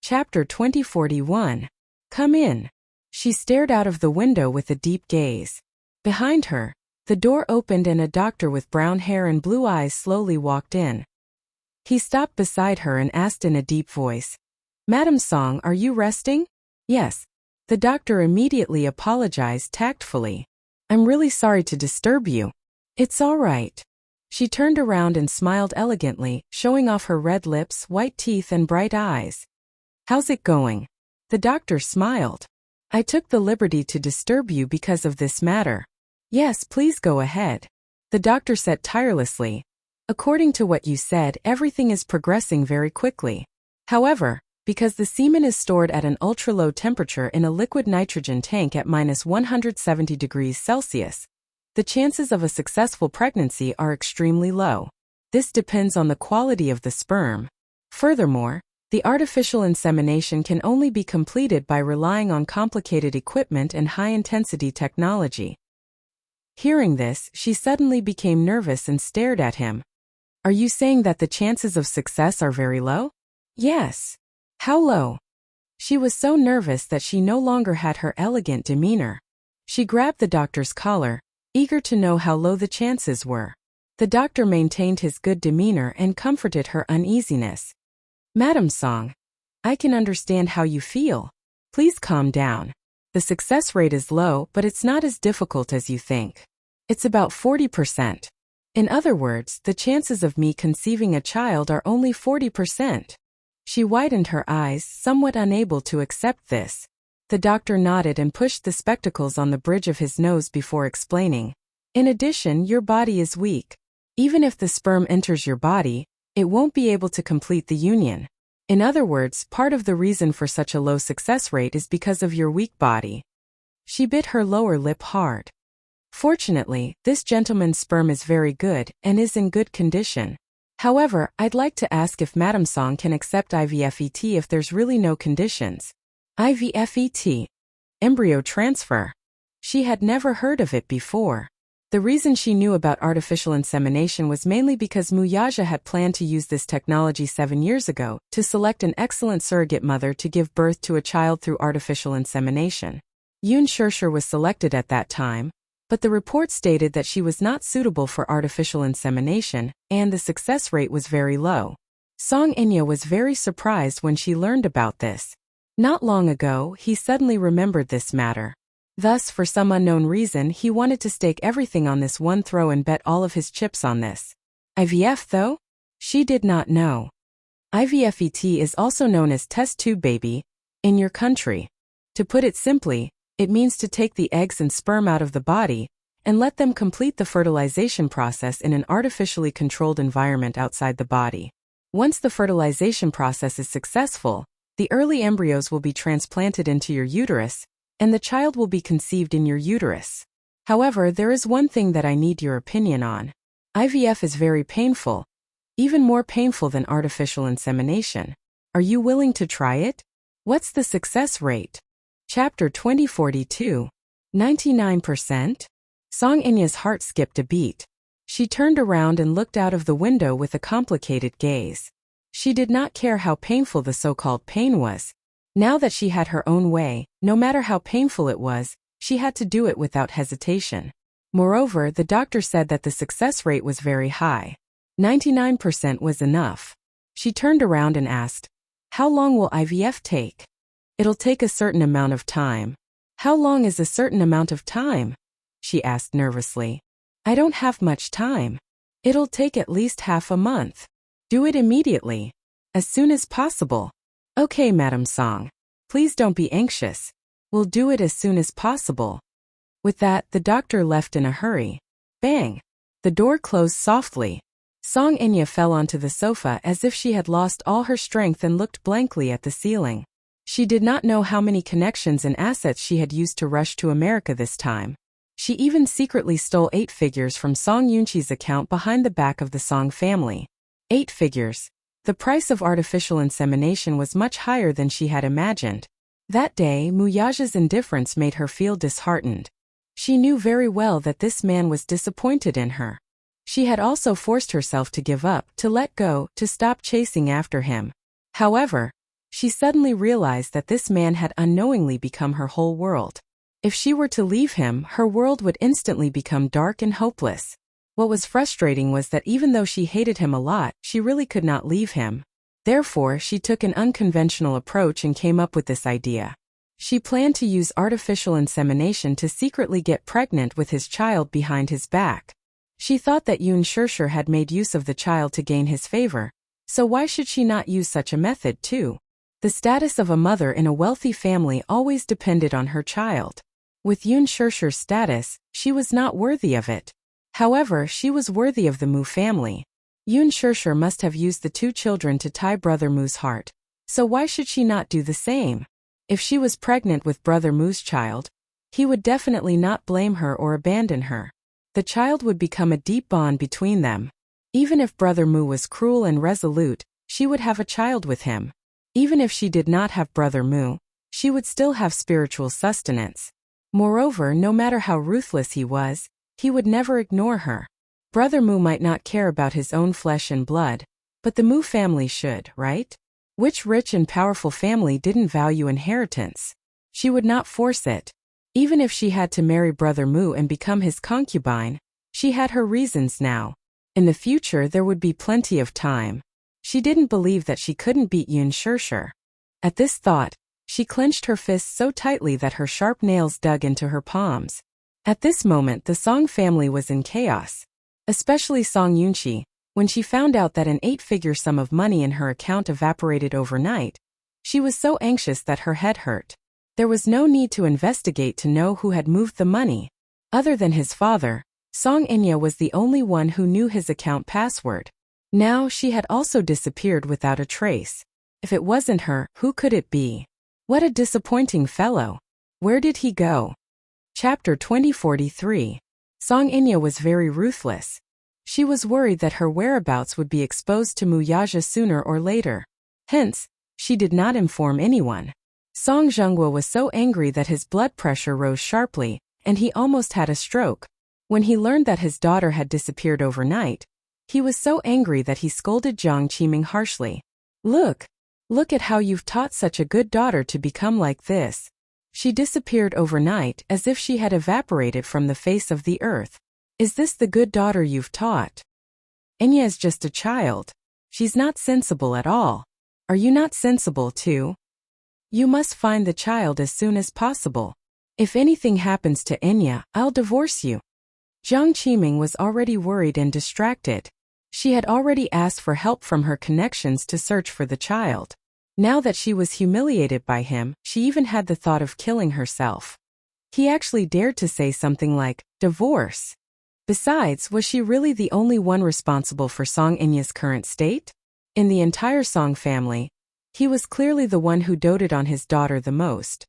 Chapter 2041. Come in. She stared out of the window with a deep gaze. Behind her, the door opened and a doctor with brown hair and blue eyes slowly walked in. He stopped beside her and asked in a deep voice, "Madam Song, are you resting?" "Yes." The doctor immediately apologized tactfully. "I'm really sorry to disturb you." "It's all right." She turned around and smiled elegantly, showing off her red lips, white teeth and bright eyes. "How's it going?" The doctor smiled. "I took the liberty to disturb you because of this matter." "Yes, please go ahead." The doctor said tirelessly. "According to what you said, everything is progressing very quickly. However, because the semen is stored at an ultra-low temperature in a liquid nitrogen tank at -170 degrees Celsius, the chances of a successful pregnancy are extremely low. This depends on the quality of the sperm. Furthermore, the artificial insemination can only be completed by relying on complicated equipment and high-intensity technology." Hearing this, she suddenly became nervous and stared at him. "Are you saying that the chances of success are very low?" "Yes." "How low?" She was so nervous that she no longer had her elegant demeanor. She grabbed the doctor's collar, eager to know how low the chances were. The doctor maintained his good demeanor and comforted her uneasiness. "Madam Song, I can understand how you feel. Please calm down. The success rate is low, but it's not as difficult as you think. It's about 40%. In other words, the chances of me conceiving a child are only 40%. She widened her eyes, somewhat unable to accept this. The doctor nodded and pushed the spectacles on the bridge of his nose before explaining. "In addition, your body is weak. Even if the sperm enters your body, it won't be able to complete the union. In other words, part of the reason for such a low success rate is because of your weak body." She bit her lower lip hard. "Fortunately, this gentleman's sperm is very good and is in good condition. However, I'd like to ask if Madam Song can accept IVFET if there's really no conditions." IVFET. Embryo transfer. She had never heard of it before. The reason she knew about artificial insemination was mainly because Muyaja had planned to use this technology 7 years ago to select an excellent surrogate mother to give birth to a child through artificial insemination. Yoon Shirshir was selected at that time, but the report stated that she was not suitable for artificial insemination, and the success rate was very low. Song Enya was very surprised when she learned about this. Not long ago, he suddenly remembered this matter. Thus, for some unknown reason, he wanted to stake everything on this one throw and bet all of his chips on this. IVF, though? She did not know. IVFET is also known as test tube baby in your country. To put it simply, it means to take the eggs and sperm out of the body and let them complete the fertilization process in an artificially controlled environment outside the body. Once the fertilization process is successful, the early embryos will be transplanted into your uterus, and the child will be conceived in your uterus. However, there is one thing that I need your opinion on. IVF is very painful, even more painful than artificial insemination. Are you willing to try it? What's the success rate? Chapter 2042. 99%? Song Enya's heart skipped a beat. She turned around and looked out of the window with a complicated gaze. She did not care how painful the so-called pain was. Now that she had her own way, no matter how painful it was, she had to do it without hesitation. Moreover, the doctor said that the success rate was very high. 99% was enough. She turned around and asked, "How long will IVF take?" "It'll take a certain amount of time." "How long is a certain amount of time?" she asked nervously. "I don't have much time." "It'll take at least half a month." "Do it immediately. As soon as possible." "Okay, Madam Song. Please don't be anxious. We'll do it as soon as possible." With that, the doctor left in a hurry. Bang! The door closed softly. Song Enya fell onto the sofa as if she had lost all her strength and looked blankly at the ceiling. She did not know how many connections and assets she had used to rush to America this time. She even secretly stole 8 figures from Song Yunchi's account behind the back of the Song family. 8 figures. The price of artificial insemination was much higher than she had imagined. That day, Muyaja's indifference made her feel disheartened. She knew very well that this man was disappointed in her. She had also forced herself to give up, to let go, to stop chasing after him. However, She suddenly realized that this man had unknowingly become her whole world. If she were to leave him, her world would instantly become dark and hopeless. What was frustrating was that even though she hated him a lot, she really could not leave him. Therefore, she took an unconventional approach and came up with this idea. She planned to use artificial insemination to secretly get pregnant with his child behind his back. She thought that Yoon Shirshir had made use of the child to gain his favor, so why should she not use such a method too? The status of a mother in a wealthy family always depended on her child. With Yoon Shirshir's status, she was not worthy of it. However, she was worthy of the Mu family. Yoon Shirshir must have used the two children to tie Brother Mu's heart, so why should she not do the same? If she was pregnant with Brother Mu's child, he would definitely not blame her or abandon her. The child would become a deep bond between them. Even if Brother Mu was cruel and resolute, she would have a child with him. Even if she did not have Brother Mu, she would still have spiritual sustenance. Moreover, no matter how ruthless he would never ignore her. Brother Mu might not care about his own flesh and blood, but the Mu family should, right? Which rich and powerful family didn't value inheritance? She would not force it. Even if she had to marry Brother Mu and become his concubine, she had her reasons now. In the future there would be plenty of time. She didn't believe that she couldn't beat Yoon Shirshir. At this thought, she clenched her fists so tightly that her sharp nails dug into her palms. At this moment the Song family was in chaos. Especially Song Yoonchi, when she found out that an 8-figure sum of money in her account evaporated overnight. She was so anxious that her head hurt. There was no need to investigate to know who had moved the money. Other than his father, Song Enya was the only one who knew his account password. Now she had also disappeared without a trace. If it wasn't her, who could it be? What a disappointing fellow. Where did he go? Chapter 2043. Song Enya was very ruthless. She was worried that her whereabouts would be exposed to Muyaja sooner or later. Hence, she did not inform anyone. Song Zhengguo was so angry that his blood pressure rose sharply, and he almost had a stroke. When he learned that his daughter had disappeared overnight, he was so angry that he scolded Jiang Qiming harshly. Look at how you've taught such a good daughter to become like this. She disappeared overnight as if she had evaporated from the face of the earth. Is this the good daughter you've taught? Enya is just a child. She's not sensible at all. Are you not sensible too? You must find the child as soon as possible. If anything happens to Enya, I'll divorce you. Jiang Qiming was already worried and distracted. She had already asked for help from her connections to search for the child. Now that she was humiliated by him, she even had the thought of killing herself. He actually dared to say something like, divorce. Besides, was she really the only one responsible for Song Enya's current state? In the entire Song family, he was clearly the one who doted on his daughter the most.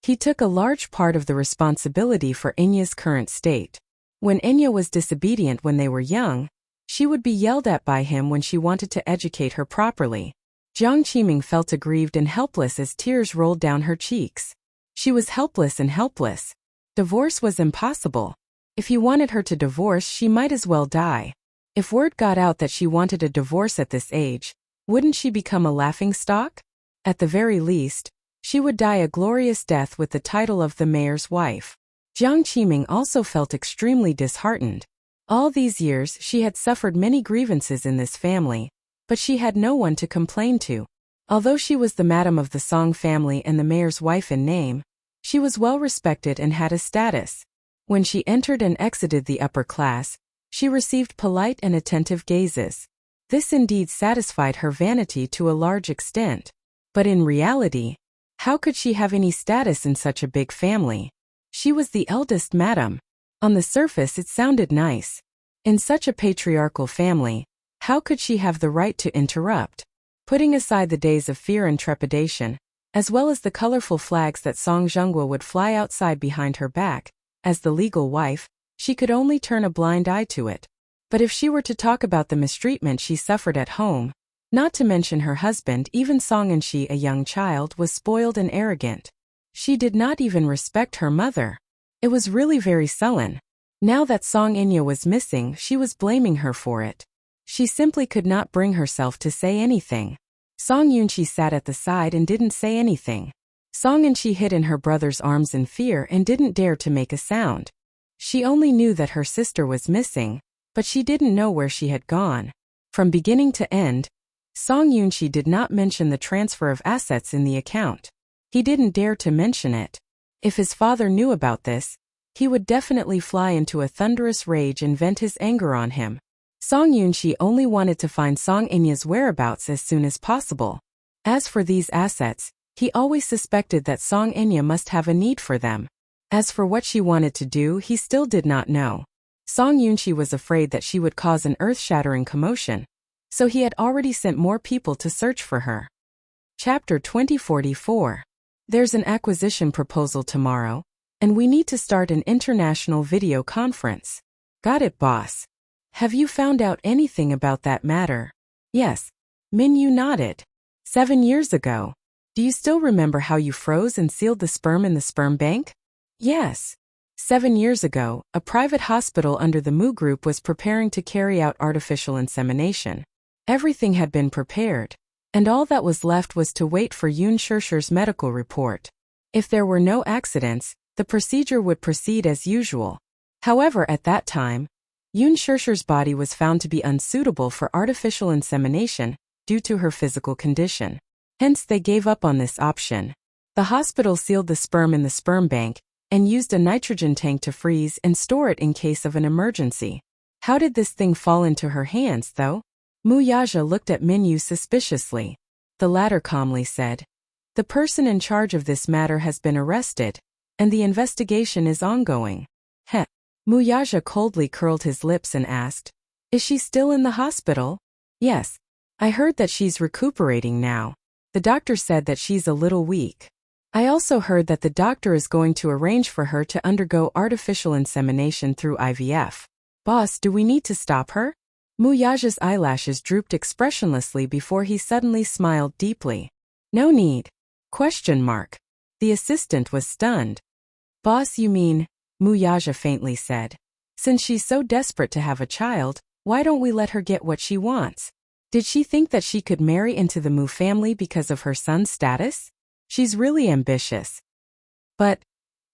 He took a large part of the responsibility for Enya's current state. When Enya was disobedient when they were young, she would be yelled at by him when she wanted to educate her properly. Jiang Qiming felt aggrieved and helpless as tears rolled down her cheeks. She was helpless and helpless. Divorce was impossible. If he wanted her to divorce, she might as well die. If word got out that she wanted a divorce at this age, wouldn't she become a laughingstock? At the very least, she would die a glorious death with the title of the mayor's wife. Jiang Qiming also felt extremely disheartened. All these years she had suffered many grievances in this family, but she had no one to complain to. Although she was the madam of the Song family and the mayor's wife in name, she was well respected and had a status. When she entered and exited the upper class, she received polite and attentive gazes. This indeed satisfied her vanity to a large extent. But in reality, how could she have any status in such a big family? She was the eldest madam. On the surface it sounded nice. In such a patriarchal family, how could she have the right to interrupt? Putting aside the days of fear and trepidation, as well as the colorful flags that Song Zhengguo would fly outside behind her back, as the legal wife, she could only turn a blind eye to it. But if she were to talk about the mistreatment she suffered at home, not to mention her husband, even Song Enshi, a young child, was spoiled and arrogant. She did not even respect her mother. It was really very sullen. Now that Song Enya was missing, she was blaming her for it. She simply could not bring herself to say anything. Song Yunchi sat at the side and didn't say anything. Song Yunchi hid in her brother's arms in fear and didn't dare to make a sound. She only knew that her sister was missing, but she didn't know where she had gone. From beginning to end, Song Yunchi did not mention the transfer of assets in the account. He didn't dare to mention it. If his father knew about this, he would definitely fly into a thunderous rage and vent his anger on him. Song Yunchi only wanted to find Song Enya's whereabouts as soon as possible. As for these assets, he always suspected that Song Enya must have a need for them. As for what she wanted to do, he still did not know. Song Yunchi was afraid that she would cause an earth-shattering commotion, so he had already sent more people to search for her. Chapter 2044. There's an acquisition proposal tomorrow, and we need to start an international video conference. Got it, boss. Have you found out anything about that matter? Yes. Min Yu nodded. 7 years ago. Do you still remember how you froze and sealed the sperm in the sperm bank? Yes. 7 years ago, a private hospital under the Mu Group was preparing to carry out artificial insemination. Everything had been prepared, and all that was left was to wait for Yun Shishir's medical report. If there were no accidents, the procedure would proceed as usual. However, at that time, Yun Shishir's body was found to be unsuitable for artificial insemination due to her physical condition. Hence, they gave up on this option. The hospital sealed the sperm in the sperm bank and used a nitrogen tank to freeze and store it in case of an emergency. How did this thing fall into her hands, though? Mu Yaja looked at Min Yu suspiciously. The latter calmly said, "The person in charge of this matter has been arrested, and the investigation is ongoing." Heh. Mu Yaja coldly curled his lips and asked, "Is she still in the hospital?" "Yes. I heard that she's recuperating now. The doctor said that she's a little weak. I also heard that the doctor is going to arrange for her to undergo artificial insemination through IVF. Boss, do we need to stop her?" Mu Yaja's eyelashes drooped expressionlessly before he suddenly smiled deeply. "No need." The assistant was stunned. "Boss, you mean," Mu Yaja faintly said, "since she's so desperate to have a child, why don't we let her get what she wants? Did she think that she could marry into the Mu family because of her son's status? She's really ambitious. But,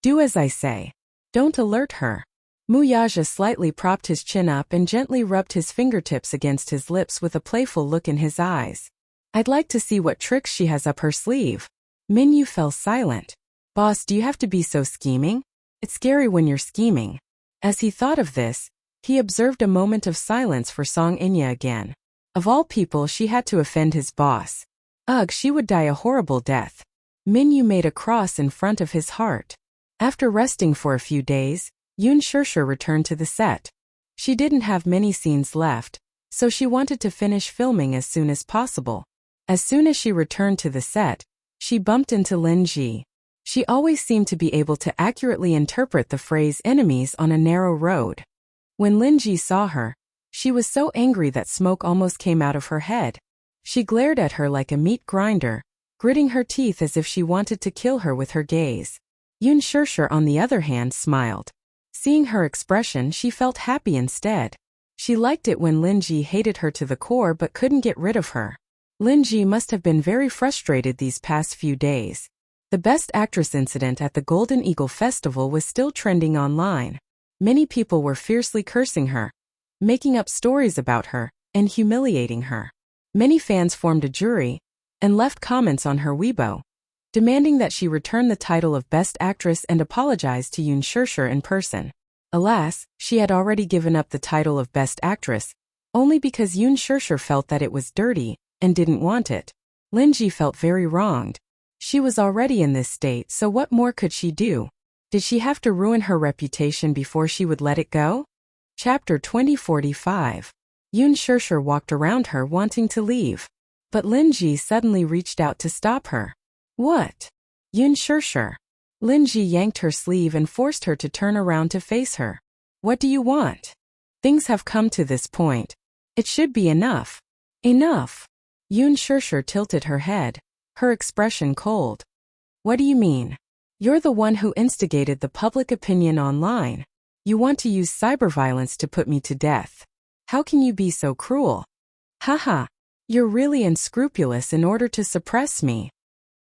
do as I say. Don't alert her." Mu Yaja slightly propped his chin up and gently rubbed his fingertips against his lips with a playful look in his eyes. "I'd like to see what tricks she has up her sleeve." Min Yu fell silent. "Boss, do you have to be so scheming? It's scary when you're scheming." As he thought of this, he observed a moment of silence for Song Enya again. Of all people, she had to offend his boss. Ugh, she would die a horrible death. Min Yu made a cross in front of his heart. After resting for a few days, Yun Shishir returned to the set. She didn't have many scenes left, so she wanted to finish filming as soon as possible. As soon as she returned to the set, she bumped into Lin Ji. She always seemed to be able to accurately interpret the phrase "enemies on a narrow road." When Lin Ji saw her, she was so angry that smoke almost came out of her head. She glared at her like a meat grinder, gritting her teeth as if she wanted to kill her with her gaze. Yun Shishir, on the other hand, smiled. Seeing her expression, she felt happy instead. She liked it when Lin Ji hated her to the core but couldn't get rid of her. Lin Ji must have been very frustrated these past few days. The Best Actress incident at the Golden Eagle Festival was still trending online. Many people were fiercely cursing her, making up stories about her, and humiliating her. Many fans formed a jury and left comments on her Weibo, demanding that she return the title of Best Actress and apologize to Yun Shishir in person. Alas, she had already given up the title of Best Actress, only because Yun Shishir felt that it was dirty and didn't want it. Lin Ji felt very wronged. She was already in this state, so what more could she do? Did she have to ruin her reputation before she would let it go? Chapter 2045. Yun Shishir walked around her wanting to leave, but Lin Ji suddenly reached out to stop her. "What?" "Yun Shishir." Lin Ji yanked her sleeve and forced her to turn around to face her. "What do you want? Things have come to this point. It should be enough." "Enough?" Yun Shishir tilted her head, her expression cold. "What do you mean? You're the one who instigated the public opinion online. You want to use cyberviolence to put me to death. How can you be so cruel?" "Haha. You're really unscrupulous in order to suppress me.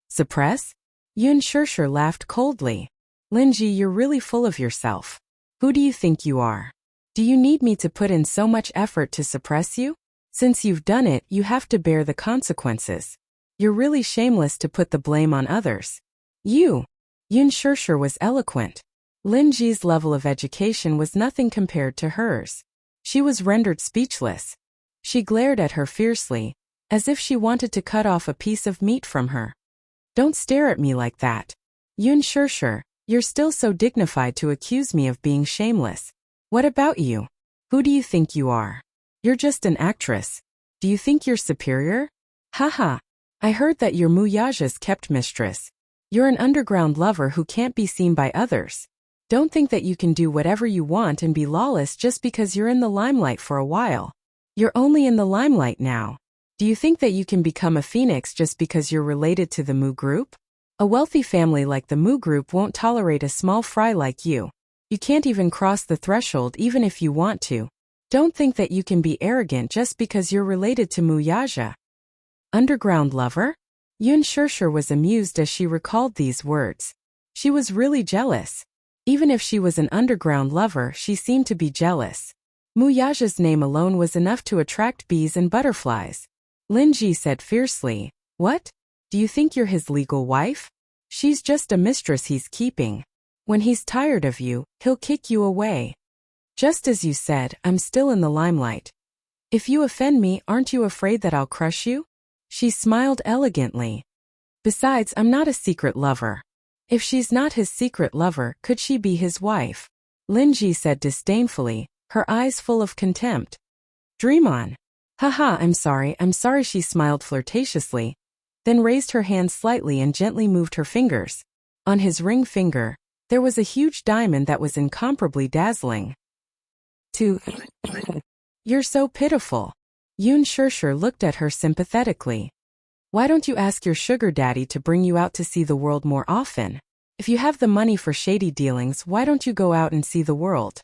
Suppress? Yun Shirshir laughed coldly. Linji, you're really full of yourself. Who do you think you are? Do you need me to put in so much effort to suppress you? Since you've done it, you have to bear the consequences. You're really shameless to put the blame on others. Yun Shirshir was eloquent. Linji's level of education was nothing compared to hers. She was rendered speechless. She glared at her fiercely, as if she wanted to cut off a piece of meat from her. Don't stare at me like that. Yun Shirshir, you're still so dignified to accuse me of being shameless. What about you? Who do you think you are? You're just an actress. Do you think you're superior? Haha. I heard that you're Muyaja's kept mistress. You're an underground lover who can't be seen by others. Don't think that you can do whatever you want and be lawless just because you're in the limelight for a while. You're only in the limelight now. Do you think that you can become a phoenix just because you're related to the Mu group? A wealthy family like the Mu group won't tolerate a small fry like you. You can't even cross the threshold even if you want to. Don't think that you can be arrogant just because you're related to Muyaja. Underground lover? Yun Shirshir was amused as she recalled these words. She was really jealous. Even if she was an underground lover, she seemed to be jealous. Muyaja's name alone was enough to attract bees and butterflies. Linji said fiercely, "What? Do you think you're his legal wife? She's just a mistress he's keeping. When he's tired of you, he'll kick you away. Just as you said, I'm still in the limelight. If you offend me, aren't you afraid that I'll crush you?" She smiled elegantly. Besides, I'm not a secret lover. If she's not his secret lover, could she be his wife? Linji said disdainfully, her eyes full of contempt. Dream on. Haha, I'm sorry, she smiled flirtatiously, then raised her hand slightly and gently moved her fingers. On his ring finger, there was a huge diamond that was incomparably dazzling. You're so pitiful. Yun Shirshir looked at her sympathetically. Why don't you ask your sugar daddy to bring you out to see the world more often? If you have the money for shady dealings, why don't you go out and see the world?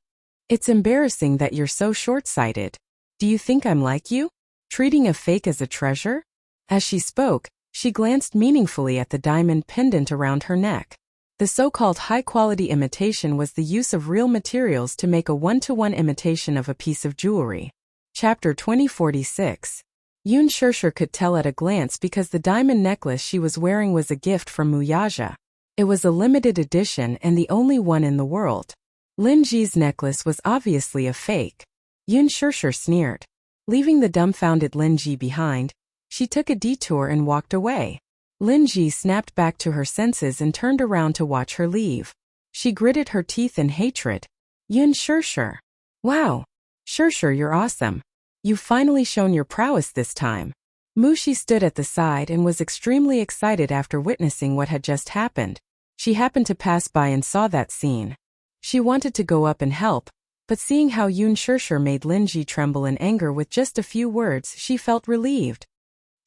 It's embarrassing that you're so short-sighted. Do you think I'm like you? Treating a fake as a treasure? As she spoke, she glanced meaningfully at the diamond pendant around her neck. The so-called high-quality imitation was the use of real materials to make a one-to-one imitation of a piece of jewelry. Chapter 2046. Yun Shirshir could tell at a glance because the diamond necklace she was wearing was a gift from Muyaja. It was a limited edition and the only one in the world. Linji's necklace was obviously a fake. Yun Shirshir sneered. Leaving the dumbfounded Linji behind, she took a detour and walked away. Linji snapped back to her senses and turned around to watch her leave. She gritted her teeth in hatred. Yun Shirshir. Wow. Shirshir, you're awesome. You've finally shown your prowess this time. Mushi stood at the side and was extremely excited after witnessing what had just happened. She happened to pass by and saw that scene. She wanted to go up and help, but seeing how Yun Shirshir made Linji tremble in anger with just a few words, she felt relieved.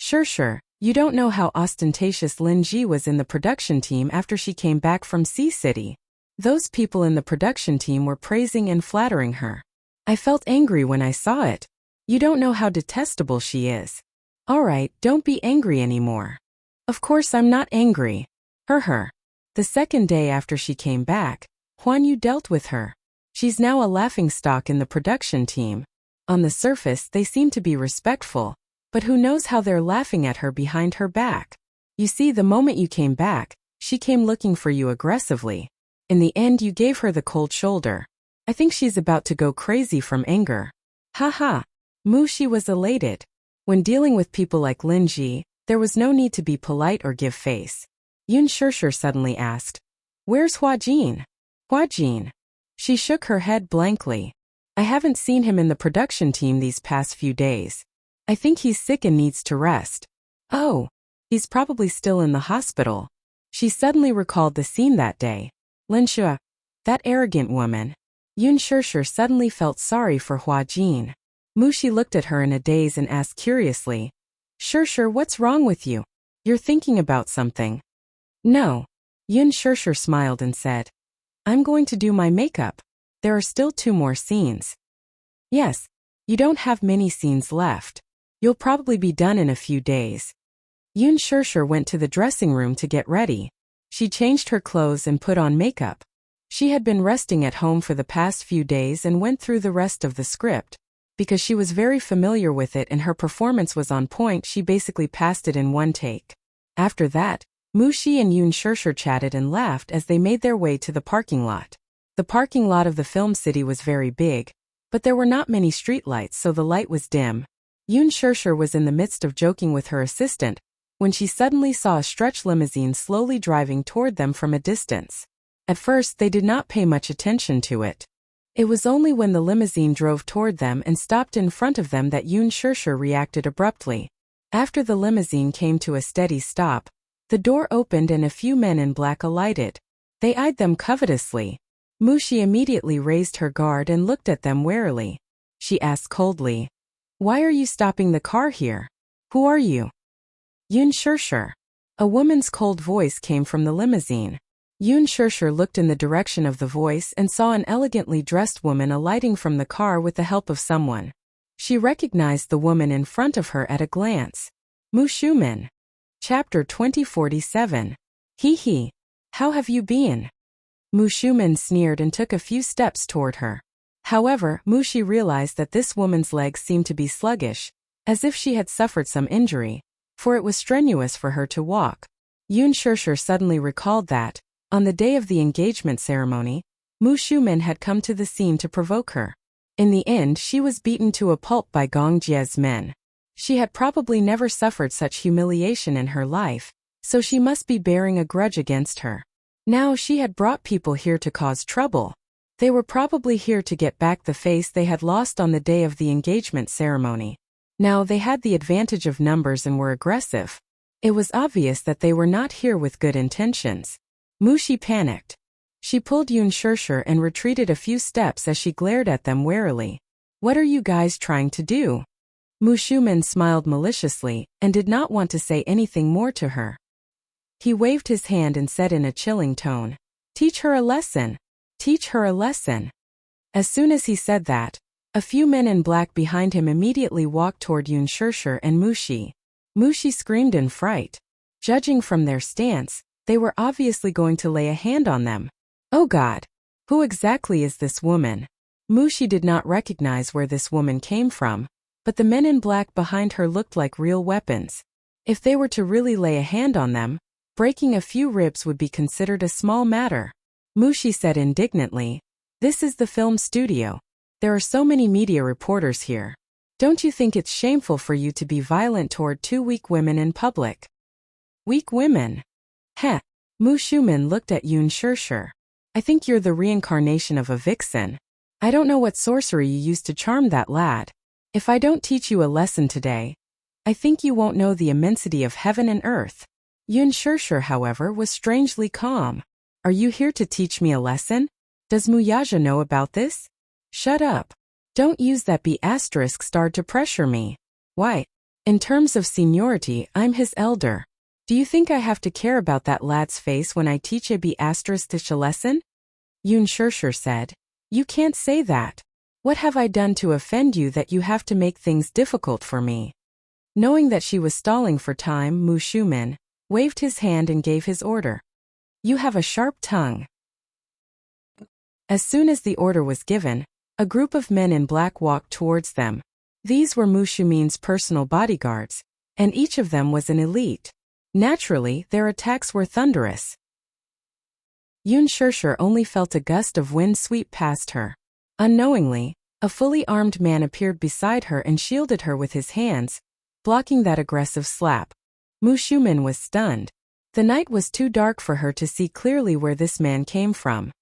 Shirshir, you don't know how ostentatious Linji was in the production team after she came back from Sea City. Those people in the production team were praising and flattering her. I felt angry when I saw it. You don't know how detestable she is. Alright, don't be angry anymore. Of course I'm not angry. Her. The second day after she came back, Huan Yu dealt with her. She's now a laughingstock in the production team. On the surface, they seem to be respectful, but who knows how they're laughing at her behind her back. You see, the moment you came back, she came looking for you aggressively. In the end, you gave her the cold shoulder. I think she's about to go crazy from anger. Haha. Mushi was elated. When dealing with people like Linji, there was no need to be polite or give face. Yun Shirshir suddenly asked, "Where's Huajin?" Huajin. She shook her head blankly. I haven't seen him in the production team these past few days. I think he's sick and needs to rest. Oh, he's probably still in the hospital. She suddenly recalled the scene that day. Linshua, that arrogant woman. Yun Shirshir suddenly felt sorry for Huajin. Mushi looked at her in a daze and asked curiously, Shirshir, what's wrong with you? You're thinking about something. No. Yun Shirshir smiled and said, I'm going to do my makeup. There are still 2 more scenes. Yes. You don't have many scenes left. You'll probably be done in a few days. Yoon Shirshir went to the dressing room to get ready. She changed her clothes and put on makeup. She had been resting at home for the past few days and went through the rest of the script. Because she was very familiar with it and her performance was on point, she basically passed it in one take. After that, Mushi and Yoon Shirshir chatted and laughed as they made their way to the parking lot. The parking lot of the film city was very big, but there were not many streetlights, so the light was dim. Yoon Shirshir was in the midst of joking with her assistant when she suddenly saw a stretch limousine slowly driving toward them from a distance. At first, they did not pay much attention to it. It was only when the limousine drove toward them and stopped in front of them that Yoon Shirshir reacted abruptly. After the limousine came to a steady stop, the door opened and a few men in black alighted. They eyed them covetously. Mushi immediately raised her guard and looked at them warily. She asked coldly, "Why are you stopping the car here? Who are you?" "Yoon Shirshir." A woman's cold voice came from the limousine. Yoon Shirshir looked in the direction of the voice and saw an elegantly dressed woman alighting from the car with the help of someone. She recognized the woman in front of her at a glance. Mushumin. Chapter 2047. Hee hee. How have you been? Mushumin sneered and took a few steps toward her. However, Mushi realized that this woman's legs seemed to be sluggish, as if she had suffered some injury, for it was strenuous for her to walk. Yoon Shirshir suddenly recalled that, on the day of the engagement ceremony, Mushumin had come to the scene to provoke her. In the end, she was beaten to a pulp by Gong Jie's men. She had probably never suffered such humiliation in her life, so she must be bearing a grudge against her. Now she had brought people here to cause trouble. They were probably here to get back the face they had lost on the day of the engagement ceremony. Now they had the advantage of numbers and were aggressive. It was obvious that they were not here with good intentions. Mushi panicked. She pulled Yoon Shirshir and retreated a few steps as she glared at them warily. "What are you guys trying to do?" Mushumin smiled maliciously and did not want to say anything more to her. He waved his hand and said in a chilling tone, "Teach her a lesson. Teach her a lesson." As soon as he said that, a few men in black behind him immediately walked toward Yoon Shirshir and Mushi. Mushi screamed in fright. Judging from their stance, they were obviously going to lay a hand on them. Oh God! Who exactly is this woman? Mushi did not recognize where this woman came from, but the men in black behind her looked like real weapons. If they were to really lay a hand on them, breaking a few ribs would be considered a small matter. Mushi said indignantly, "This is the film studio. There are so many media reporters here. Don't you think it's shameful for you to be violent toward two weak women in public?" "Weak women? Heh." Mushumin looked at Yoon Shirshir. "I think you're the reincarnation of a vixen. I don't know what sorcery you used to charm that lad. If I don't teach you a lesson today, I think you won't know the immensity of heaven and earth." Yoon Shirshir, however, was strangely calm. "Are you here to teach me a lesson? Does Muyaja know about this?" "Shut up. Don't use that B** star to pressure me. Why? In terms of seniority, I'm his elder. Do you think I have to care about that lad's face when I teach a B** lesson?" Yoon Shirshir said. "You can't say that. What have I done to offend you that you have to make things difficult for me?" Knowing that she was stalling for time, Mushumin waved his hand and gave his order. "You have a sharp tongue." As soon as the order was given, a group of men in black walked towards them. These were Mushumin's personal bodyguards, and each of them was an elite. Naturally, their attacks were thunderous. Yoon Shirshir only felt a gust of wind sweep past her. Unknowingly, a fully armed man appeared beside her and shielded her with his hands, blocking that aggressive slap. Mushumin was stunned. The night was too dark for her to see clearly where this man came from.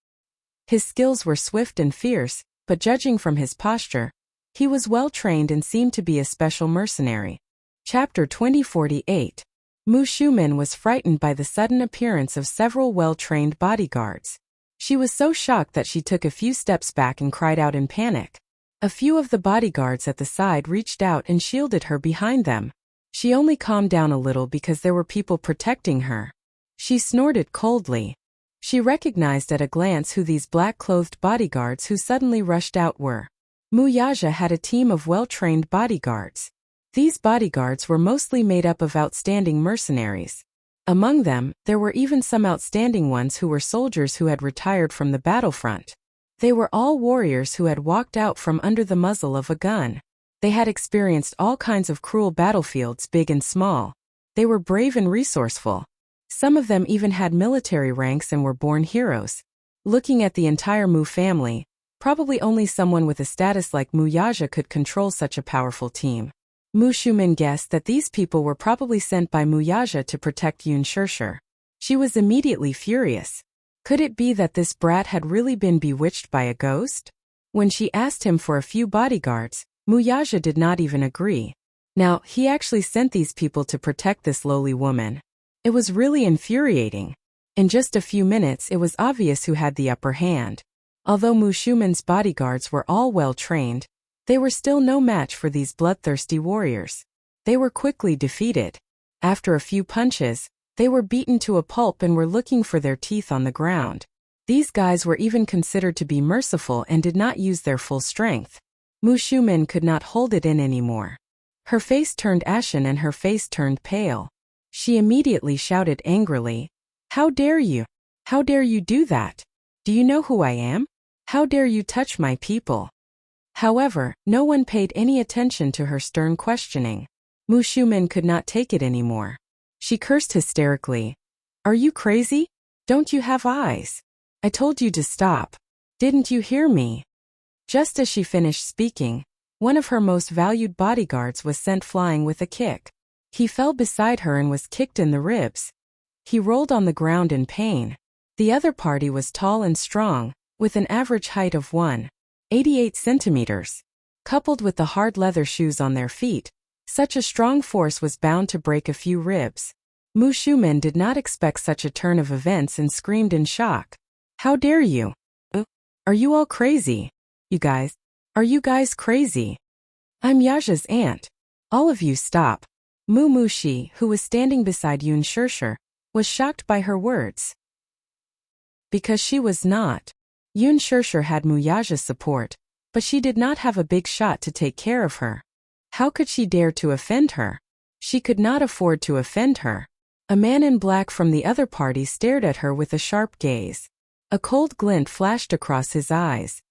His skills were swift and fierce, but judging from his posture, he was well trained and seemed to be a special mercenary. Chapter 2048. Mushumin was frightened by the sudden appearance of several well-trained bodyguards. She was so shocked that she took a few steps back and cried out in panic. A few of the bodyguards at the side reached out and shielded her behind them. She only calmed down a little because there were people protecting her. She snorted coldly. She recognized at a glance who these black-clothed bodyguards who suddenly rushed out were. Muyaja had a team of well-trained bodyguards. These bodyguards were mostly made up of outstanding mercenaries. Among them, there were even some outstanding ones who were soldiers who had retired from the battlefront. They were all warriors who had walked out from under the muzzle of a gun. They had experienced all kinds of cruel battlefields, big and small. They were brave and resourceful. Some of them even had military ranks and were born heroes. Looking at the entire Mu family, probably only someone with a status like Mu Yaja could control such a powerful team. Mu Shumin guessed that these people were probably sent by Mu Yaja to protect Yun Shirshir. She was immediately furious. Could it be that this brat had really been bewitched by a ghost? When she asked him for a few bodyguards, Mu Yaja did not even agree. Now, he actually sent these people to protect this lowly woman. It was really infuriating. In just a few minutes it was obvious who had the upper hand. Although Mu Shumin's bodyguards were all well trained, they were still no match for these bloodthirsty warriors. They were quickly defeated. After a few punches, they were beaten to a pulp and were looking for their teeth on the ground. These guys were even considered to be merciful and did not use their full strength. Mu Shumin could not hold it in anymore. Her face turned ashen and her face turned pale. She immediately shouted angrily, "How dare you? How dare you do that? Do you know who I am? How dare you touch my people?" However, no one paid any attention to her stern questioning. Mu Shumin could not take it anymore. She cursed hysterically. "Are you crazy? Don't you have eyes? I told you to stop. Didn't you hear me?" Just as she finished speaking, one of her most valued bodyguards was sent flying with a kick. He fell beside her and was kicked in the ribs. He rolled on the ground in pain. The other party was tall and strong, with an average height of 1.88 centimeters. Coupled with the hard leather shoes on their feet, such a strong force was bound to break a few ribs. Mu Shumin did not expect such a turn of events and screamed in shock. "How dare you? Are you all crazy? Are you guys crazy? I'm Yaja's aunt. All of you stop." Mu Mushi, who was standing beside Yun Shirshir, was shocked by her words. Because she was not. Yun Shirshir had Mu Yaja's support, but she did not have a big shot to take care of her. How could she dare to offend her? She could not afford to offend her. A man in black from the other party stared at her with a sharp gaze. A cold glint flashed across his eyes.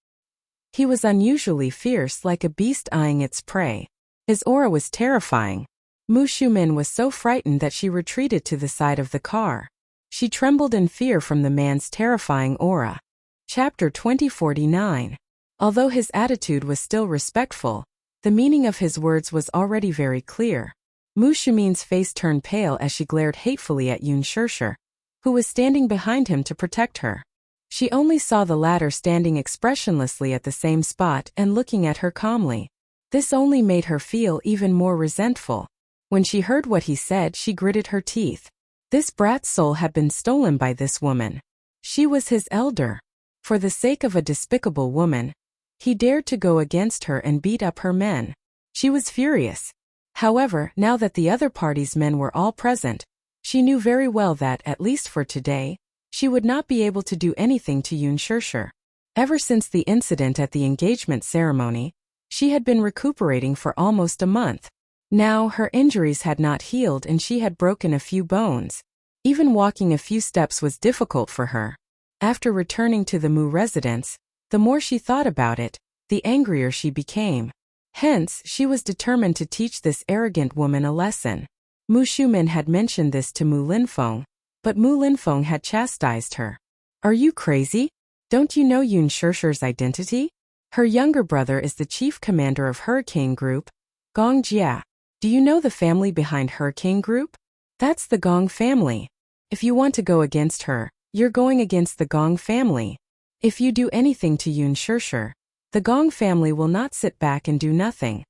He was unusually fierce, like a beast eyeing its prey. His aura was terrifying. Mu Shumin was so frightened that she retreated to the side of the car. She trembled in fear from the man's terrifying aura. Chapter 2049. Although his attitude was still respectful, the meaning of his words was already very clear. Mu Shumin's face turned pale as she glared hatefully at Yun Shirshir, who was standing behind him to protect her. She only saw the latter standing expressionlessly at the same spot and looking at her calmly. This only made her feel even more resentful. When she heard what he said, she gritted her teeth. This brat's soul had been stolen by this woman. She was his elder. For the sake of a despicable woman, he dared to go against her and beat up her men. She was furious. However, now that the other party's men were all present, she knew very well that, at least for today, she would not be able to do anything to Yun Shirshir. Ever since the incident at the engagement ceremony, she had been recuperating for almost a month. Now, her injuries had not healed and she had broken a few bones. Even walking a few steps was difficult for her. After returning to the Mu residence, the more she thought about it, the angrier she became. Hence, she was determined to teach this arrogant woman a lesson. Mu Shumin had mentioned this to Mu Linfeng, but Mu Linfeng had chastised her. "Are you crazy? Don't you know Yun Shirshir's identity? Her younger brother is the chief commander of Hurricane Group, Gong Jia. Do you know the family behind Hurricane Group? That's the Gong family. If you want to go against her, you're going against the Gong family. If you do anything to Yun Shirshir, the Gong family will not sit back and do nothing."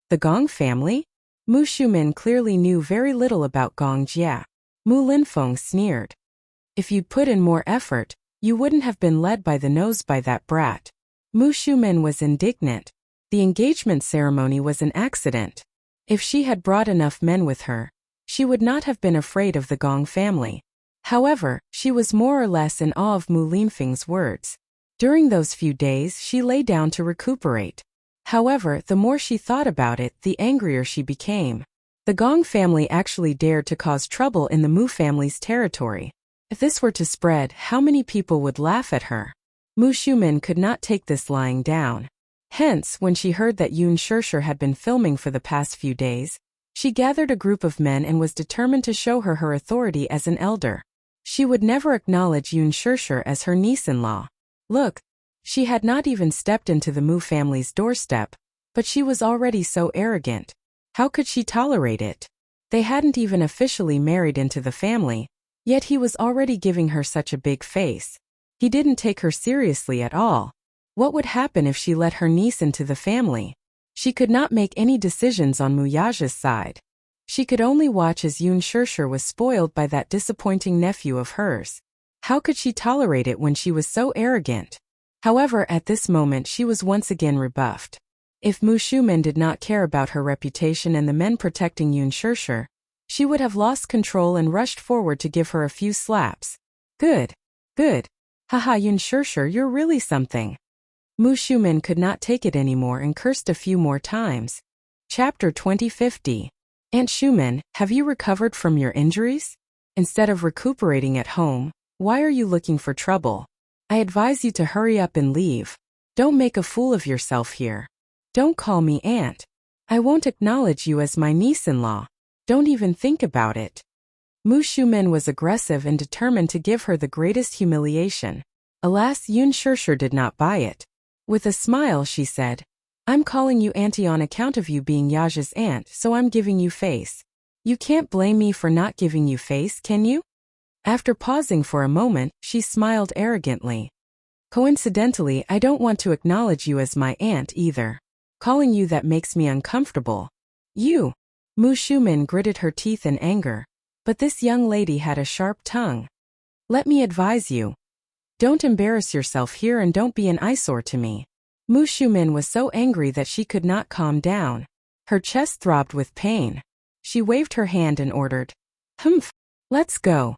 The Gong family? Mu Shumin clearly knew very little about Gong Jia. Mu Linfeng sneered. "If you'd put in more effort, you wouldn't have been led by the nose by that brat." Mu Shumin was indignant. The engagement ceremony was an accident. If she had brought enough men with her, she would not have been afraid of the Gong family. However, she was more or less in awe of Mu Linfeng's words. During those few days she lay down to recuperate. However, the more she thought about it, the angrier she became. The Gong family actually dared to cause trouble in the Mu family's territory. If this were to spread, how many people would laugh at her? Mu Shumin could not take this lying down. Hence, when she heard that Yun Shirshir had been filming for the past few days, she gathered a group of men and was determined to show her authority as an elder. She would never acknowledge Yun Shirshir as her niece-in-law. Look, she had not even stepped into the Mu family's doorstep, but she was already so arrogant. How could she tolerate it? They hadn't even officially married into the family, yet he was already giving her such a big face. He didn't take her seriously at all. What would happen if she let her niece into the family? She could not make any decisions on Muyaja's side. She could only watch as Yun Shirshir was spoiled by that disappointing nephew of hers. How could she tolerate it when she was so arrogant? However, at this moment she was once again rebuffed. If Mu Shumin did not care about her reputation and the men protecting Yun Shirshir, she would have lost control and rushed forward to give her a few slaps. Good. Good. Haha, Yun Shirshir, you're really something. Mu Shumin could not take it anymore and cursed a few more times. Chapter 2050. Aunt Shumin, have you recovered from your injuries? Instead of recuperating at home, why are you looking for trouble? I advise you to hurry up and leave. Don't make a fool of yourself here. Don't call me aunt. I won't acknowledge you as my niece-in-law. Don't even think about it. Mu Shumin was aggressive and determined to give her the greatest humiliation. Alas, Yun Shirshir did not buy it. With a smile she said, I'm calling you auntie on account of you being Yaja's aunt, so I'm giving you face. You can't blame me for not giving you face, can you? After pausing for a moment, she smiled arrogantly. Coincidentally, I don't want to acknowledge you as my aunt either. Calling you that makes me uncomfortable. You. Mu Shumin gritted her teeth in anger. But this young lady had a sharp tongue. Let me advise you. Don't embarrass yourself here and don't be an eyesore to me. Mu Shumin was so angry that she could not calm down. Her chest throbbed with pain. She waved her hand and ordered, Humph, let's go.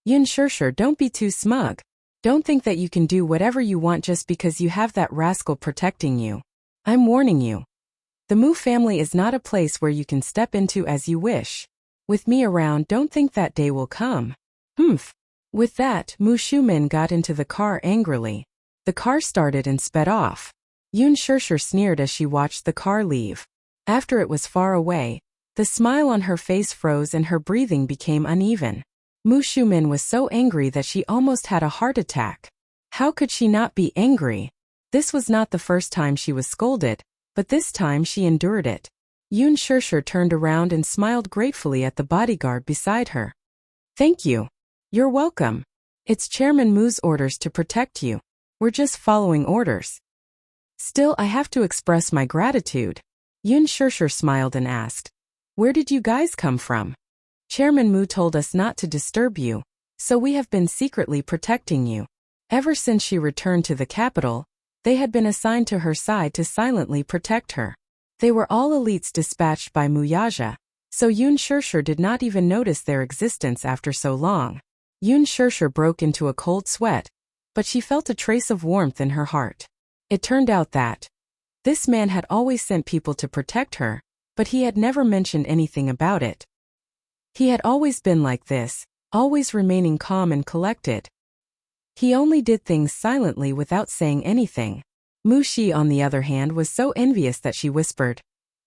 Yun Shirshir, don't be too smug. Don't think that you can do whatever you want just because you have that rascal protecting you. I'm warning you. The Mu family is not a place where you can step into as you wish. With me around, don't think that day will come. Humph. With that, Mu Shumin got into the car angrily. The car started and sped off. Yun Shirshir sneered as she watched the car leave. After it was far away, the smile on her face froze and her breathing became uneven. Mu Shumin was so angry that she almost had a heart attack. How could she not be angry? This was not the first time she was scolded, but this time she endured it. Yun Shirshir turned around and smiled gratefully at the bodyguard beside her. Thank you. You're welcome. It's Chairman Mu's orders to protect you. We're just following orders. Still, I have to express my gratitude. Yun Shirshir smiled and asked, Where did you guys come from? Chairman Mu told us not to disturb you, so we have been secretly protecting you. Ever since she returned to the capital, they had been assigned to her side to silently protect her. They were all elites dispatched by Muyaja, so Yun Shirshir did not even notice their existence after so long. Yun Shirshir broke into a cold sweat, but she felt a trace of warmth in her heart. It turned out that this man had always sent people to protect her, but he had never mentioned anything about it. He had always been like this, always remaining calm and collected. He only did things silently without saying anything. Mu Shi, on the other hand, was so envious that she whispered,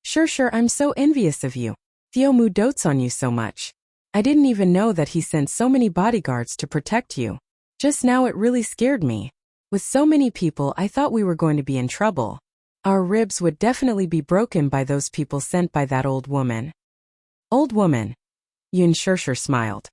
Shirshir, I'm so envious of you. Theo Mu dotes on you so much. I didn't even know that he sent so many bodyguards to protect you. Just now it really scared me. With so many people, I thought we were going to be in trouble. Our ribs would definitely be broken by those people sent by that old woman. Old woman. Yun Shirshir smiled.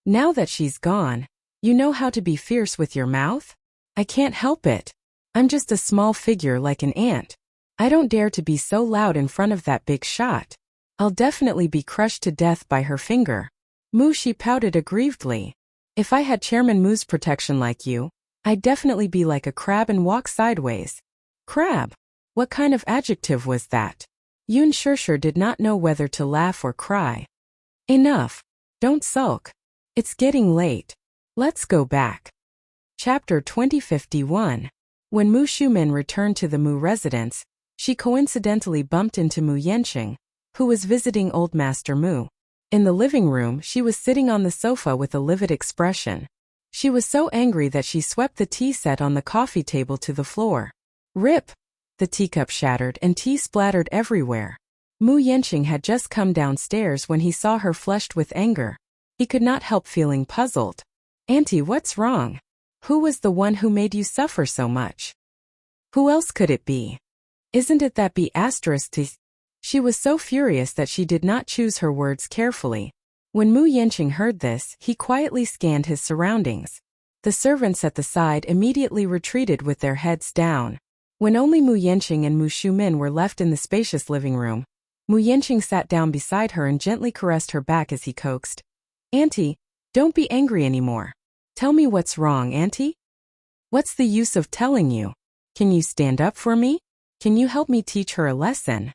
Now that she's gone, you know how to be fierce with your mouth? I can't help it. I'm just a small figure like an ant. I don't dare to be so loud in front of that big shot. I'll definitely be crushed to death by her finger. Mu Shi pouted aggrievedly. If I had Chairman Mu's protection like you, I'd definitely be like a crab and walk sideways. Crab? What kind of adjective was that? Yun Shirshir did not know whether to laugh or cry. Enough. Don't sulk. It's getting late. Let's go back. Chapter 2051. When Mu Shumin returned to the Mu residence, She coincidentally bumped into Mu Yanqing, who was visiting old Master Mu. In the living room, she was sitting on the sofa with a livid expression. She was so angry that she swept the tea set on the coffee table to the floor. Rip! The teacup shattered and tea splattered everywhere. Mu Yanqing had just come downstairs when he saw her flushed with anger. He could not help feeling puzzled. "Auntie, what's wrong? Who was the one who made you suffer so much? Who else could it be? Isn't it that B*****? She was so furious that she did not choose her words carefully. When Mu Yanqing heard this, he quietly scanned his surroundings. The servants at the side immediately retreated with their heads down. When only Mu Yanqing and Mu Shumin were left in the spacious living room, Mu Yanqing sat down beside her and gently caressed her back as he coaxed. "Auntie, don't be angry anymore. Tell me what's wrong, Auntie? What's the use of telling you? Can you stand up for me? Can you help me teach her a lesson?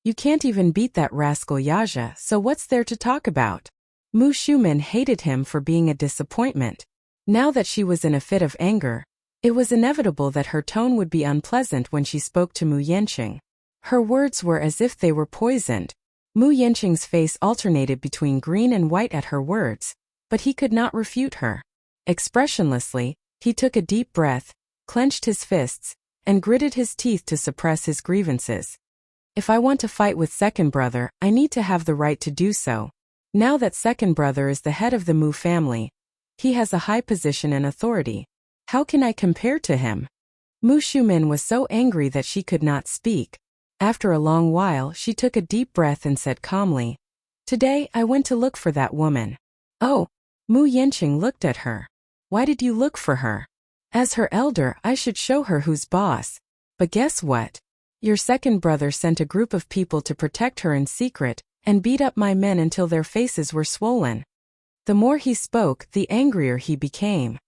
You can't even beat that rascal Yaja, so what's there to talk about?" Mu Shumin hated him for being a disappointment. Now that she was in a fit of anger, it was inevitable that her tone would be unpleasant when she spoke to Mu Yanqing. Her words were as if they were poisoned. Mu Yanqing's face alternated between green and white at her words, but he could not refute her. Expressionlessly, he took a deep breath, clenched his fists, and gritted his teeth to suppress his grievances. "If I want to fight with second brother, I need to have the right to do so. Now that second brother is the head of the Mu family, he has a high position and authority. How can I compare to him?" Mu Shumin was so angry that she could not speak. After a long while, she took a deep breath and said calmly, "Today, I went to look for that woman." "Oh." Mu Yanqing looked at her. "Why did you look for her? As her elder, I should show her who's boss. But guess what? Your second brother sent a group of people to protect her in secret, and beat up my men until their faces were swollen." The more he spoke, the angrier he became.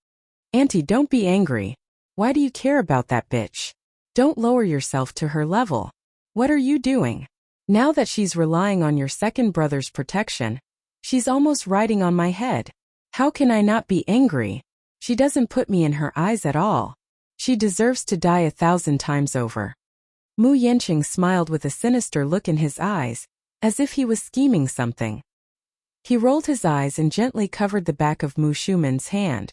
"Auntie, don't be angry. Why do you care about that bitch? Don't lower yourself to her level. What are you doing? Now that she's relying on your second brother's protection, she's almost riding on my head. How can I not be angry? She doesn't put me in her eyes at all. She deserves to die 1,000 times over." Mu Yanqing smiled with a sinister look in his eyes, as if he was scheming something. He rolled his eyes and gently covered the back of Mu Shumin's hand.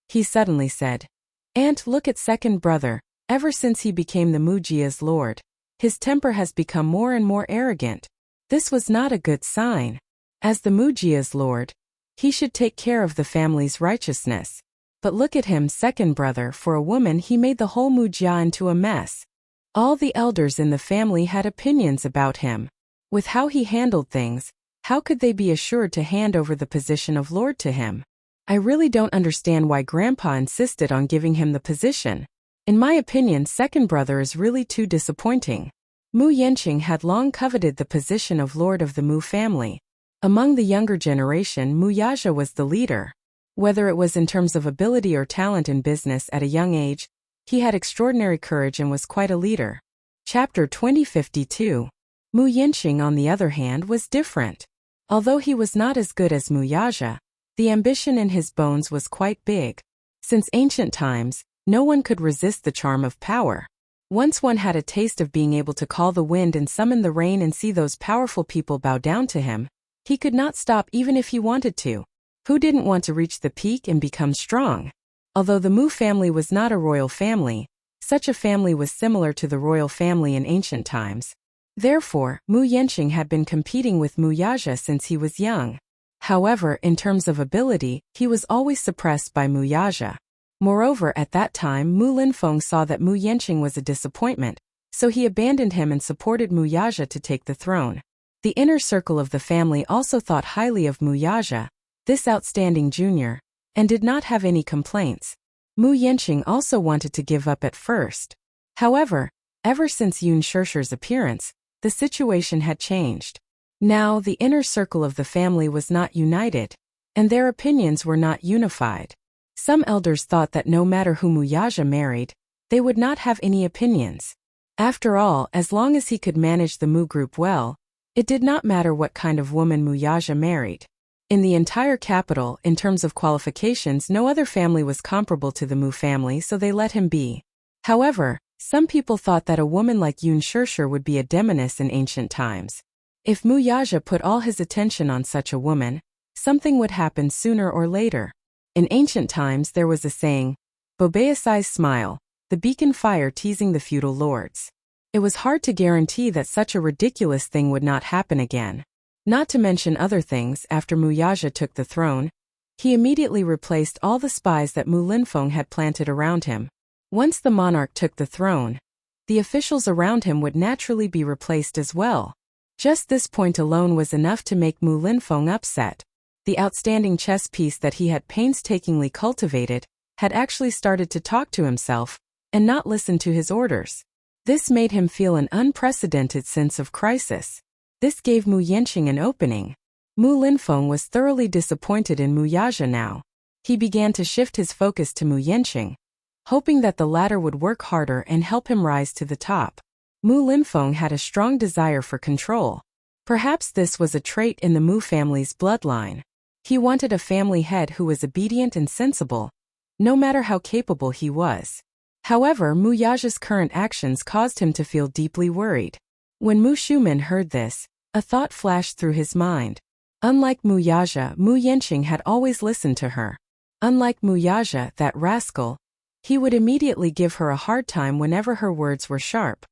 He suddenly said, "Aunt, look at second brother. Ever since he became the Mujia's lord, his temper has become more and more arrogant. This was not a good sign. As the Mujia's lord, he should take care of the family's righteousness. But look at him, second brother, for a woman he made the whole Mujia into a mess. All the elders in the family had opinions about him. With how he handled things, how could they be assured to hand over the position of lord to him? I really don't understand why Grandpa insisted on giving him the position. In my opinion, second brother is really too disappointing." Mu Yanqing had long coveted the position of lord of the Mu family. Among the younger generation, Mu Yaja was the leader. Whether it was in terms of ability or talent in business at a young age, he had extraordinary courage and was quite a leader. Chapter 2052. Mu Yanqing, on the other hand, was different. Although he was not as good as Mu Yaja, the ambition in his bones was quite big. Since ancient times, no one could resist the charm of power. Once one had a taste of being able to call the wind and summon the rain and see those powerful people bow down to him, he could not stop even if he wanted to. Who didn't want to reach the peak and become strong? Although the Mu family was not a royal family, such a family was similar to the royal family in ancient times. Therefore, Mu Yanqing had been competing with Mu Yaja since he was young. However, in terms of ability, he was always suppressed by Mu Yaja. Moreover, at that time, Mu Linfeng saw that Mu Yanqing was a disappointment, so he abandoned him and supported Mu Yaja to take the throne. The inner circle of the family also thought highly of Mu Yaja, this outstanding junior, and did not have any complaints. Mu Yanqing also wanted to give up at first. However, ever since Yun Shishir's appearance, the situation had changed. Now, the inner circle of the family was not united, and their opinions were not unified. Some elders thought that no matter who Mu Yaja married, they would not have any opinions. After all, as long as he could manage the Mu group well, it did not matter what kind of woman Mu Yaja married. In the entire capital, in terms of qualifications, no other family was comparable to the Mu family, so they let him be. However, Some people thought that a woman like Yun Shirshir would be a demoness in ancient times. If Muyaja put all his attention on such a woman, something would happen sooner or later. In ancient times there was a saying, Bobeasai's smile, the beacon fire teasing the feudal lords. It was hard to guarantee that such a ridiculous thing would not happen again. Not to mention other things, after Muyaja took the throne, he immediately replaced all the spies that Mu Linfeng had planted around him. Once the monarch took the throne, the officials around him would naturally be replaced as well. Just this point alone was enough to make Mu Linfeng upset. The outstanding chess piece that he had painstakingly cultivated had actually started to talk to himself and not listen to his orders. This made him feel an unprecedented sense of crisis. This gave Mu Yanqing an opening. Mu Linfeng was thoroughly disappointed in Muyaja now. He began to shift his focus to Mu Yanqing, hoping that the latter would work harder and help him rise to the top. Mu Linfeng had a strong desire for control. Perhaps this was a trait in the Mu family's bloodline. He wanted a family head who was obedient and sensible, no matter how capable he was. However, Muyaja's current actions caused him to feel deeply worried. When Mu Shumen heard this, a thought flashed through his mind. Unlike Muyaja, Mu Yanqing had always listened to her. Unlike Muyaja, that rascal, he would immediately give her a hard time whenever her words were sharp.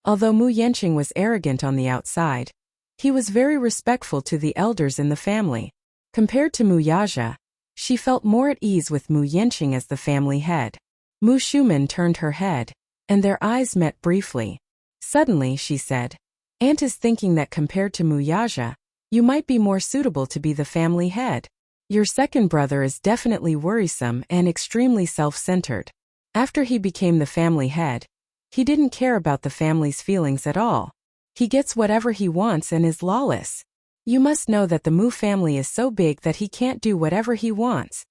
Although Mu Yanqing was arrogant on the outside, he was very respectful to the elders in the family. Compared to Muyaja, she felt more at ease with Mu Yanqing as the family head. Mu Shumen turned her head, and their eyes met briefly. Suddenly she said, Aunt is thinking that compared to Muyaja, you might be more suitable to be the family head. Your second brother is definitely worrisome and extremely self-centered. After he became the family head, he didn't care about the family's feelings at all. He gets whatever he wants and is lawless. You must know that the Mu family is so big that he can't do whatever he wants.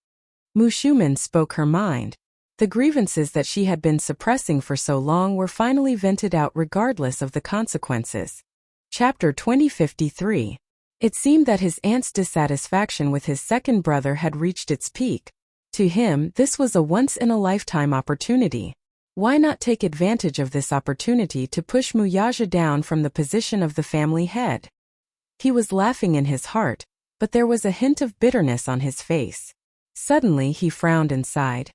Mu Shumen spoke her mind. The grievances that she had been suppressing for so long were finally vented out regardless of the consequences. Chapter 2053. It seemed that his aunt's dissatisfaction with his second brother had reached its peak. To him, this was a once-in-a-lifetime opportunity. Why not take advantage of this opportunity to push Muyaja down from the position of the family head? He was laughing in his heart, but there was a hint of bitterness on his face. Suddenly he frowned and sighed.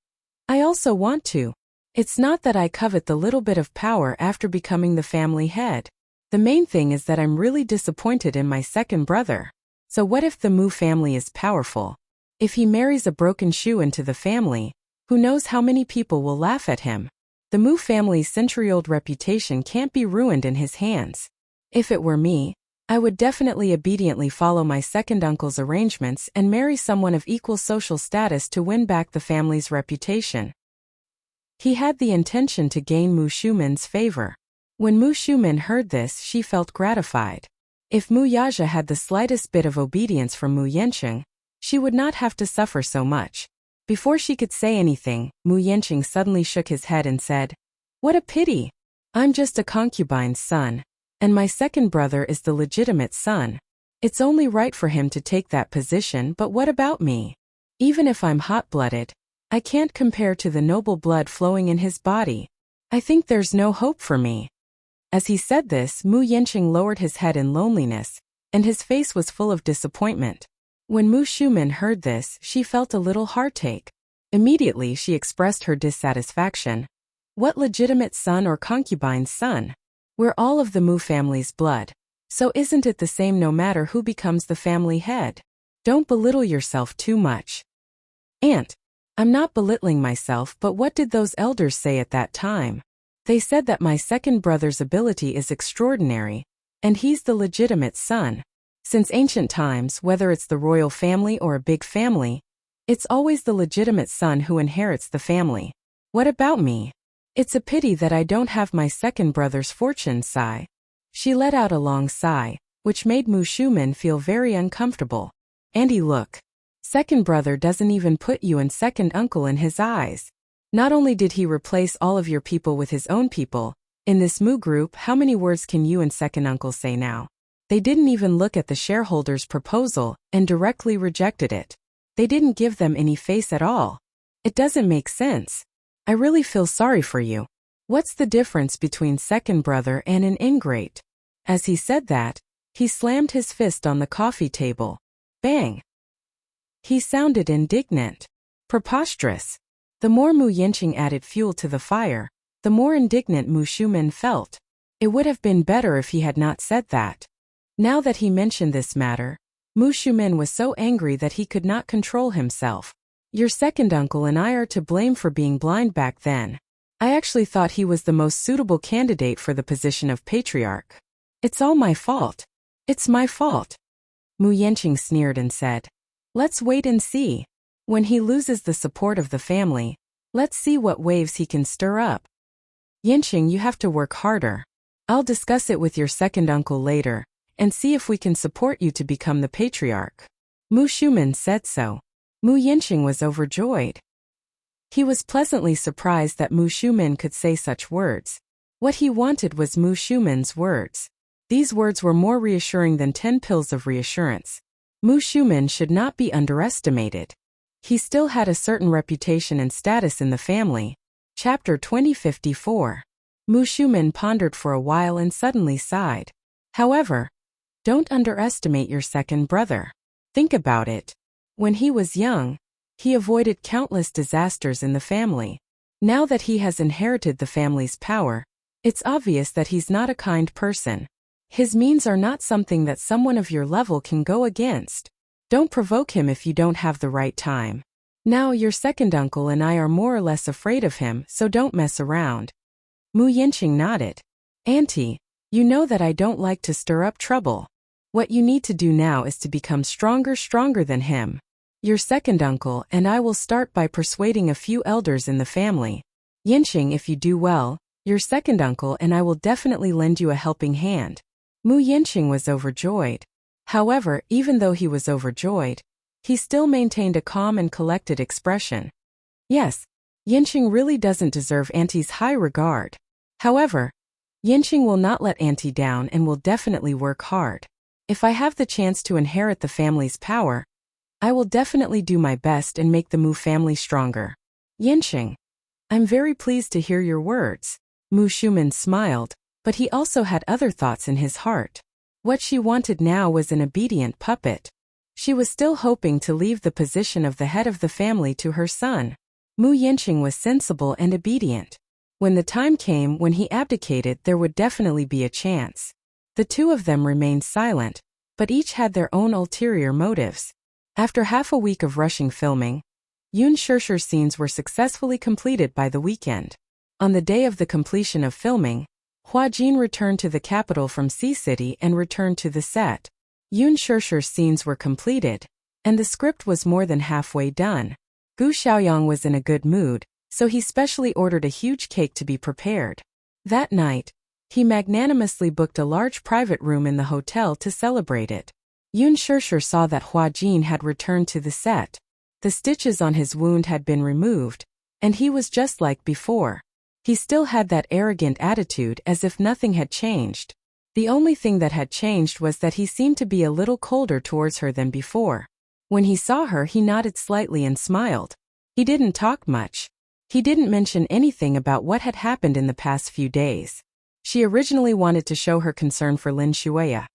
I also want to. It's not that I covet the little bit of power after becoming the family head. The main thing is that I'm really disappointed in my second brother. So what if the Mu family is powerful? If he marries a broken shoe into the family, who knows how many people will laugh at him? The Mu family's century-old reputation can't be ruined in his hands. If it were me, I would definitely obediently follow my second uncle's arrangements and marry someone of equal social status to win back the family's reputation. He had the intention to gain Mu Shumen's favor. When Mu Shumen heard this, she felt gratified. If Muyaja had the slightest bit of obedience from Mu Yanqing, she would not have to suffer so much. Before she could say anything, Mu Yanqing suddenly shook his head and said, What a pity! I'm just a concubine's son. And my second brother is the legitimate son. It's only right for him to take that position, but what about me? Even if I'm hot-blooded, I can't compare to the noble blood flowing in his body. I think there's no hope for me. As he said this, Mu Yanqing lowered his head in loneliness, and his face was full of disappointment. When Mu Shumen heard this, she felt a little heartache. Immediately she expressed her dissatisfaction. What legitimate son or concubine's son? We're all of the Mu family's blood. So isn't it the same no matter who becomes the family head? Don't belittle yourself too much. Aunt, I'm not belittling myself, but what did those elders say at that time? They said that my second brother's ability is extraordinary, and he's the legitimate son. Since ancient times, whether it's the royal family or a big family, it's always the legitimate son who inherits the family. What about me? It's a pity that I don't have my second brother's fortune, sigh. She let out a long sigh, which made Mu Shumen feel very uncomfortable. Andy, look. Second brother doesn't even put you and second uncle in his eyes. Not only did he replace all of your people with his own people, in this Mu group, how many words can you and second uncle say now? They didn't even look at the shareholders' proposal and directly rejected it. They didn't give them any face at all. It doesn't make sense. I really feel sorry for you. What's the difference between second brother and an ingrate? As he said that, he slammed his fist on the coffee table. Bang! He sounded indignant. Preposterous. The more Mu Yanqing added fuel to the fire, the more indignant Mu Shumen felt. It would have been better if he had not said that. Now that he mentioned this matter, Mu Shumen was so angry that he could not control himself. Your second uncle and I are to blame for being blind back then. I actually thought he was the most suitable candidate for the position of patriarch. It's all my fault. It's my fault. Mu Yanqing sneered and said, let's wait and see. When he loses the support of the family, let's see what waves he can stir up. Yanqing, you have to work harder. I'll discuss it with your second uncle later, and see if we can support you to become the patriarch. Mu Shumen said so. Mu Yanqing was overjoyed. He was pleasantly surprised that Mu Shumen could say such words. What he wanted was Mu Shumen's words. These words were more reassuring than 10 pills of reassurance. Mu Shumen should not be underestimated. He still had a certain reputation and status in the family. Chapter 2054. Mu Shumen pondered for a while and suddenly sighed. However, don't underestimate your second brother. Think about it. When he was young, he avoided countless disasters in the family. Now that he has inherited the family's power, it's obvious that he's not a kind person. His means are not something that someone of your level can go against. Don't provoke him if you don't have the right time. Now your second uncle and I are more or less afraid of him, so don't mess around. Mu Yanqing nodded. Auntie, you know that I don't like to stir up trouble. What you need to do now is to become stronger than him. Your second uncle and I will start by persuading a few elders in the family. Yanqing, if you do well, your second uncle and I will definitely lend you a helping hand. Mu Yanqing was overjoyed. However, even though he was overjoyed, he still maintained a calm and collected expression. Yes, Yanqing really doesn't deserve Auntie's high regard. However, Yanqing will not let Auntie down and will definitely work hard. If I have the chance to inherit the family's power, I will definitely do my best and make the Mu family stronger. Yanqing, I'm very pleased to hear your words. Mu Shumen smiled, but he also had other thoughts in his heart. What she wanted now was an obedient puppet. She was still hoping to leave the position of the head of the family to her son. Mu Yanqing was sensible and obedient. When the time came when he abdicated, there would definitely be a chance. The two of them remained silent, but each had their own ulterior motives. After half a week of rushing filming, Yun Shishir's scenes were successfully completed by the weekend. On the day of the completion of filming, Hua Jin returned to the capital from Sea City and returned to the set. Yun Shishir's scenes were completed, and the script was more than halfway done. Gu Xiaoyang was in a good mood, so he specially ordered a huge cake to be prepared. That night, he magnanimously booked a large private room in the hotel to celebrate it. Yun Shishir saw that Hua Jin had returned to the set. The stitches on his wound had been removed, and he was just like before. He still had that arrogant attitude as if nothing had changed. The only thing that had changed was that he seemed to be a little colder towards her than before. When he saw her, he nodded slightly and smiled. He didn't talk much. He didn't mention anything about what had happened in the past few days. She originally wanted to show her concern for Lin Shuya.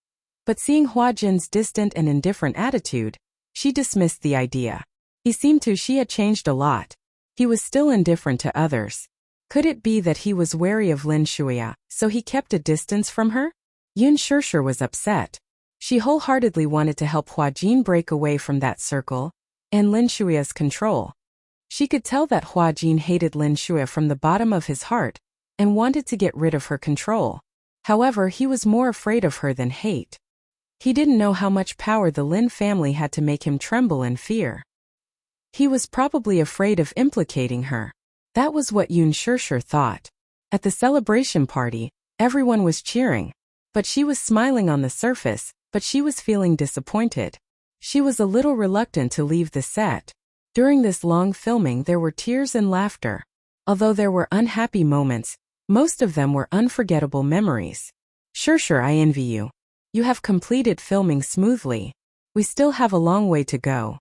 But seeing Hua Jin's distant and indifferent attitude, she dismissed the idea. He seemed to she had changed a lot. He was still indifferent to others. Could it be that he was wary of Lin Shuya, so he kept a distance from her? Yun Shishir was upset. She wholeheartedly wanted to help Hua Jin break away from that circle and Lin Shuya's control. She could tell that Hua Jin hated Lin Shuya from the bottom of his heart and wanted to get rid of her control. However, he was more afraid of her than hate. He didn't know how much power the Lin family had to make him tremble in fear. He was probably afraid of implicating her. That was what Yun Shishir thought. At the celebration party, everyone was cheering. But she was smiling on the surface, but she was feeling disappointed. She was a little reluctant to leave the set. During this long filming there were tears and laughter. Although there were unhappy moments, most of them were unforgettable memories. Shishir, I envy you. You have completed filming smoothly. We still have a long way to go.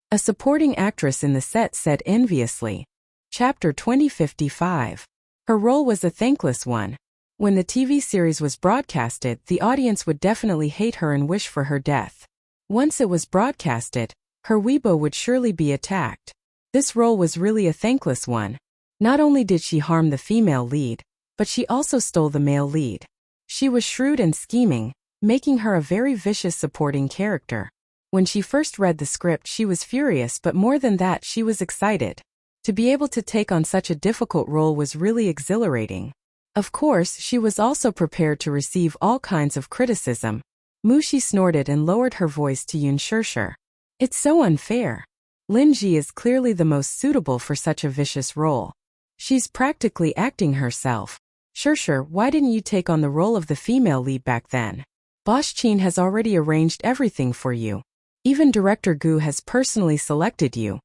A supporting actress in the set said enviously. Chapter 2055. Her role was a thankless one. When the TV series was broadcasted, the audience would definitely hate her and wish for her death. Once it was broadcasted, her Weibo would surely be attacked. This role was really a thankless one. Not only did she harm the female lead, but she also stole the male lead. She was shrewd and scheming, making her a very vicious supporting character. When she first read the script, she was furious, but more than that, she was excited. To be able to take on such a difficult role was really exhilarating. Of course, she was also prepared to receive all kinds of criticism. Mushi snorted and lowered her voice to Yoon Shirshir. It's so unfair. Lin Ji is clearly the most suitable for such a vicious role. She's practically acting herself. Shirshir, why didn't you take on the role of the female lead back then? Bosch Chin has already arranged everything for you. Even Director Gu has personally selected you.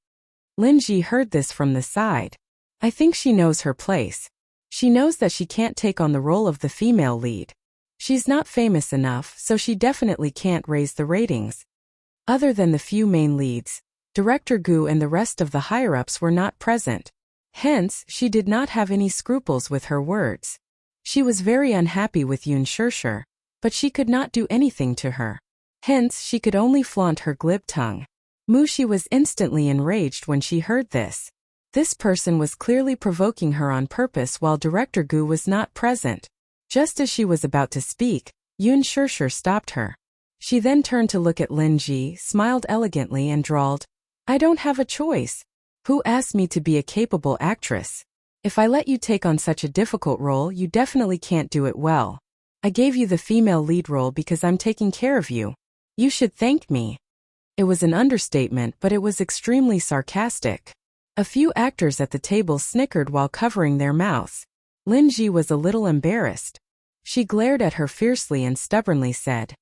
Lin Ji heard this from the side. I think she knows her place. She knows that she can't take on the role of the female lead. She's not famous enough, so she definitely can't raise the ratings. Other than the few main leads, Director Gu and the rest of the higher-ups were not present. Hence, she did not have any scruples with her words. She was very unhappy with Yoon Shirshir, but she could not do anything to her. Hence, she could only flaunt her glib tongue. Mushi was instantly enraged when she heard this. This person was clearly provoking her on purpose while Director Gu was not present. Just as she was about to speak, Yoon Shirshir stopped her. She then turned to look at Lin Ji, smiled elegantly and drawled, I don't have a choice. Who asked me to be a capable actress? If I let you take on such a difficult role, you definitely can't do it well. I gave you the female lead role because I'm taking care of you. You should thank me. It was an understatement, but it was extremely sarcastic. A few actors at the table snickered while covering their mouths. Lin Ji was a little embarrassed. She glared at her fiercely and stubbornly said,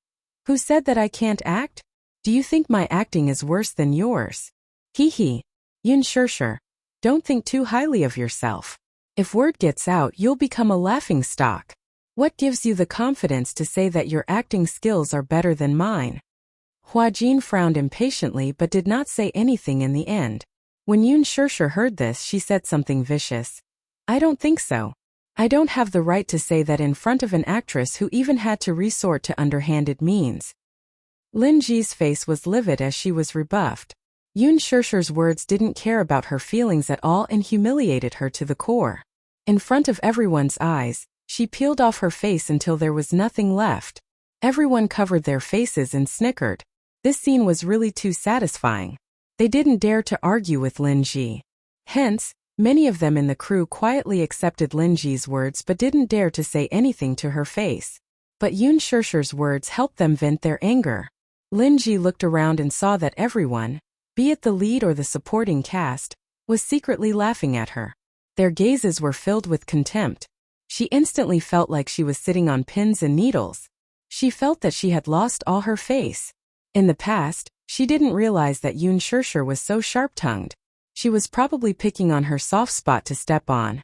Who said that I can't act? Do you think my acting is worse than yours? Hee hee. Yoon Shirshir, don't think too highly of yourself. If word gets out, you'll become a laughingstock. What gives you the confidence to say that your acting skills are better than mine? Hua Jin frowned impatiently but did not say anything in the end. When Yoon Shirshir heard this, she said something vicious. I don't think so. I don't have the right to say that in front of an actress who even had to resort to underhanded means. Lin Ji's face was livid as she was rebuffed. Yoon Shirshir's words didn't care about her feelings at all and humiliated her to the core. In front of everyone's eyes, she peeled off her face until there was nothing left. Everyone covered their faces and snickered. This scene was really too satisfying. They didn't dare to argue with Lin Ji. Hence, many of them in the crew quietly accepted Lin Ji's words but didn't dare to say anything to her face. But Yoon Shirshir's words helped them vent their anger. Lin Ji looked around and saw that everyone, be it the lead or the supporting cast, was secretly laughing at her. Their gazes were filled with contempt. She instantly felt like she was sitting on pins and needles. She felt that she had lost all her face. In the past, she didn't realize that Yoon Shirshir was so sharp-tongued. She was probably picking on her soft spot to step on.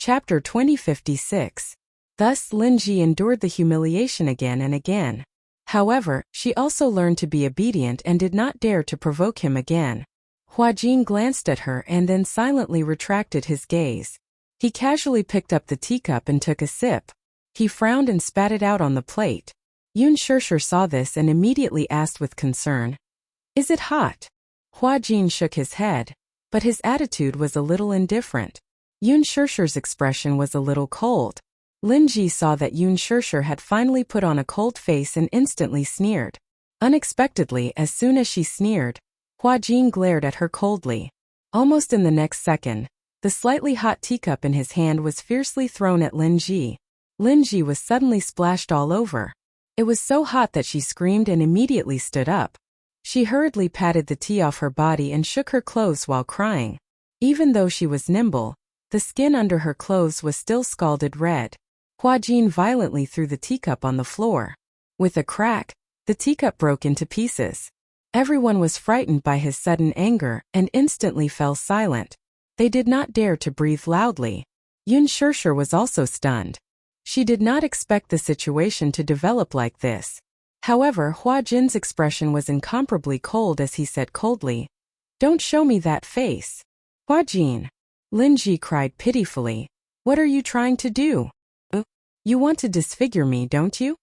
Chapter 2056. Thus Lin Ji endured the humiliation again and again. However, she also learned to be obedient and did not dare to provoke him again. Hua Jin glanced at her and then silently retracted his gaze. He casually picked up the teacup and took a sip. He frowned and spat it out on the plate. Yoon Shirshir saw this and immediately asked with concern, Is it hot? Hua Jin shook his head, but his attitude was a little indifferent. Yoon Shirshir's expression was a little cold. Lin Ji saw that Yoon Shirshir had finally put on a cold face and instantly sneered. Unexpectedly, as soon as she sneered, Hua Jin glared at her coldly. Almost in the next second, the slightly hot teacup in his hand was fiercely thrown at Lin Ji. Lin Ji was suddenly splashed all over. It was so hot that she screamed and immediately stood up. She hurriedly patted the tea off her body and shook her clothes while crying. Even though she was nimble, the skin under her clothes was still scalded red. Hua Jin violently threw the teacup on the floor. With a crack, the teacup broke into pieces. Everyone was frightened by his sudden anger and instantly fell silent. They did not dare to breathe loudly. Yoon Shirshir was also stunned. She did not expect the situation to develop like this. However, Hua Jin's expression was incomparably cold as he said coldly, Don't show me that face. Hua Jin. Lin Ji cried pitifully. What are you trying to do? You want to disfigure me, don't you?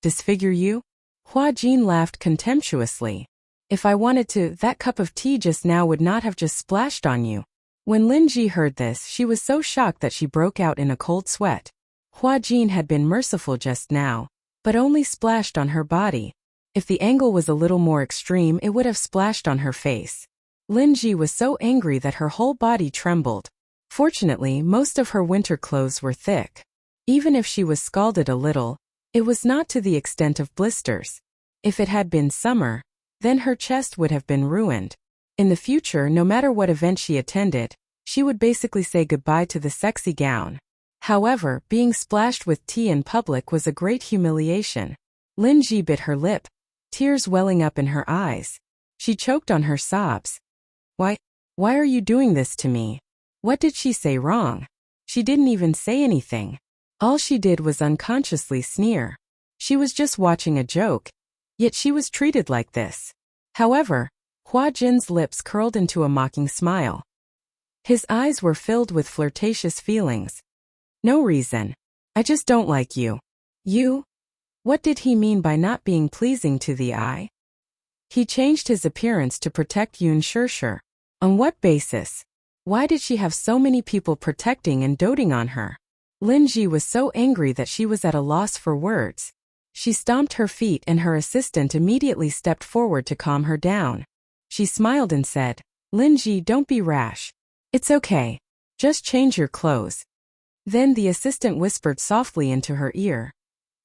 Disfigure you? Hua Jin laughed contemptuously. If I wanted to, that cup of tea just now would not have just splashed on you. When Lin Ji heard this, she was so shocked that she broke out in a cold sweat. Hua Jin had been merciful just now, but only splashed on her body. If the angle was a little more extreme, it would have splashed on her face. Lin Ji was so angry that her whole body trembled. Fortunately, most of her winter clothes were thick. Even if she was scalded a little, it was not to the extent of blisters. If it had been summer, then her chest would have been ruined. In the future, no matter what event she attended, she would basically say goodbye to the sexy gown. However, being splashed with tea in public was a great humiliation. Lin Ji bit her lip, tears welling up in her eyes. She choked on her sobs. Why are you doing this to me? What did she say wrong? She didn't even say anything. All she did was unconsciously sneer. She was just watching a joke, yet she was treated like this. However, Hua Jin's lips curled into a mocking smile. His eyes were filled with flirtatious feelings. No reason. I just don't like you. You? What did he mean by not being pleasing to the eye? He changed his appearance to protect Yun Shirshir. On what basis? Why did she have so many people protecting and doting on her? Lin Ji was so angry that she was at a loss for words. She stomped her feet and her assistant immediately stepped forward to calm her down. She smiled and said, Lin Ji, don't be rash. It's okay. Just change your clothes. Then the assistant whispered softly into her ear.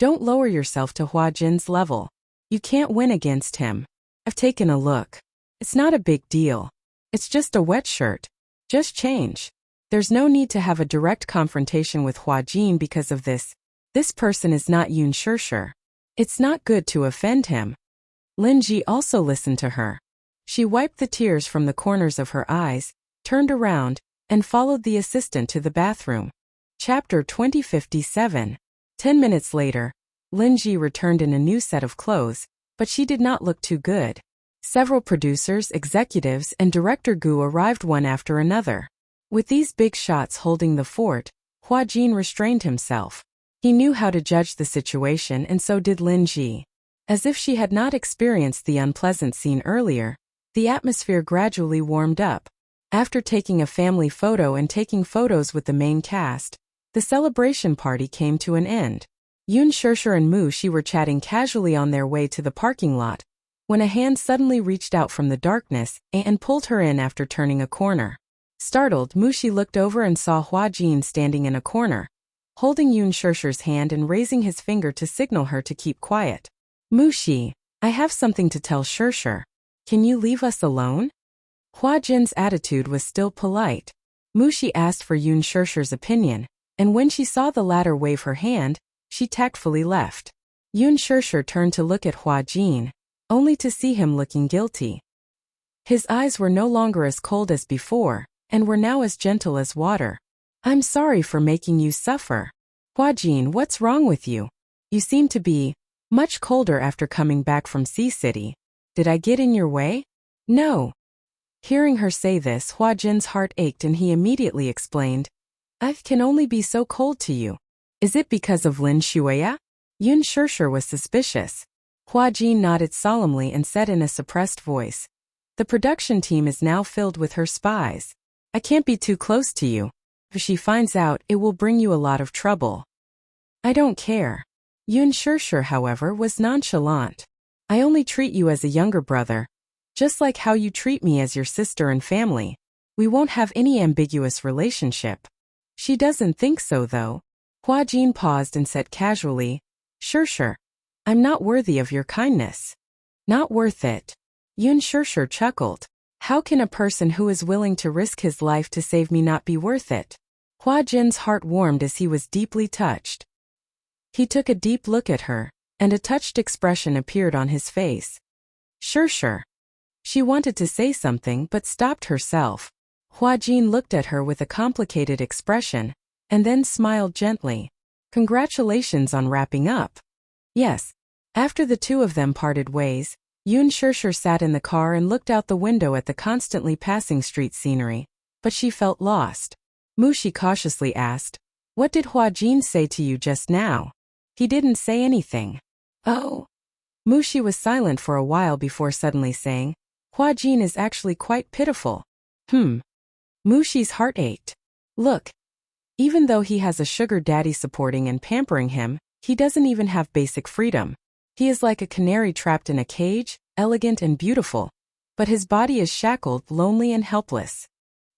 Don't lower yourself to Hua Jin's level. You can't win against him. I've taken a look. It's not a big deal. It's just a wet shirt. Just change. There's no need to have a direct confrontation with Hua Jin because of this. This person is not Yun Shirshir. It's not good to offend him. Lin Ji also listened to her. She wiped the tears from the corners of her eyes, turned around, and followed the assistant to the bathroom. Chapter 2057. 10 minutes later, Lin Ji returned in a new set of clothes, but she did not look too good. Several producers, executives, and Director Gu arrived one after another. With these big shots holding the fort, Hua Jin restrained himself. He knew how to judge the situation, and so did Lin Ji. As if she had not experienced the unpleasant scene earlier, the atmosphere gradually warmed up. After taking a family photo and taking photos with the main cast, the celebration party came to an end. Yun Shirshir and Mu Shi were chatting casually on their way to the parking lot, when a hand suddenly reached out from the darkness and pulled her in after turning a corner. Startled, Mu Shi looked over and saw Hua Jin standing in a corner, holding Yun Shirshir's hand and raising his finger to signal her to keep quiet. Mu Shi, I have something to tell Shirshir. Can you leave us alone? Hua Jin's attitude was still polite. Mu Shi asked for Yun Shirshir's opinion, and when she saw the latter wave her hand, she tactfully left. Yun Shirshir turned to look at Hua Jin, only to see him looking guilty. His eyes were no longer as cold as before, and were now as gentle as water. I'm sorry for making you suffer. Hua Jin, what's wrong with you? You seem to be much colder after coming back from Sea City. Did I get in your way? No. Hearing her say this, Hua Jin's heart ached and he immediately explained, I can only be so cold to you. Is it because of Lin Shuya? Yun Shirshir was suspicious. Hua Jin nodded solemnly and said in a suppressed voice, the production team is now filled with her spies. I can't be too close to you. If she finds out, it will bring you a lot of trouble. I don't care. Yun Shirshir, however, was nonchalant. I only treat you as a younger brother, just like how you treat me as your sister and family. We won't have any ambiguous relationship. She doesn't think so, though. Hua Jin paused and said casually, Shirshir, I'm not worthy of your kindness. Not worth it. Yun Shirshir chuckled. How can a person who is willing to risk his life to save me not be worth it? Hua Jin's heart warmed as he was deeply touched. He took a deep look at her, and a touched expression appeared on his face. Shirshir. She wanted to say something but stopped herself. Hua Jin looked at her with a complicated expression, and then smiled gently. Congratulations on wrapping up. Yes. After the two of them parted ways, Yun Shirshir sat in the car and looked out the window at the constantly passing street scenery, but she felt lost. Mu Shi cautiously asked, What did Hua Jin say to you just now? He didn't say anything. Oh. Mushi was silent for a while before suddenly saying, Hua Jin is actually quite pitiful. Mushi's heart ached. Look. Even though he has a sugar daddy supporting and pampering him, he doesn't even have basic freedom. He is like a canary trapped in a cage, elegant and beautiful. But his body is shackled, lonely and helpless.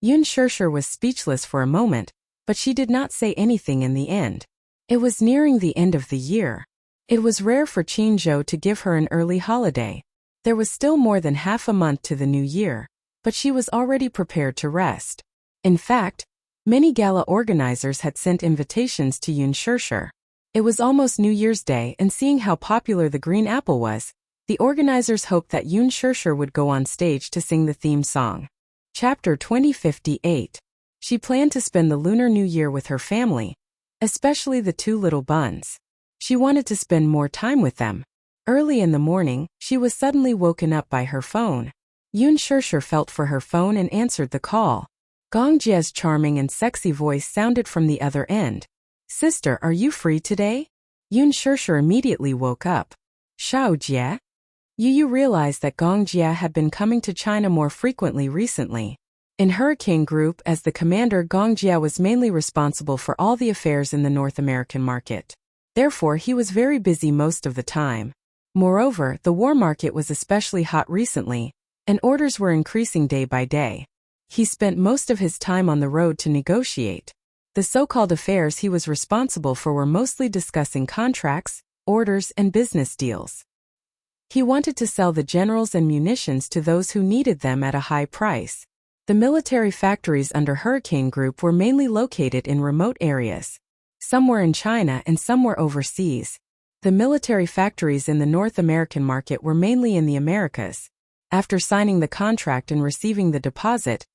Yun Shirshir was speechless for a moment, but she did not say anything in the end. It was nearing the end of the year. It was rare for Qinzhou to give her an early holiday. There was still more than half a month to the new year, but she was already prepared to rest. In fact, many gala organizers had sent invitations to Yun Shirshir. It was almost New Year's Day, and seeing how popular the green apple was, the organizers hoped that Yun Shirshir would go on stage to sing the theme song. Chapter 2058. She planned to spend the Lunar New Year with her family, especially the two little buns. She wanted to spend more time with them. Early in the morning, she was suddenly woken up by her phone. Yun Shirshir felt for her phone and answered the call. Gong Jie's charming and sexy voice sounded from the other end. Sister, are you free today? Yun Shirshir immediately woke up. Xiao Jie? You realized that Gong Jie had been coming to China more frequently recently. In Hurricane Group, as the commander, Gong Jie was mainly responsible for all the affairs in the North American market. Therefore, he was very busy most of the time. Moreover, the war market was especially hot recently, and orders were increasing day by day. He spent most of his time on the road to negotiate. The so-called affairs he was responsible for were mostly discussing contracts, orders, and business deals. He wanted to sell the generals and munitions to those who needed them at a high price. The military factories under Hurricane Group were mainly located in remote areas. Some were in China and some were overseas. The military factories in the North American market were mainly in the Americas. After signing the contract and receiving the deposit,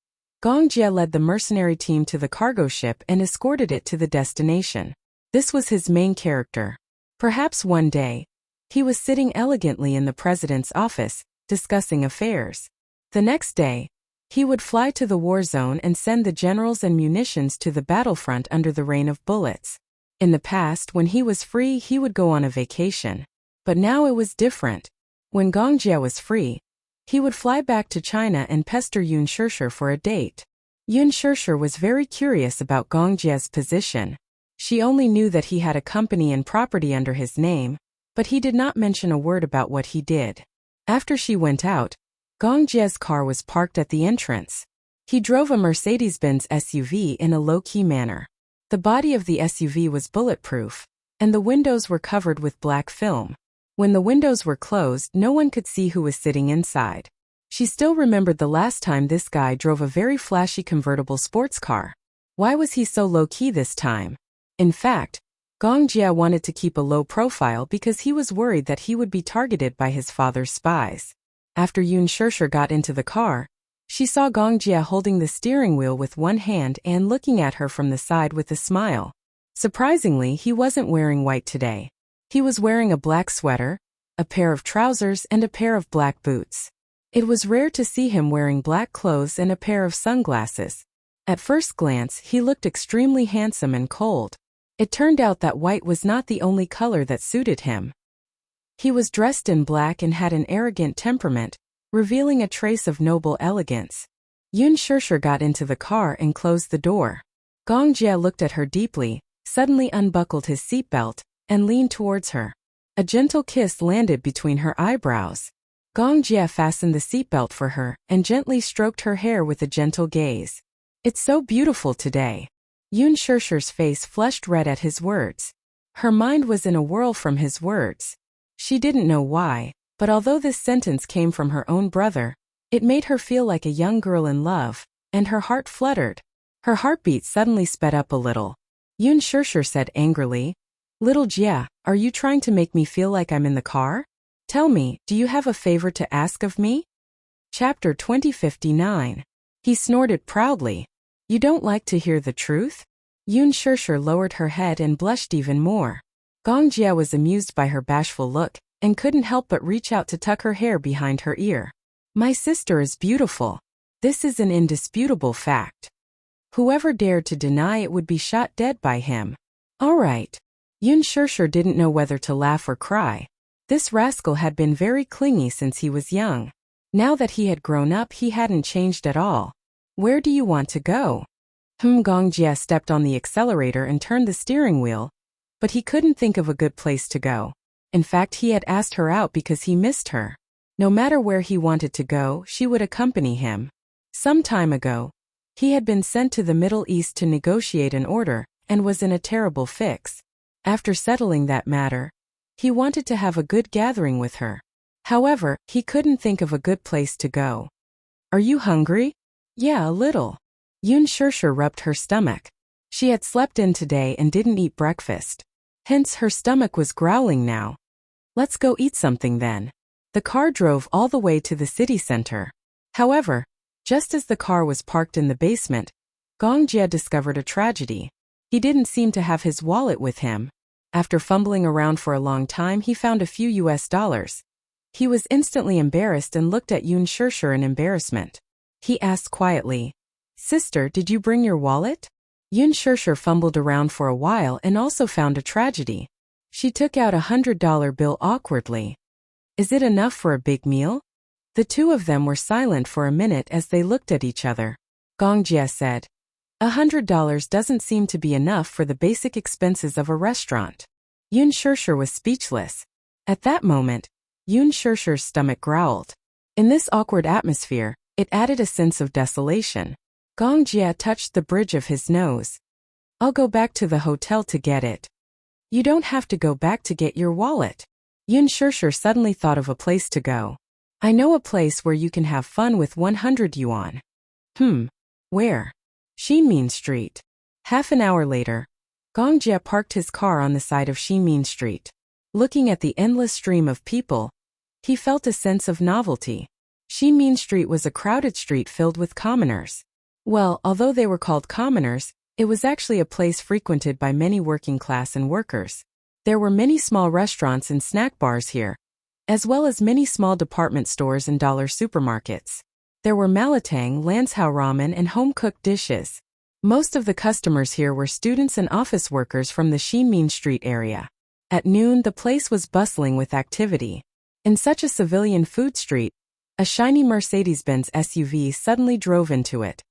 Gong Jie led the mercenary team to the cargo ship and escorted it to the destination. This was his main character. Perhaps one day, he was sitting elegantly in the president's office, discussing affairs. The next day, he would fly to the war zone and send the generals and munitions to the battlefront under the rain of bullets. In the past, when he was free, he would go on a vacation. But now it was different. When Gong Jie was free, he would fly back to China and pester Yun Shirshir for a date. Yun Shirshir was very curious about Gong Jie's position. She only knew that he had a company and property under his name, but he did not mention a word about what he did. After she went out, Gong Jie's car was parked at the entrance. He drove a Mercedes-Benz SUV in a low-key manner. The body of the SUV was bulletproof, and the windows were covered with black film. When the windows were closed, no one could see who was sitting inside. She still remembered the last time this guy drove a very flashy convertible sports car. Why was he so low-key this time? In fact, Gong Jie wanted to keep a low profile because he was worried that he would be targeted by his father's spies. After Yun Shirshir got into the car, she saw Gong Jie holding the steering wheel with one hand and looking at her from the side with a smile. Surprisingly, he wasn't wearing white today. He was wearing a black sweater, a pair of trousers, and a pair of black boots. It was rare to see him wearing black clothes and a pair of sunglasses. At first glance, he looked extremely handsome and cold. It turned out that white was not the only color that suited him. He was dressed in black and had an arrogant temperament, revealing a trace of noble elegance. Yun Shirshir got into the car and closed the door. Gong Jie looked at her deeply, suddenly unbuckled his seatbelt, and leaned towards her. A gentle kiss landed between her eyebrows. Gong Jie fastened the seatbelt for her and gently stroked her hair with a gentle gaze. It's so beautiful today. Yun Shirshir's face flushed red at his words. Her mind was in a whirl from his words. She didn't know why, but although this sentence came from her own brother, it made her feel like a young girl in love, and her heart fluttered. Her heartbeat suddenly sped up a little. Yun Shirshir said angrily, Little Jie, are you trying to make me feel like I'm in the car? Tell me, do you have a favor to ask of me? Chapter 2059. He snorted proudly. You don't like to hear the truth? Yun Shirshir lowered her head and blushed even more. Gong Jie was amused by her bashful look, and couldn't help but reach out to tuck her hair behind her ear. My sister is beautiful. This is an indisputable fact. Whoever dared to deny it would be shot dead by him. All right. Yun Shirshir didn't know whether to laugh or cry. This rascal had been very clingy since he was young. Now that he had grown up, he hadn't changed at all. Where do you want to go? Gong Jie stepped on the accelerator and turned the steering wheel, but he couldn't think of a good place to go. In fact, he had asked her out because he missed her. No matter where he wanted to go, she would accompany him. Some time ago, he had been sent to the Middle East to negotiate an order, and was in a terrible fix. After settling that matter, he wanted to have a good gathering with her. However, he couldn't think of a good place to go. Are you hungry? Yeah, a little. Yun Shirshir rubbed her stomach. She had slept in today and didn't eat breakfast. Hence her stomach was growling now. Let's go eat something then. The car drove all the way to the city center. However, just as the car was parked in the basement, Gong Jie discovered a tragedy. He didn't seem to have his wallet with him. After fumbling around for a long time, he found a few US$. He was instantly embarrassed and looked at Yun Shirshir in embarrassment. He asked quietly, "Sister, did you bring your wallet?" Yun Shirshir fumbled around for a while and also found a tragedy. She took out a $100 bill awkwardly. Is it enough for a big meal? The two of them were silent for a minute as they looked at each other. Gong Jie said, $100 doesn't seem to be enough for the basic expenses of a restaurant. Yun Shirshir was speechless. At that moment, Yun Shirshir's stomach growled. In this awkward atmosphere, it added a sense of desolation. Gong Jie touched the bridge of his nose. I'll go back to the hotel to get it. You don't have to go back to get your wallet. Yun Shirshir suddenly thought of a place to go. I know a place where you can have fun with 100 yuan. Where? Xinmin Street. Half an hour later, Gong Jie parked his car on the side of Xinmin Street. Looking at the endless stream of people, he felt a sense of novelty. Xinmin Street was a crowded street filled with commoners. Well, although they were called commoners, it was actually a place frequented by many working class and workers. There were many small restaurants and snack bars here, as well as many small department stores and dollar supermarkets. There were malatang, lanzhou ramen, and home-cooked dishes. Most of the customers here were students and office workers from the Xinmin Street area. At noon, the place was bustling with activity. In such a civilian food street, a shiny Mercedes-Benz SUV suddenly drove into it.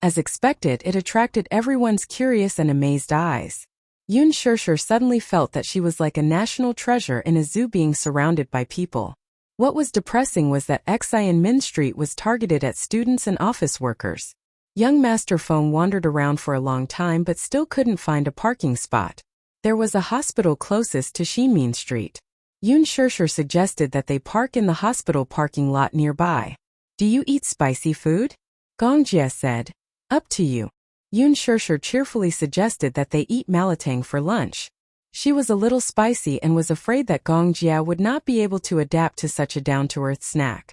As expected, it attracted everyone's curious and amazed eyes. Yun Shirshir suddenly felt that she was like a national treasure in a zoo being surrounded by people. What was depressing was that Xian Min Street was targeted at students and office workers. Young Master Feng wandered around for a long time but still couldn't find a parking spot. There was a hospital closest to Xinmin Street. Yun Shirshir suggested that they park in the hospital parking lot nearby. Do you eat spicy food? Gong Jie said. Up to you. Yun Shirshir cheerfully suggested that they eat malatang for lunch. She was a little spicy and was afraid that Gong Jie would not be able to adapt to such a down-to-earth snack.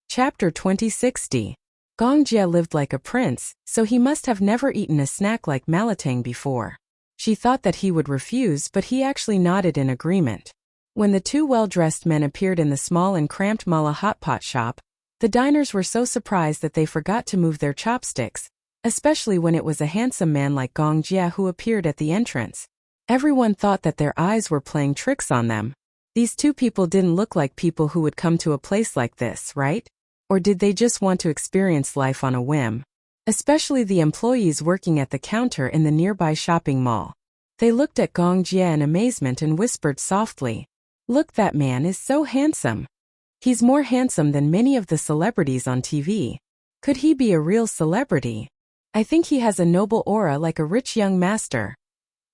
Chapter 2060. Gong Jie lived like a prince, so he must have never eaten a snack like malatang before. She thought that he would refuse, but he actually nodded in agreement. When the two well-dressed men appeared in the small and cramped mala hotpot shop, the diners were so surprised that they forgot to move their chopsticks, especially when it was a handsome man like Gong Jie who appeared at the entrance. Everyone thought that their eyes were playing tricks on them. These two people didn't look like people who would come to a place like this, right? Or did they just want to experience life on a whim? Especially the employees working at the counter in the nearby shopping mall. They looked at Gong Jie in amazement and whispered softly, "Look, that man is so handsome. He's more handsome than many of the celebrities on TV. Could he be a real celebrity? I think he has a noble aura like a rich young master."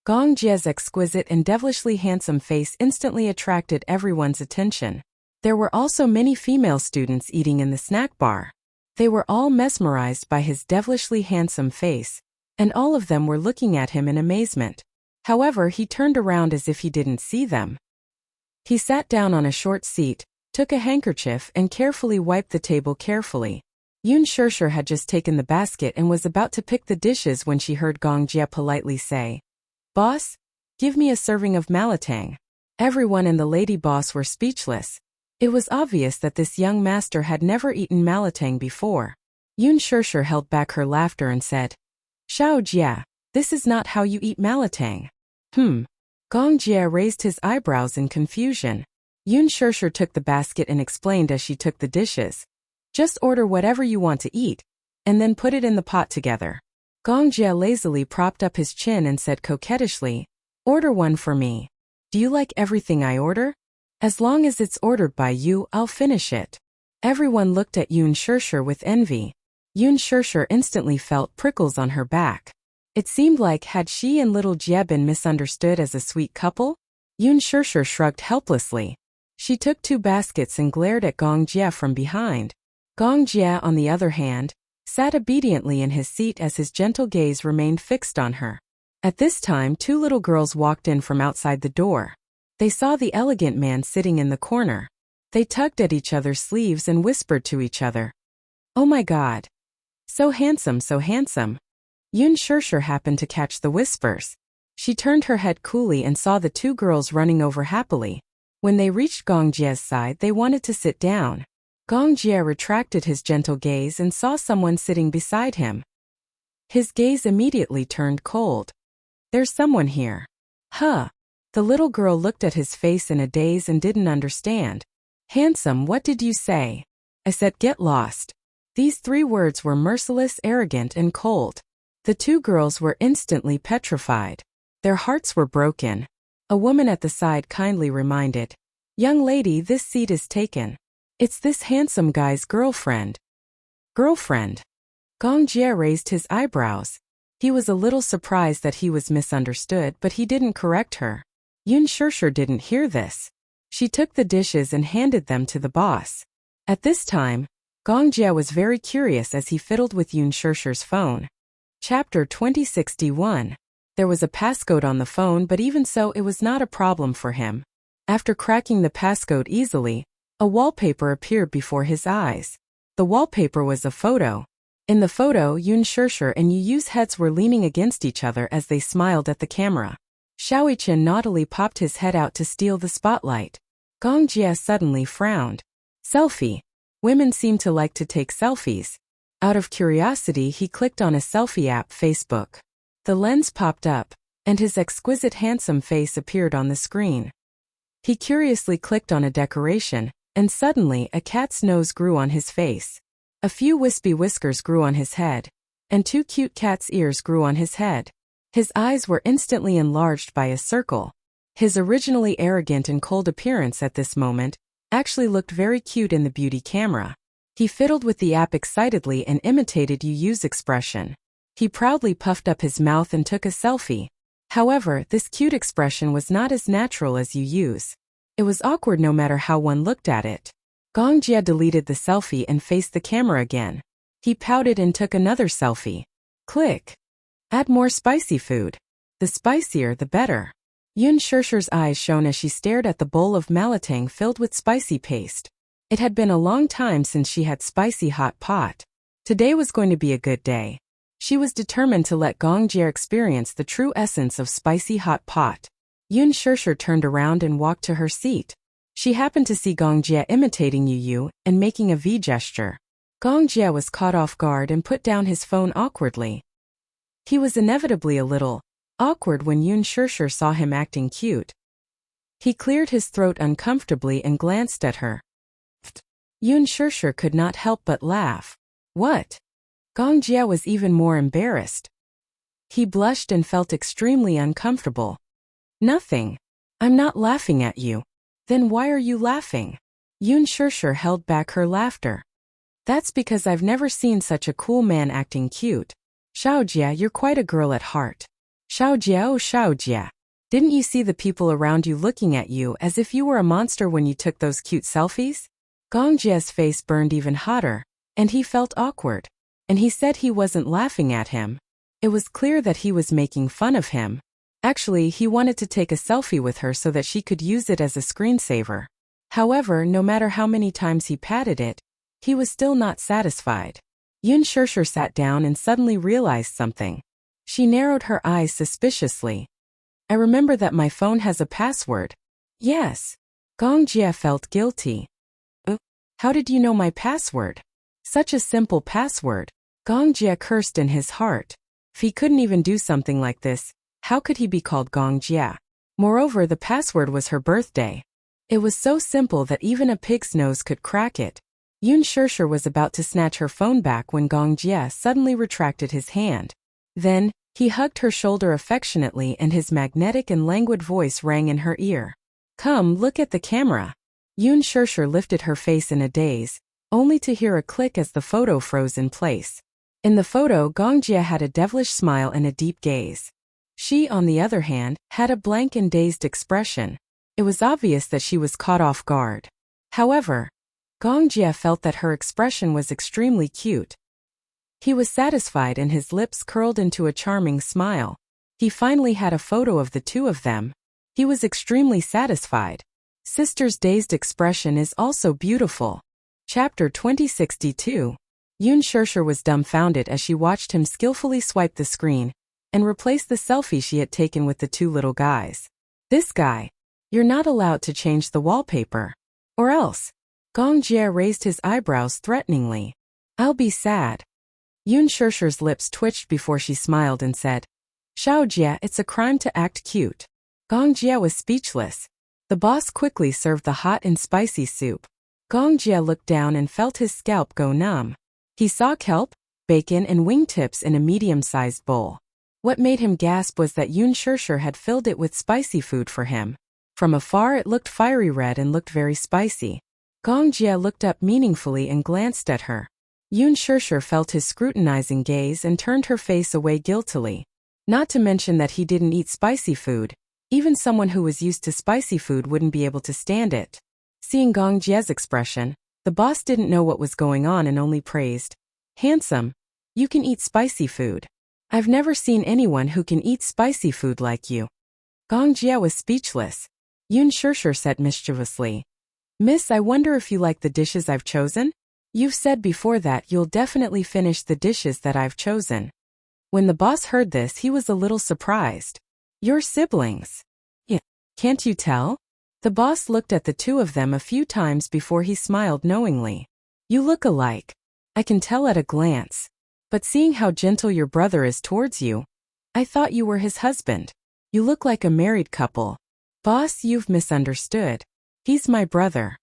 Gong Jie's exquisite and devilishly handsome face instantly attracted everyone's attention. There were also many female students eating in the snack bar. They were all mesmerized by his devilishly handsome face, and all of them were looking at him in amazement. However, he turned around as if he didn't see them. He sat down on a short seat, took a handkerchief and carefully wiped the table carefully. Yun Shirshir had just taken the basket and was about to pick the dishes when she heard Gong Jie politely say, "Boss, give me a serving of malatang." Everyone and the lady boss were speechless. It was obvious that this young master had never eaten malatang before. Yun Shirshir held back her laughter and said, Xiao Jia, this is not how you eat malatang. Gong Jia raised his eyebrows in confusion. Yun Shishir took the basket and explained as she took the dishes. Just order whatever you want to eat, and then put it in the pot together. Gong Jia lazily propped up his chin and said coquettishly, order one for me. Do you like everything I order? As long as it's ordered by you, I'll finish it. Everyone looked at Yun Shishir with envy. Yun Shishir instantly felt prickles on her back. It seemed like had she and little Jie been misunderstood as a sweet couple? Yun Shishir shrugged helplessly. She took 2 baskets and glared at Gong Jia from behind. Gong Jia, on the other hand, sat obediently in his seat as his gentle gaze remained fixed on her. At this time 2 little girls walked in from outside the door. They saw the elegant man sitting in the corner. They tugged at each other's sleeves and whispered to each other. Oh my God! So handsome, so handsome. Yun Shishir happened to catch the whispers. She turned her head coolly and saw the 2 girls running over happily. When they reached Gong Jia's side, they wanted to sit down. Gong Jia retracted his gentle gaze and saw someone sitting beside him. His gaze immediately turned cold. There's someone here. Huh. The little girl looked at his face in a daze and didn't understand. Handsome, what did you say? I said get lost. These 3 words were merciless, arrogant, and cold. The 2 girls were instantly petrified. Their hearts were broken. A woman at the side kindly reminded, young lady, this seat is taken. It's this handsome guy's girlfriend. Girlfriend? Gong Jia raised his eyebrows. He was a little surprised that he was misunderstood, but he didn't correct her. Yun Shishir didn't hear this. She took the dishes and handed them to the boss. At this time, Gong Jia was very curious as he fiddled with Yun Shishir's phone. Chapter 2061. There was a passcode on the phone, but even so it was not a problem for him. After cracking the passcode easily, a wallpaper appeared before his eyes. The wallpaper was a photo. In the photo, Yun Shishir and Yu Yu's heads were leaning against each other as they smiled at the camera. Shaoichen naughtily popped his head out to steal the spotlight. Gong Jia suddenly frowned. Selfie. Women seem to like to take selfies. Out of curiosity, he clicked on a selfie app, Facebook. The lens popped up, and his exquisite handsome face appeared on the screen. He curiously clicked on a decoration, and suddenly a cat's nose grew on his face. A few wispy whiskers grew on his head, and 2 cute cat's ears grew on his head. His eyes were instantly enlarged by a circle. His originally arrogant and cold appearance at this moment actually looked very cute in the beauty camera. He fiddled with the app excitedly and imitated Yu Yu's expression. He proudly puffed up his mouth and took a selfie. However, this cute expression was not as natural as Yu Yu's. It was awkward no matter how one looked at it. Gong Jia deleted the selfie and faced the camera again. He pouted and took another selfie. Click. Add more spicy food. The spicier, the better. Yun Shishir's eyes shone as she stared at the bowl of malatang filled with spicy paste. It had been a long time since she had spicy hot pot. Today was going to be a good day. She was determined to let Gong Jia experience the true essence of spicy hot pot. Yun Shishir turned around and walked to her seat. She happened to see Gong Jia imitating Yu Yu and making a V gesture. Gong Jia was caught off guard and put down his phone awkwardly. He was inevitably a little awkward when Yun Shishir saw him acting cute. He cleared his throat uncomfortably and glanced at her. Yun Shishir could not help but laugh. What? Gong Jia was even more embarrassed. He blushed and felt extremely uncomfortable. Nothing. I'm not laughing at you. Then why are you laughing? Yun Shishir held back her laughter. That's because I've never seen such a cool man acting cute. Xiaojia, you're quite a girl at heart. Xiaojia, oh Xiaojia. Didn't you see the people around you looking at you as if you were a monster when you took those cute selfies? Gong Jia's face burned even hotter, and he felt awkward. And he said he wasn't laughing at him. It was clear that he was making fun of him. Actually, he wanted to take a selfie with her so that she could use it as a screensaver. However, no matter how many times he patted it, he was still not satisfied. Yun Shishir sat down and suddenly realized something. She narrowed her eyes suspiciously. I remember that my phone has a password. Yes. Gong Jia felt guilty. How did you know my password? Such a simple password. Gong Jia cursed in his heart. If he couldn't even do something like this, how could he be called Gong Jia? Moreover, the password was her birthday. It was so simple that even a pig's nose could crack it. Yun Shirshir was about to snatch her phone back when Gong Jia suddenly retracted his hand. Then, he hugged her shoulder affectionately and his magnetic and languid voice rang in her ear. Come, look at the camera. Yun Shirshir lifted her face in a daze, only to hear a click as the photo froze in place. In the photo, Gong Jia had a devilish smile and a deep gaze. She, on the other hand, had a blank and dazed expression. It was obvious that she was caught off guard. However, Gong Jia felt that her expression was extremely cute. He was satisfied and his lips curled into a charming smile. He finally had a photo of the two of them. He was extremely satisfied. Sister's dazed expression is also beautiful. Chapter 2062. Yun Shirshir was dumbfounded as she watched him skillfully swipe the screen and replace the selfie she had taken with the two little guys. This guy. You're not allowed to change the wallpaper. Or else. Gong Jia raised his eyebrows threateningly. I'll be sad. Yun Shirshir's lips twitched before she smiled and said, Xiao Jia, it's a crime to act cute. Gong Jia was speechless. The boss quickly served the hot and spicy soup. Gong Jia looked down and felt his scalp go numb. He saw kelp, bacon and wingtips in a medium-sized bowl. What made him gasp was that Yun Shirshir had filled it with spicy food for him. From afar it looked fiery red and looked very spicy. Gong Jia looked up meaningfully and glanced at her. Yun Shirshir felt his scrutinizing gaze and turned her face away guiltily. Not to mention that he didn't eat spicy food. Even someone who was used to spicy food wouldn't be able to stand it. Seeing Gong Jia's expression, the boss didn't know what was going on and only praised. Handsome. You can eat spicy food. I've never seen anyone who can eat spicy food like you. Gong Jia was speechless. Yun Shirshir said mischievously. Miss, I wonder if you like the dishes I've chosen? You've said before that you'll definitely finish the dishes that I've chosen. When the boss heard this, he was a little surprised. You're siblings. Yeah, can't you tell? The boss looked at the two of them a few times before he smiled knowingly. You look alike. I can tell at a glance. But seeing how gentle your brother is towards you, I thought you were his husband. You look like a married couple. Boss, you've misunderstood. He's my brother.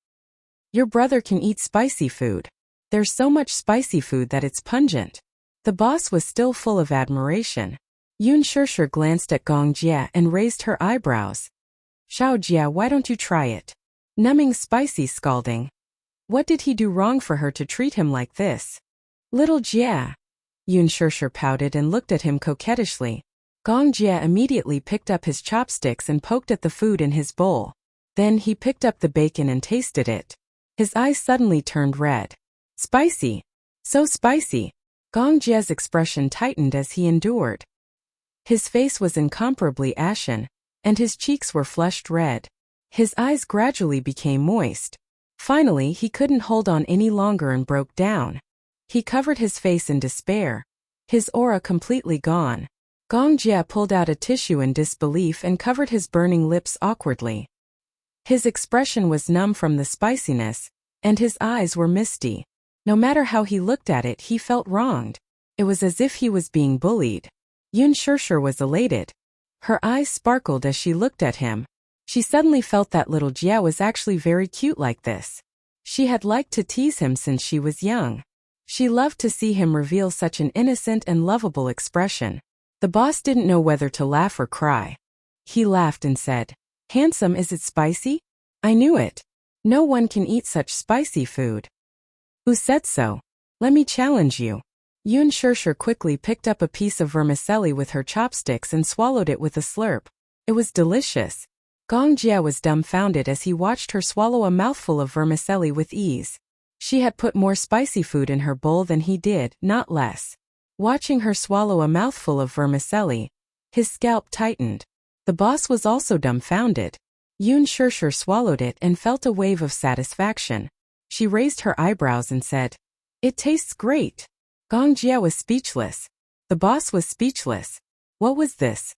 Your brother can eat spicy food. There's so much spicy food that it's pungent. The boss was still full of admiration. Yun Shirshir glanced at Gong Jia and raised her eyebrows. Xiao Jia, why don't you try it? Numbing spicy scalding. What did he do wrong for her to treat him like this? Little Jia. Yun Shirshir pouted and looked at him coquettishly. Gong Jia immediately picked up his chopsticks and poked at the food in his bowl. Then he picked up the bacon and tasted it. His eyes suddenly turned red. Spicy. So spicy. Gong Jia's expression tightened as he endured. His face was incomparably ashen, and his cheeks were flushed red. His eyes gradually became moist. Finally, he couldn't hold on any longer and broke down. He covered his face in despair. His aura completely gone. Gong Jia pulled out a tissue in disbelief and covered his burning lips awkwardly. His expression was numb from the spiciness, and his eyes were misty. No matter how he looked at it, he felt wronged. It was as if he was being bullied. Yun Shirshir was elated. Her eyes sparkled as she looked at him. She suddenly felt that little Jia was actually very cute like this. She had liked to tease him since she was young. She loved to see him reveal such an innocent and lovable expression. The boss didn't know whether to laugh or cry. He laughed and said, Handsome, is it spicy? I knew it. No one can eat such spicy food. Who said so? Let me challenge you. Yun Shirshir quickly picked up a piece of vermicelli with her chopsticks and swallowed it with a slurp. It was delicious. Gong Jia was dumbfounded as he watched her swallow a mouthful of vermicelli with ease. She had put more spicy food in her bowl than he did, not less. Watching her swallow a mouthful of vermicelli, his scalp tightened. The boss was also dumbfounded. Yun Shirshir swallowed it and felt a wave of satisfaction. She raised her eyebrows and said, It tastes great. Gong Jia was speechless. The boss was speechless. What was this?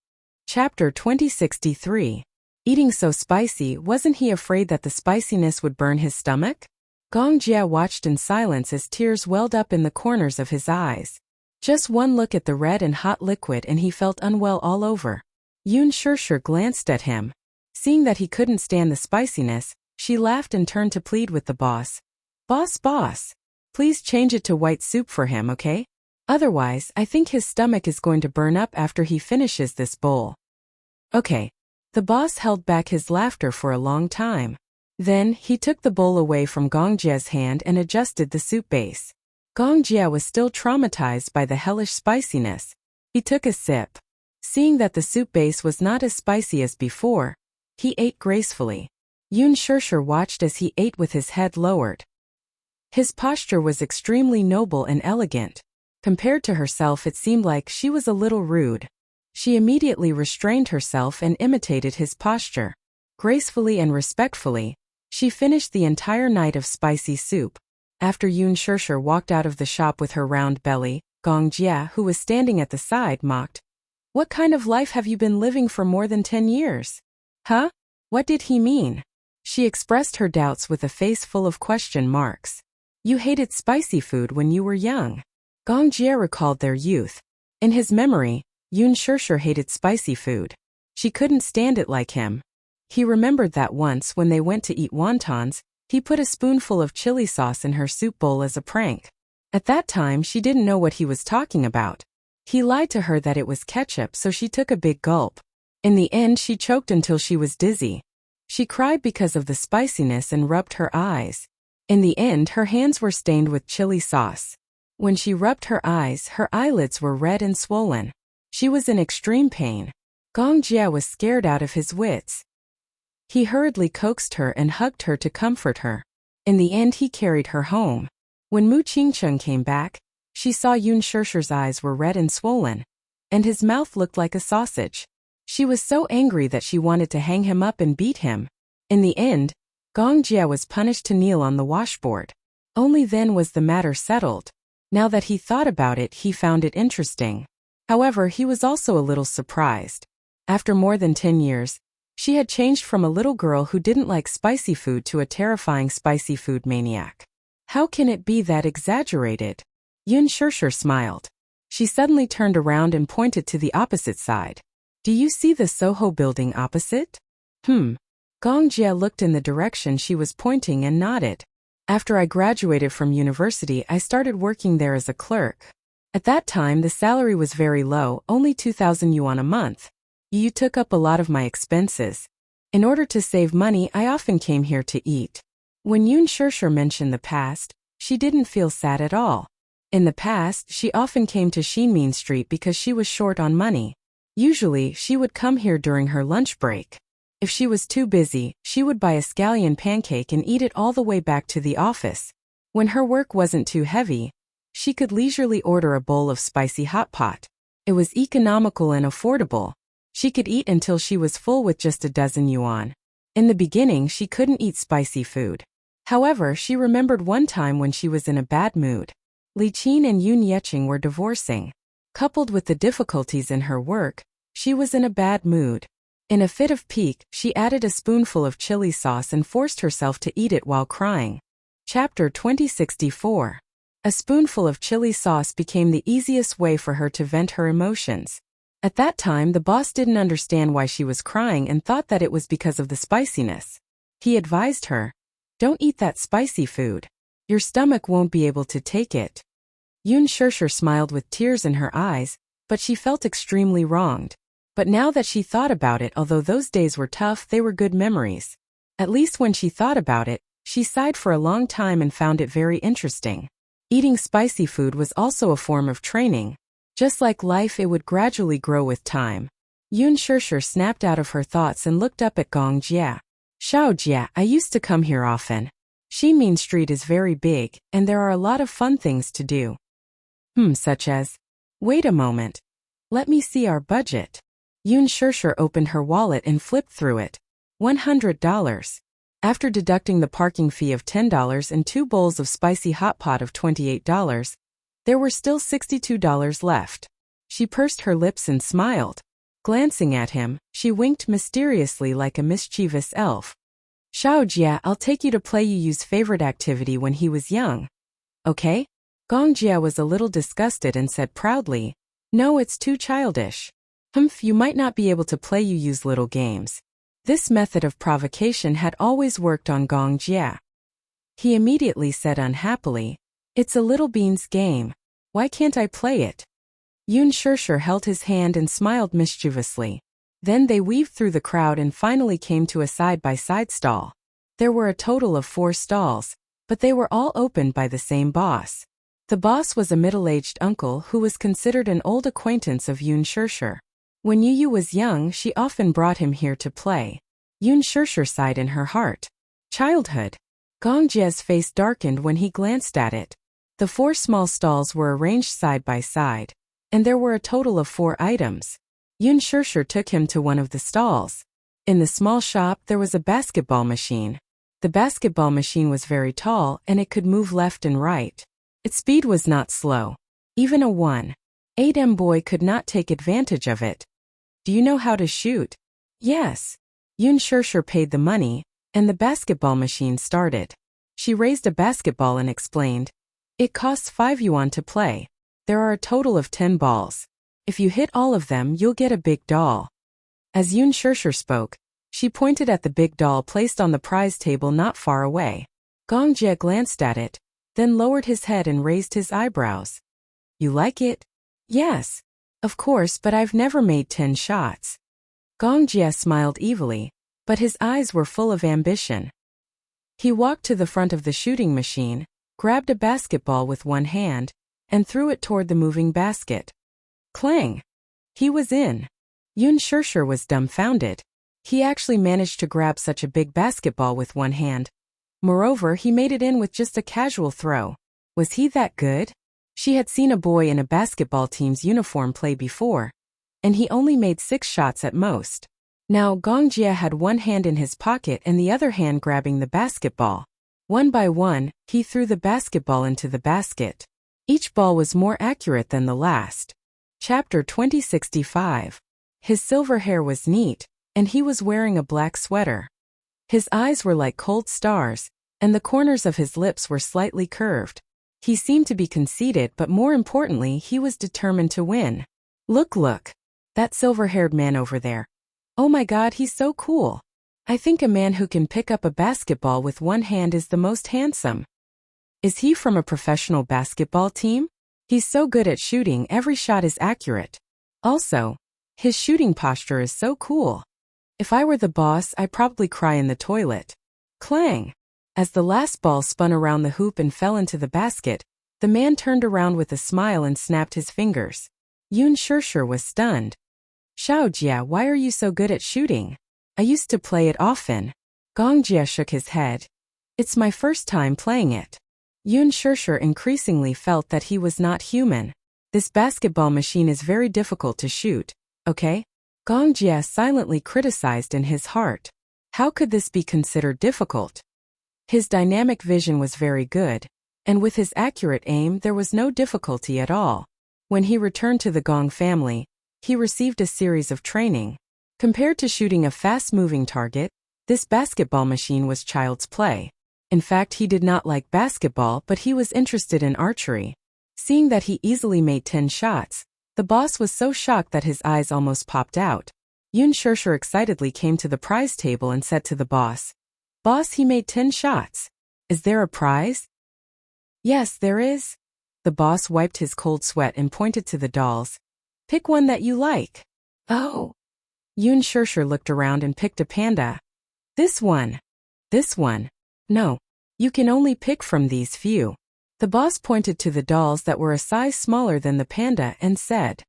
Chapter 2063. Eating so spicy, wasn't he afraid that the spiciness would burn his stomach? Gong Jia watched in silence as tears welled up in the corners of his eyes. Just one look at the red and hot liquid and he felt unwell all over. Yoon Shirshir glanced at him. Seeing that he couldn't stand the spiciness, she laughed and turned to plead with the boss. Boss, please change it to white soup for him, okay? Otherwise, I think his stomach is going to burn up after he finishes this bowl. Okay. The boss held back his laughter for a long time. Then, he took the bowl away from Gong Jie's hand and adjusted the soup base. Gong Jie was still traumatized by the hellish spiciness. He took a sip. Seeing that the soup base was not as spicy as before, he ate gracefully. Yoon Shirshir watched as he ate with his head lowered. His posture was extremely noble and elegant. Compared to herself, it seemed like she was a little rude. She immediately restrained herself and imitated his posture. Gracefully and respectfully, she finished the entire night of spicy soup. After Yoon Shirshir walked out of the shop with her round belly, Gong Jie, who was standing at the side, mocked. What kind of life have you been living for more than 10 years? Huh? What did he mean? She expressed her doubts with a face full of question marks. You hated spicy food when you were young. Gong Jie recalled their youth. In his memory, Yoon Shirshir hated spicy food. She couldn't stand it like him. He remembered that once when they went to eat wontons, he put a spoonful of chili sauce in her soup bowl as a prank. At that time, she didn't know what he was talking about. He lied to her that it was ketchup, so she took a big gulp. In the end, she choked until she was dizzy. She cried because of the spiciness and rubbed her eyes. In the end, her hands were stained with chili sauce. When she rubbed her eyes, her eyelids were red and swollen. She was in extreme pain. Gong Jie was scared out of his wits. He hurriedly coaxed her and hugged her to comfort her. In the end, he carried her home. When Mu Qingcheng came back, she saw Yoon Shirshir's eyes were red and swollen, and his mouth looked like a sausage. She was so angry that she wanted to hang him up and beat him. In the end, Gong Jie was punished to kneel on the washboard. Only then was the matter settled. Now that he thought about it, he found it interesting. However, he was also a little surprised. After more than 10 years, she had changed from a little girl who didn't like spicy food to a terrifying spicy food maniac. How can it be that exaggerated? Yoon Shirshir smiled. She suddenly turned around and pointed to the opposite side. Do you see the Soho building opposite? Gong Jie looked in the direction she was pointing and nodded. After I graduated from university, I started working there as a clerk. At that time, the salary was very low, only 2,000 yuan a month. You took up a lot of my expenses. In order to save money, I often came here to eat. When Yoon Shirshir mentioned the past, she didn't feel sad at all. In the past, she often came to Shinmin Street because she was short on money. Usually, she would come here during her lunch break. If she was too busy, she would buy a scallion pancake and eat it all the way back to the office. When her work wasn't too heavy, she could leisurely order a bowl of spicy hot pot. It was economical and affordable. She could eat until she was full with just a dozen yuan. In the beginning, she couldn't eat spicy food. However, she remembered one time when she was in a bad mood. Li Qin and Yoon Yeching were divorcing. Coupled with the difficulties in her work, she was in a bad mood. In a fit of pique, she added a spoonful of chili sauce and forced herself to eat it while crying. Chapter 2064. A spoonful of chili sauce became the easiest way for her to vent her emotions. At that time, the boss didn't understand why she was crying and thought that it was because of the spiciness. He advised her, "Don't eat that spicy food. Your stomach won't be able to take it." Yoon Shirshir smiled with tears in her eyes, but she felt extremely wronged. But now that she thought about it, although those days were tough, they were good memories. At least when she thought about it, she sighed for a long time and found it very interesting. Eating spicy food was also a form of training. Just like life, it would gradually grow with time. Yoon Shirshir snapped out of her thoughts and looked up at Gong Jie. "Xiao Jie, I used to come here often. Shinmin Street is very big, and there are a lot of fun things to do." Such as? Wait a moment. Let me see our budget. Yoon Shirshir opened her wallet and flipped through it. $100. After deducting the parking fee of $10 and 2 bowls of spicy hot pot of $28, there were still $62 left. She pursed her lips and smiled. Glancing at him, she winked mysteriously like a mischievous elf. "Xiao Jie, I'll take you to play Yu's favorite activity when he was young. Okay? Gongjia was a little disgusted and said proudly, "No, it's too childish. Humph, you might not be able to play, you use little games." This method of provocation had always worked on Gongjia. He immediately said unhappily, "It's a little beans game. Why can't I play it?" Yun Shirshir held his hand and smiled mischievously. Then they weaved through the crowd and finally came to a side-by-side stall. There were a total of 4 stalls, but they were all opened by the same boss. The boss was a middle-aged uncle who was considered an old acquaintance of Yun Shirshir. When Yu was young, she often brought him here to play. Yun Shirshir sighed in her heart. Childhood. Gongjia's face darkened when he glanced at it. The 4 small stalls were arranged side by side, and there were a total of 4 items. Yun Shirshir took him to one of the stalls. In the small shop there was a basketball machine. The basketball machine was very tall and it could move left and right. Its speed was not slow. Even a 1.8m boy could not take advantage of it. Do you know how to shoot? Yes. Yun Shirshir paid the money, and the basketball machine started. She raised a basketball and explained, "It costs 5 yuan to play. There are a total of 10 balls. If you hit all of them, you'll get a big doll." As Yun Shirshir spoke, she pointed at the big doll placed on the prize table not far away. Gongjia glanced at it, then lowered his head and raised his eyebrows. "You like it?" "Yes. Of course, but I've never made 10 shots." Gongjia smiled evilly, but his eyes were full of ambition. He walked to the front of the shooting machine, grabbed a basketball with one hand, and threw it toward the moving basket. Clang! He was in. Yun Shirshir was dumbfounded. He actually managed to grab such a big basketball with one hand. Moreover, he made it in with just a casual throw. Was he that good? She had seen a boy in a basketball team's uniform play before, and he only made 6 shots at most. Now Gongjia had one hand in his pocket and the other hand grabbing the basketball. One by one, he threw the basketball into the basket. Each ball was more accurate than the last. Chapter 2065. His silver hair was neat, and he was wearing a black sweater. His eyes were like cold stars, and the corners of his lips were slightly curved. He seemed to be conceited, but more importantly, he was determined to win. Look, that silver-haired man over there. Oh my God, he's so cool. I think a man who can pick up a basketball with one hand is the most handsome. Is he from a professional basketball team? He's so good at shooting, every shot is accurate. Also, his shooting posture is so cool. If I were the boss, I'd probably cry in the toilet. Clang! As the last ball spun around the hoop and fell into the basket, the man turned around with a smile and snapped his fingers. Yun Shirshir was stunned. Xiaojia, why are you so good at shooting? I used to play it often. Gongjia shook his head. It's my first time playing it. Yun Shirshir increasingly felt that he was not human. This basketball machine is very difficult to shoot, okay? Gongjia silently criticized in his heart. How could this be considered difficult? His dynamic vision was very good, and with his accurate aim there was no difficulty at all. When he returned to the Gong family, he received a series of training. Compared to shooting a fast-moving target, this basketball machine was child's play. In fact, he did not like basketball, but he was interested in archery. Seeing that he easily made 10 shots, the boss was so shocked that his eyes almost popped out. Yun Shirshir excitedly came to the prize table and said to the boss, "Boss, he made 10 shots. Is there a prize?" "Yes, there is." The boss wiped his cold sweat and pointed to the dolls. "Pick one that you like." "Oh." Yun Shirshir looked around and picked a panda. "This one." "This one." "No. You can only pick from these few." The boss pointed to the dolls that were a size smaller than the panda and said,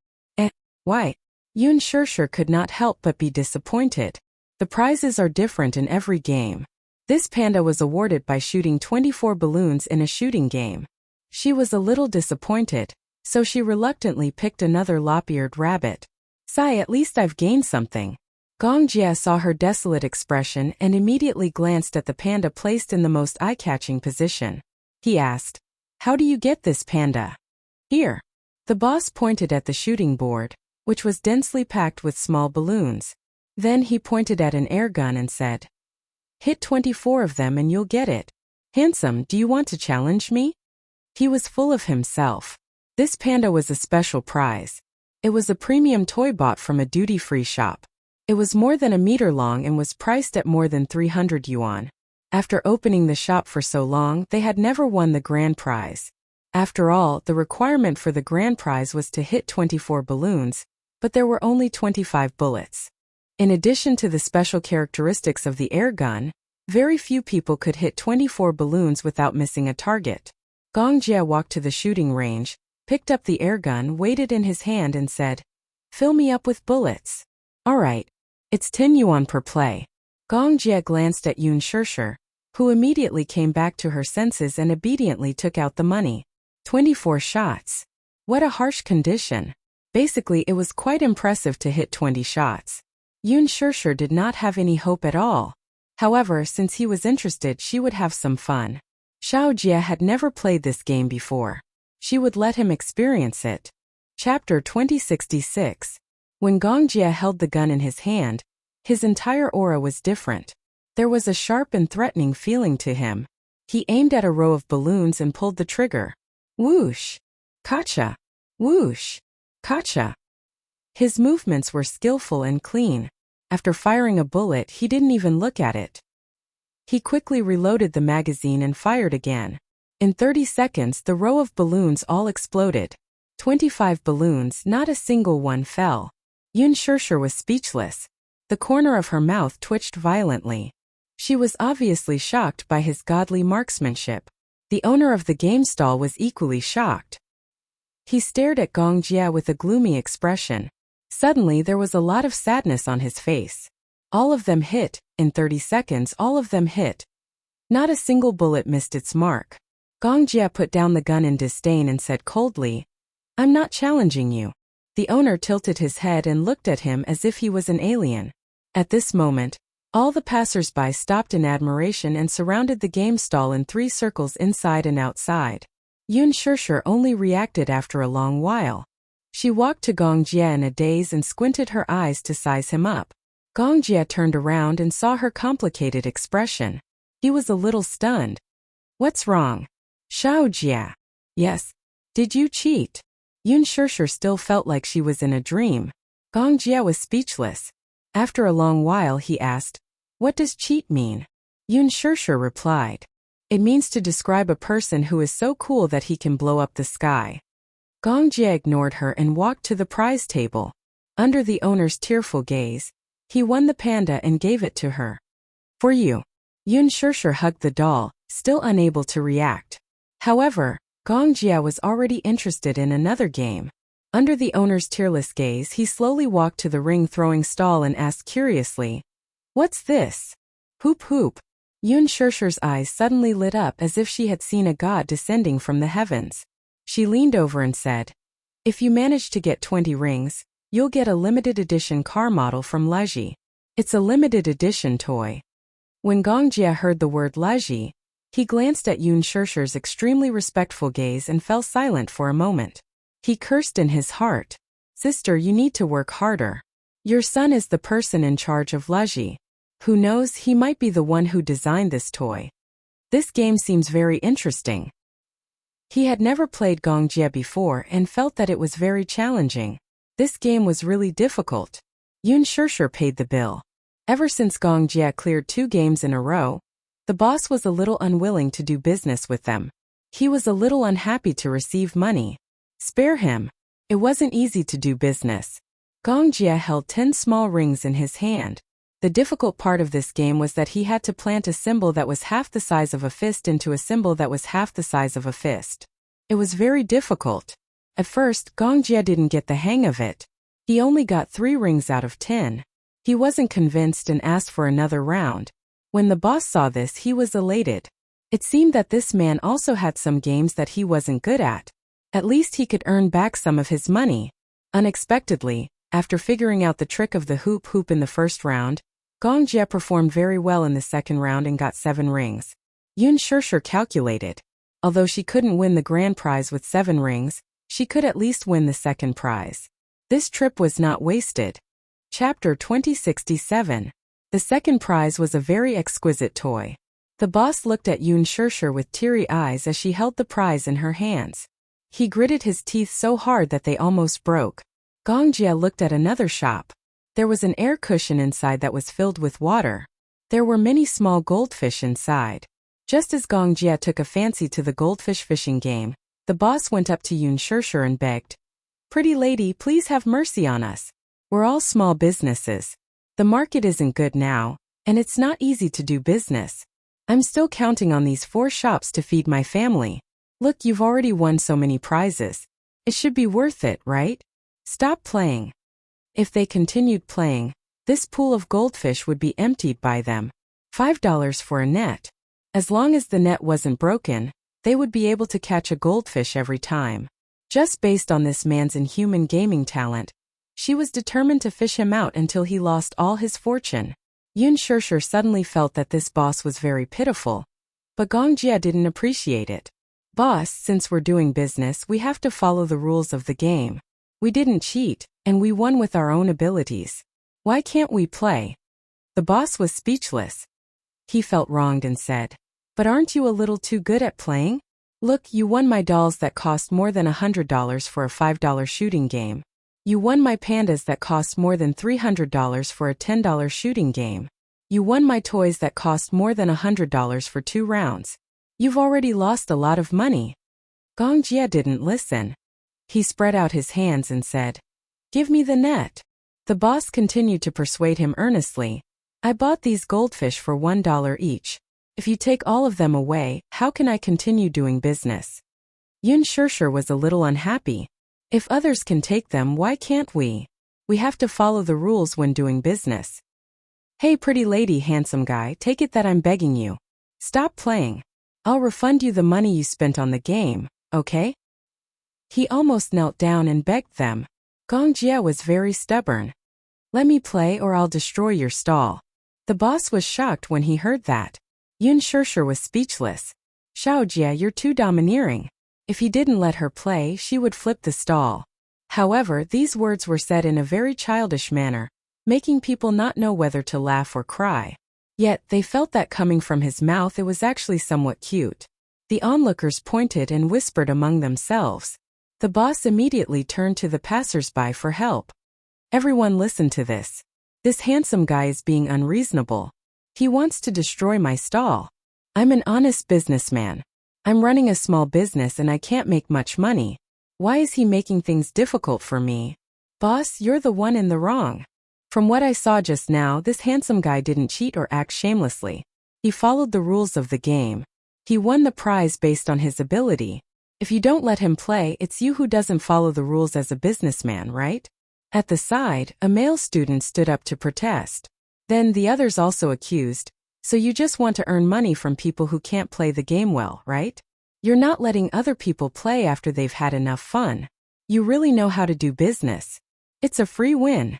Why?" Yun Shirshir could not help but be disappointed. The prizes are different in every game. This panda was awarded by shooting 24 balloons in a shooting game. She was a little disappointed, so she reluctantly picked another lop-eared rabbit. Sigh, at least I've gained something. Gongjia saw her desolate expression and immediately glanced at the panda placed in the most eye-catching position. He asked, "How do you get this panda?" "Here." The boss pointed at the shooting board, which was densely packed with small balloons. Then he pointed at an air gun and said, "Hit 24 of them and you'll get it. Handsome, do you want to challenge me?" He was full of himself. This panda was a special prize. It was a premium toy bought from a duty-free shop. It was more than a meter long and was priced at more than 300 yuan. After opening the shop for so long, they had never won the grand prize. After all, the requirement for the grand prize was to hit 24 balloons, but there were only 25 bullets. In addition to the special characteristics of the air gun, very few people could hit 24 balloons without missing a target. Gong Jie walked to the shooting range, picked up the air gun, weighed it in his hand and said, "Fill me up with bullets." "All right. It's 10 yuan per play." Gong Jie glanced at Yun Shishir, who immediately came back to her senses and obediently took out the money. 24 shots. What a harsh condition. Basically, it was quite impressive to hit 20 shots. Yun Shishir did not have any hope at all. However, since he was interested, she would have some fun. Xiao Jie had never played this game before. She would let him experience it. Chapter 2066. When Gong Jie held the gun in his hand, his entire aura was different. There was a sharp and threatening feeling to him. He aimed at a row of balloons and pulled the trigger. Whoosh! Kacha! Whoosh! Kacha! His movements were skillful and clean. After firing a bullet, he didn't even look at it. He quickly reloaded the magazine and fired again. In 30 seconds, the row of balloons all exploded. 25 balloons, not a single one fell. Yun Shishir was speechless. The corner of her mouth twitched violently. She was obviously shocked by his godly marksmanship. The owner of the game stall was equally shocked. He stared at Gong Jie with a gloomy expression. Suddenly there was a lot of sadness on his face. All of them hit. In 30 seconds, all of them hit. Not a single bullet missed its mark. Gong Jie put down the gun in disdain and said coldly, "I'm not challenging you." The owner tilted his head and looked at him as if he was an alien. At this moment, all the passers-by stopped in admiration and surrounded the game stall in 3 circles inside and outside. Yun Shishir only reacted after a long while. She walked to Gong Jie in a daze and squinted her eyes to size him up. Gong Jie turned around and saw her complicated expression. He was a little stunned. "What's wrong?" "Xiao Jie." "Yes. Did you cheat?" Yun Shishir still felt like she was in a dream. Gong Jie was speechless. After a long while he asked, "What does cheat mean?" Yun Shishir replied, "It means to describe a person who is so cool that he can blow up the sky." Gong Jie ignored her and walked to the prize table. Under the owner's tearful gaze, he won the panda and gave it to her. "For you." Yun Shishir hugged the doll, still unable to react. However, Gong Jie was already interested in another game. Under the owner's tearless gaze, he slowly walked to the ring-throwing stall and asked curiously, "What's this?" "Hoop hoop." Yun Shishir's eyes suddenly lit up as if she had seen a god descending from the heavens. She leaned over and said, "If you manage to get 20 rings, you'll get a limited edition car model from Leji. It's a limited edition toy." When Gong Jie heard the word Leji, he glanced at Yun Shishir's extremely respectful gaze and fell silent for a moment. He cursed in his heart. "Sister, you need to work harder. Your son is the person in charge of Leji. Who knows, he might be the one who designed this toy. This game seems very interesting." He had never played Gong Jie before and felt that it was very challenging. This game was really difficult. Yun Shishir paid the bill. Ever since Gong Jie cleared 2 games in a row, the boss was a little unwilling to do business with them. He was a little unhappy to receive money. Spare him. It wasn't easy to do business. Gong Jie held 10 small rings in his hand. The difficult part of this game was that he had to plant a symbol that was half the size of a fist into a symbol that was half the size of a fist. It was very difficult. At first, Gong Jie didn't get the hang of it. He only got 3 rings out of 10. He wasn't convinced and asked for another round. When the boss saw this, he was elated. It seemed that this man also had some games that he wasn't good at. At least he could earn back some of his money. Unexpectedly, after figuring out the trick of the hoop hoop in the first round, Gong Jie performed very well in the second round and got 7 rings. Yun Shishir calculated. Although she couldn't win the grand prize with 7 rings, she could at least win the second prize. This trip was not wasted. Chapter 2067. The second prize was a very exquisite toy. The boss looked at Yoon Shirshir with teary eyes as she held the prize in her hands. He gritted his teeth so hard that they almost broke. Gong Jia looked at another shop. There was an air cushion inside that was filled with water. There were many small goldfish inside. Just as Gong Jia took a fancy to the goldfish fishing game, the boss went up to Yoon Shirshir and begged, "Pretty lady, please have mercy on us. We're all small businesses. The market isn't good now, and it's not easy to do business. I'm still counting on these 4 shops to feed my family. Look, you've already won so many prizes. It should be worth it, right? Stop playing." If they continued playing, this pool of goldfish would be emptied by them. $5 for a net. As long as the net wasn't broken, they would be able to catch a goldfish every time. Just based on this man's inhuman gaming talent, she was determined to fish him out until he lost all his fortune. Yoon Shirshir suddenly felt that this boss was very pitiful. But Gong Jia didn't appreciate it. "Boss, since we're doing business, we have to follow the rules of the game. We didn't cheat, and we won with our own abilities. Why can't we play?" The boss was speechless. He felt wronged and said, "But aren't you a little too good at playing? Look, you won my dolls that cost more than $100 for a $5 shooting game. You won my pandas that cost more than $300 for a $10 shooting game. You won my toys that cost more than $100 for 2 rounds. You've already lost a lot of money." Gong Jia didn't listen. He spread out his hands and said, "Give me the net." The boss continued to persuade him earnestly. "I bought these goldfish for $1 each. If you take all of them away, how can I continue doing business?" Yoon Shirshir was a little unhappy. If others can take them, why can't we? We have to follow the rules when doing business. "Hey, pretty lady, handsome guy, take it that I'm begging you. Stop playing. I'll refund you the money you spent on the game, okay?" He almost knelt down and begged them. Gong Jia was very stubborn. "Let me play or I'll destroy your stall." The boss was shocked when he heard that. Yoon Shirshir was speechless. "Xiao Jia, you're too domineering. If he didn't let her play, she would flip the stall." However, these words were said in a very childish manner, making people not know whether to laugh or cry. Yet, they felt that coming from his mouth it was actually somewhat cute. The onlookers pointed and whispered among themselves. The boss immediately turned to the passers-by for help. "Everyone listen to this. This handsome guy is being unreasonable. He wants to destroy my stall. I'm an honest businessman. I'm running a small business and I can't make much money. Why is he making things difficult for me? Boss, you're the one in the wrong. From what I saw just now, this handsome guy didn't cheat or act shamelessly. He followed the rules of the game. He won the prize based on his ability. If you don't let him play, it's you who doesn't follow the rules as a businessman, right?" At the side, a male student stood up to protest. Then the others also accused, "So you just want to earn money from people who can't play the game well, right? You're not letting other people play after they've had enough fun. You really know how to do business. It's a free win."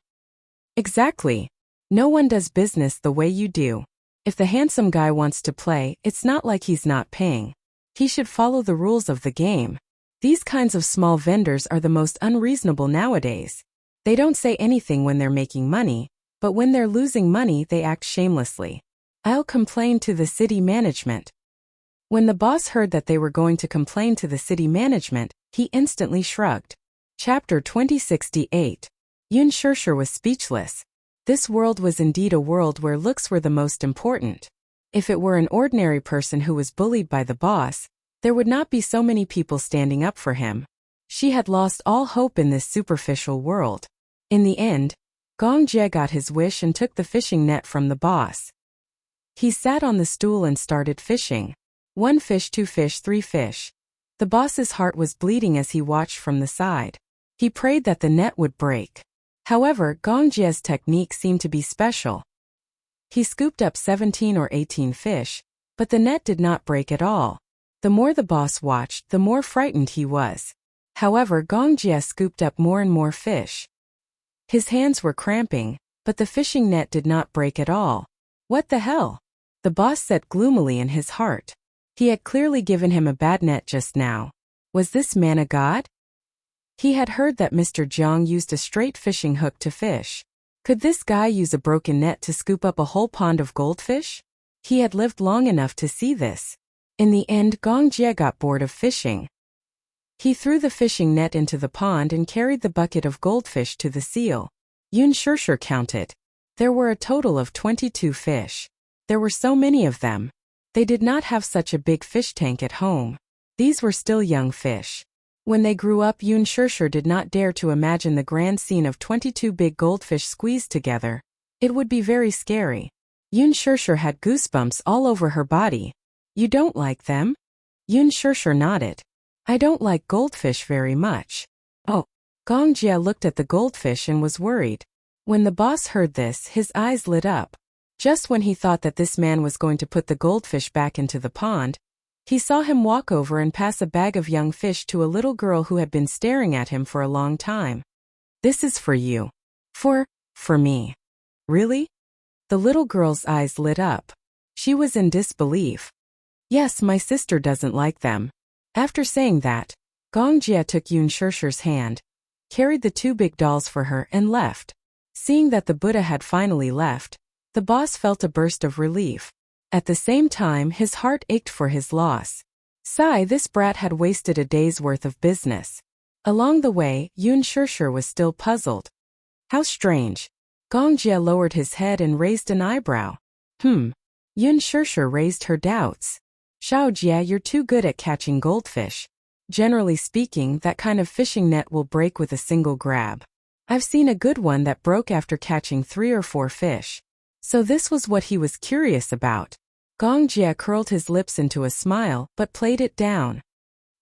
"Exactly. No one does business the way you do. If the handsome guy wants to play, it's not like he's not paying. He should follow the rules of the game. These kinds of small vendors are the most unreasonable nowadays. They don't say anything when they're making money, but when they're losing money they act shamelessly. I'll complain to the city management." When the boss heard that they were going to complain to the city management, he instantly shrugged. Chapter 2068. Yoon Shirshir was speechless. This world was indeed a world where looks were the most important. If it were an ordinary person who was bullied by the boss, there would not be so many people standing up for him. She had lost all hope in this superficial world. In the end, Gong Jia got his wish and took the fishing net from the boss. He sat on the stool and started fishing. 1 fish, 2 fish, 3 fish. The boss's heart was bleeding as he watched from the side. He prayed that the net would break. However, Gong Jia's technique seemed to be special. He scooped up 17 or 18 fish, but the net did not break at all. The more the boss watched, the more frightened he was. However, Gong Jia scooped up more and more fish. His hands were cramping, but the fishing net did not break at all. "What the hell?" the boss said gloomily in his heart. He had clearly given him a bad net just now. Was this man a god? He had heard that Mr. Jiang used a straight fishing hook to fish. Could this guy use a broken net to scoop up a whole pond of goldfish? He had lived long enough to see this. In the end, Gong Jie got bored of fishing. He threw the fishing net into the pond and carried the bucket of goldfish to the seal. Yun Shishir counted. There were a total of 22 fish. There were so many of them. They did not have such a big fish tank at home. These were still young fish. When they grew up, Yun Shishir did not dare to imagine the grand scene of 22 big goldfish squeezed together. It would be very scary. Yun Shishir had goosebumps all over her body. You don't like them? Yun Shishir nodded. I don't like goldfish very much. Oh. Gong Jie looked at the goldfish and was worried. When the boss heard this, his eyes lit up. Just when he thought that this man was going to put the goldfish back into the pond, he saw him walk over and pass a bag of young fish to a little girl who had been staring at him for a long time. This is for you. For me. Really? The little girl's eyes lit up. She was in disbelief. Yes, my sister doesn't like them. After saying that, Gong Jie took Yun Shishir's hand, carried the 2 big dolls for her and left. Seeing that the Buddha had finally left, the boss felt a burst of relief. At the same time, his heart ached for his loss. Sigh, this brat had wasted a day's worth of business. Along the way, Yun Shishir was still puzzled. How strange. Gong Jie lowered his head and raised an eyebrow. Yun Shishir raised her doubts. Xiao Jie, you're too good at catching goldfish. Generally speaking, that kind of fishing net will break with a single grab. I've seen a good one that broke after catching 3 or 4 fish. So this was what he was curious about. Gong Jie curled his lips into a smile but played it down.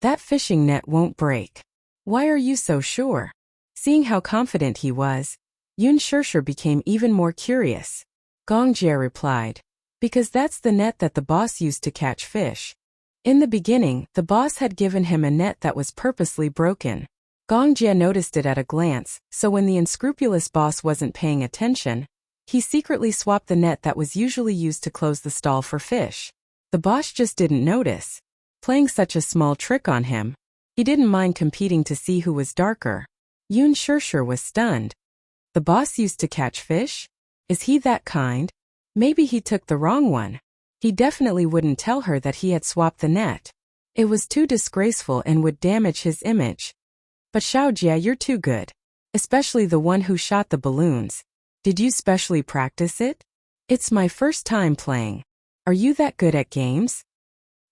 That fishing net won't break. Why are you so sure? Seeing how confident he was, Yun Shishir became even more curious. Gong Jie replied, because that's the net that the boss used to catch fish. In the beginning, the boss had given him a net that was purposely broken. Gong Jie noticed it at a glance, so when the unscrupulous boss wasn't paying attention, he secretly swapped the net that was usually used to close the stall for fish. The boss just didn't notice. Playing such a small trick on him, he didn't mind competing to see who was darker. Yun Shishir was stunned. The boss used to catch fish? Is he that kind? Maybe he took the wrong one. He definitely wouldn't tell her that he had swapped the net. It was too disgraceful and would damage his image. But Xiao Jie, you're too good. Especially the one who shot the balloons. Did you specially practice it? It's my first time playing. Are you that good at games?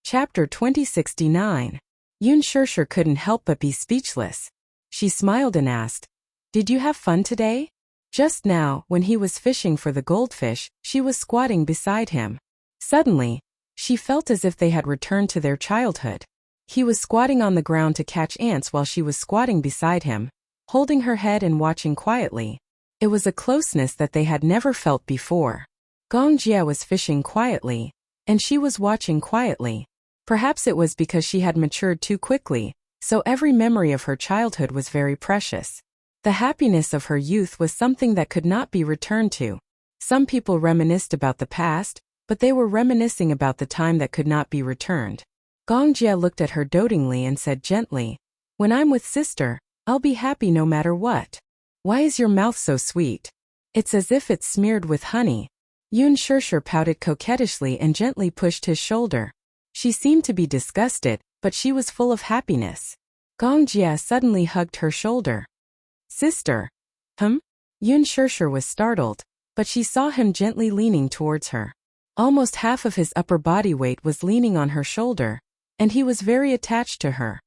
Chapter 2069. Yun Shishir couldn't help but be speechless. She smiled and asked, did you have fun today? Just now, when he was fishing for the goldfish, she was squatting beside him. Suddenly, she felt as if they had returned to their childhood. He was squatting on the ground to catch ants while she was squatting beside him, holding her head and watching quietly. It was a closeness that they had never felt before. Gong Jie was fishing quietly, and she was watching quietly. Perhaps it was because she had matured too quickly, so every memory of her childhood was very precious. The happiness of her youth was something that could not be returned to. Some people reminisced about the past, but they were reminiscing about the time that could not be returned. Gong Jie looked at her dotingly and said gently, when I'm with sister, I'll be happy no matter what. Why is your mouth so sweet? It's as if it's smeared with honey. Yun Shishir pouted coquettishly and gently pushed his shoulder. She seemed to be disgusted, but she was full of happiness. Gong Jie suddenly hugged her shoulder. Sister. Yun Shishir was startled, but she saw him gently leaning towards her. Almost half of his upper body weight was leaning on her shoulder, and he was very attached to her.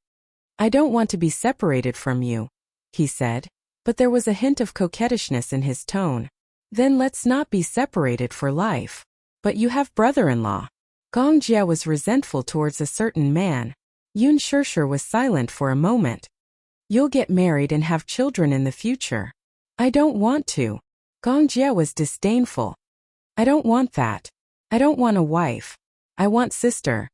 I don't want to be separated from you, he said, but there was a hint of coquettishness in his tone. Then let's not be separated for life. But you have brother-in-law. Gong Jie was resentful towards a certain man. Yun Shishir was silent for a moment. You'll get married and have children in the future. I don't want to. Gong Jie was disdainful. I don't want that. I don't want a wife. I want sister.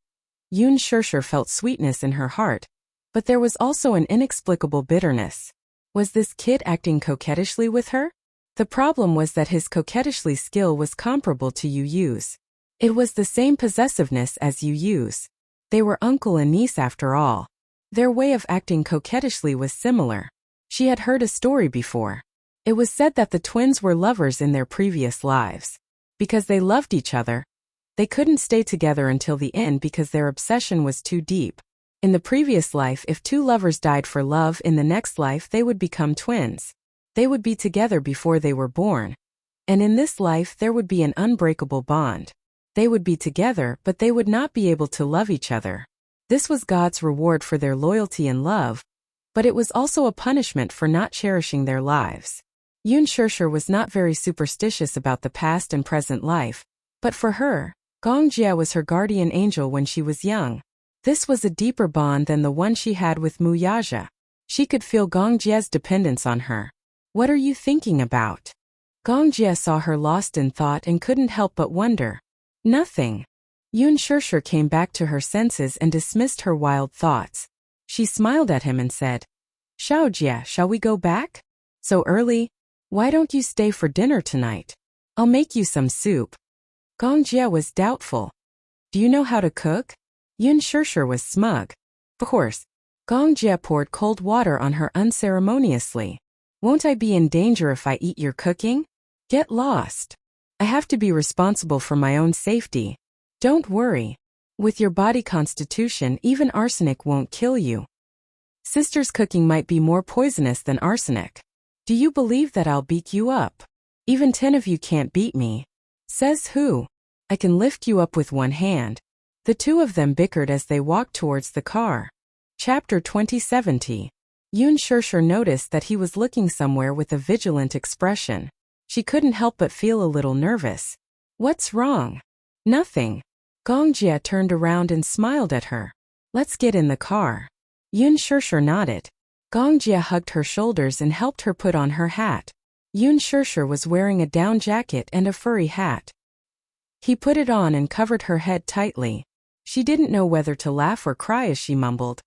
Yun Shishir felt sweetness in her heart, but there was also an inexplicable bitterness. Was this kid acting coquettishly with her? The problem was that his coquettishly skill was comparable to Yu Yu's. It was the same possessiveness as Yu Yu's. They were uncle and niece after all. Their way of acting coquettishly was similar. She had heard a story before. It was said that the twins were lovers in their previous lives. Because they loved each other, They couldn't stay together until the end because their obsession was too deep. In the previous life, if two lovers died for love, in the next life they would become twins. They would be together before they were born. And in this life there would be an unbreakable bond. They would be together, but they would not be able to love each other. This was God's reward for their loyalty and love, but it was also a punishment for not cherishing their lives. Yoon Shurshur was not very superstitious about the past and present life, but for her, Gong Jia was her guardian angel when she was young. This was a deeper bond than the one she had with Mu Yaja. She could feel Gong Jia's dependence on her. "What are you thinking about?" Gong Jia saw her lost in thought and couldn't help but wonder. "Nothing." Yoon Shurshur came back to her senses and dismissed her wild thoughts. She smiled at him and said, "Xiao Jia, shall we go back? So early? Why don't you stay for dinner tonight? I'll make you some soup." Gong Jia was doubtful. "Do you know how to cook?" Yoon Shurshur was smug. Of course. Gong Jia poured cold water on her unceremoniously. "Won't I be in danger if I eat your cooking? Get lost. I have to be responsible for my own safety. Don't worry. With your body constitution, even arsenic won't kill you. Sister's cooking might be more poisonous than arsenic. Do you believe that I'll beat you up? Even 10 of you can't beat me." "Says who? I can lift you up with one hand." The two of them bickered as they walked towards the car. Chapter 2070. Yoon Shurshur noticed that he was looking somewhere with a vigilant expression. She couldn't help but feel a little nervous. "What's wrong?" "Nothing." Gong Jia turned around and smiled at her. "Let's get in the car." Yoon Shurshur nodded. Gong Jia hugged her shoulders and helped her put on her hat. Yoon Shurshur was wearing a down jacket and a furry hat. He put it on and covered her head tightly. She didn't know whether to laugh or cry as she mumbled,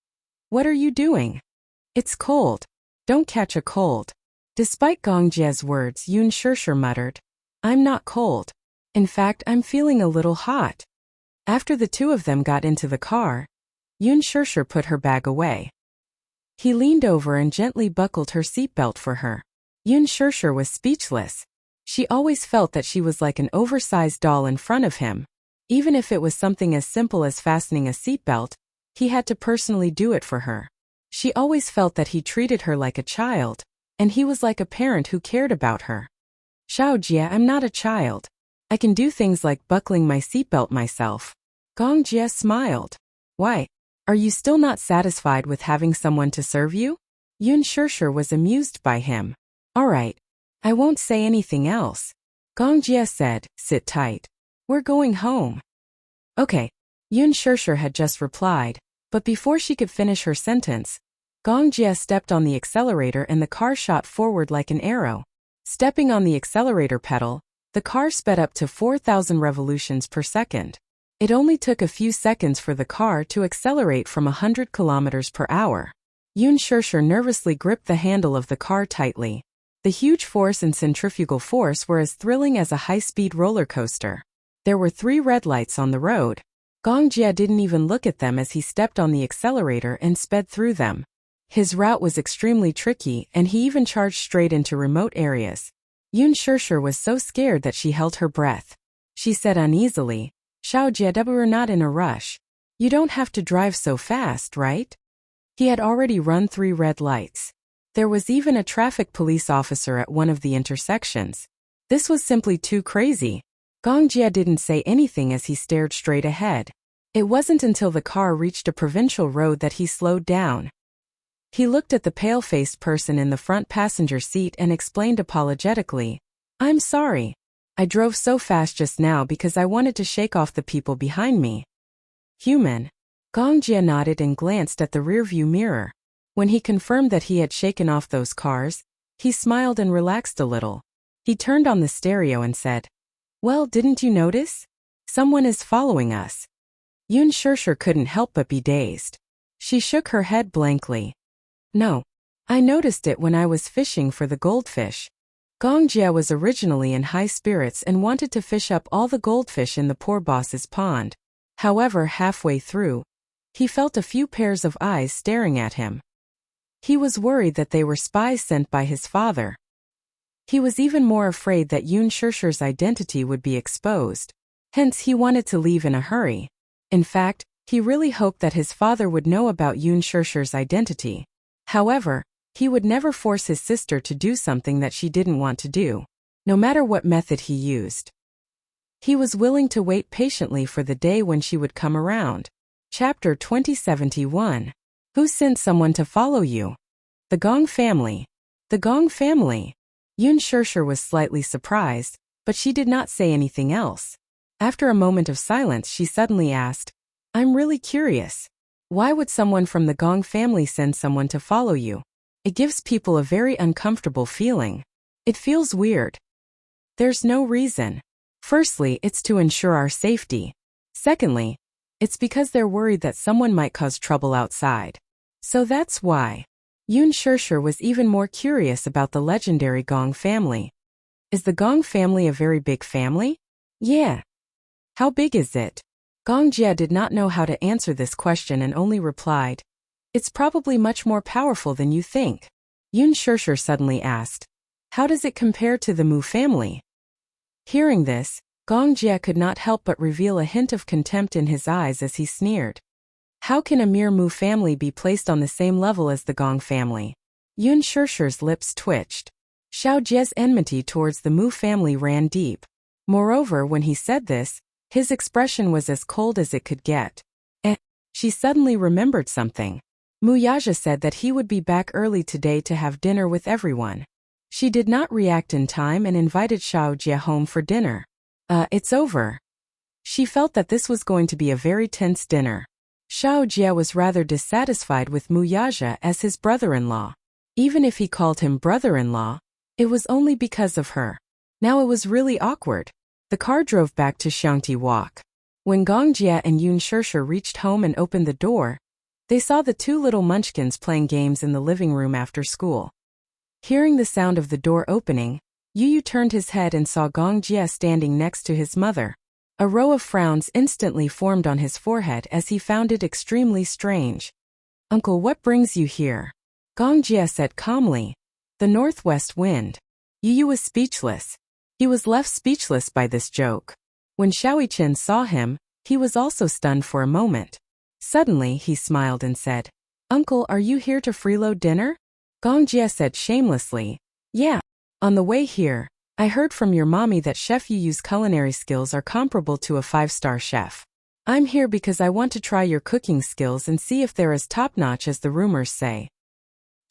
"What are you doing?" "It's cold. Don't catch a cold." Despite Gong Jia's words, Yoon Shurshur muttered, "I'm not cold. In fact, I'm feeling a little hot." After the two of them got into the car, Yoon Shurshur put her bag away. He leaned over and gently buckled her seatbelt for her. Yoon Shurshur was speechless. She always felt that she was like an oversized doll in front of him. Even if it was something as simple as fastening a seatbelt, he had to personally do it for her. She always felt that he treated her like a child, and he was like a parent who cared about her. "Xiao Jia, I'm not a child. I can do things like buckling my seatbelt myself." Gong Jia smiled. "Why? Are you still not satisfied with having someone to serve you?" Yoon Shurshur was amused by him. "All right. I won't say anything else." Gong Jia said, "Sit tight. We're going home." "Okay." Yoon Shurshur had just replied, but before she could finish her sentence, Gong Jia stepped on the accelerator and the car shot forward like an arrow. Stepping on the accelerator pedal, the car sped up to 4,000 revolutions per second. It only took a few seconds for the car to accelerate from 100 kilometers per hour. Yoon Shurshur nervously gripped the handle of the car tightly. The huge force and centrifugal force were as thrilling as a high-speed roller coaster. There were 3 red lights on the road. Gong Jia didn't even look at them as he stepped on the accelerator and sped through them. His route was extremely tricky, and he even charged straight into remote areas. Yoon Shurshur was so scared that she held her breath. She said uneasily, "Xiao Jia, we're not in a rush. You don't have to drive so fast, right?" He had already run 3 red lights. There was even a traffic police officer at one of the intersections. This was simply too crazy. Gong Jia didn't say anything as he stared straight ahead. It wasn't until the car reached a provincial road that he slowed down. He looked at the pale-faced person in the front passenger seat and explained apologetically, "I'm sorry. I drove so fast just now because I wanted to shake off the people behind me." "Human." Gong Jia nodded and glanced at the rearview mirror. When he confirmed that he had shaken off those cars, he smiled and relaxed a little. He turned on the stereo and said, "Well, didn't you notice? Someone is following us." Yoon Shurshur couldn't help but be dazed. She shook her head blankly. "No. I noticed it when I was fishing for the goldfish." Gong Jia was originally in high spirits and wanted to fish up all the goldfish in the poor boss's pond. However, halfway through, he felt a few pairs of eyes staring at him. He was worried that they were spies sent by his father. He was even more afraid that Yoon Shurshur's identity would be exposed. Hence he wanted to leave in a hurry. In fact, he really hoped that his father would know about Yoon Shirshir's identity. However, he would never force his sister to do something that she didn't want to do, no matter what method he used. He was willing to wait patiently for the day when she would come around. Chapter 2071. Who sent someone to follow you? The Gong family. The Gong family. Yoon Shirshir was slightly surprised, but she did not say anything else. After a moment of silence, she suddenly asked, I'm really curious. Why would someone from the Gong family send someone to follow you? It gives people a very uncomfortable feeling. It feels weird. There's no reason. Firstly, it's to ensure our safety. Secondly, it's because they're worried that someone might cause trouble outside. So that's why. Yoon Shirshir was even more curious about the legendary Gong family. Is the Gong family a very big family? Yeah. How big is it? Gong Jie did not know how to answer this question and only replied, It's probably much more powerful than you think. Yoon Shirshir suddenly asked, How does it compare to the Mu family? Hearing this, Gong Jie could not help but reveal a hint of contempt in his eyes as he sneered. How can a mere Mu family be placed on the same level as the Gong family? Yoon Shirshir's lips twitched. Xiao Jie's enmity towards the Mu family ran deep. Moreover, when he said this, his expression was as cold as it could get. She suddenly remembered something. Mu Yaja said that he would be back early today to have dinner with everyone. She did not react in time and invited Xiao Jie home for dinner. It's over. She felt that this was going to be a very tense dinner. Xiao Jie was rather dissatisfied with Mu Yaja as his brother-in-law. Even if he called him brother-in-law, it was only because of her. Now it was really awkward. The car drove back to Xiangti Walk. When Gong Jie and Yoon Shirshir reached home and opened the door, they saw the two little munchkins playing games in the living room after school. Hearing the sound of the door opening, Yu turned his head and saw Gong Jie standing next to his mother. A row of frowns instantly formed on his forehead as he found it extremely strange. Uncle, what brings you here? Gong Jie said calmly. The northwest wind. Yu was speechless. He was left speechless by this joke. When Xiaoyichen saw him, he was also stunned for a moment. Suddenly, he smiled and said, Uncle, are you here to freeload dinner? Gong Jie said shamelessly, Yeah. On the way here, I heard from your mommy that Chef Yu's culinary skills are comparable to a 5-star chef. I'm here because I want to try your cooking skills and see if they're as top-notch as the rumors say.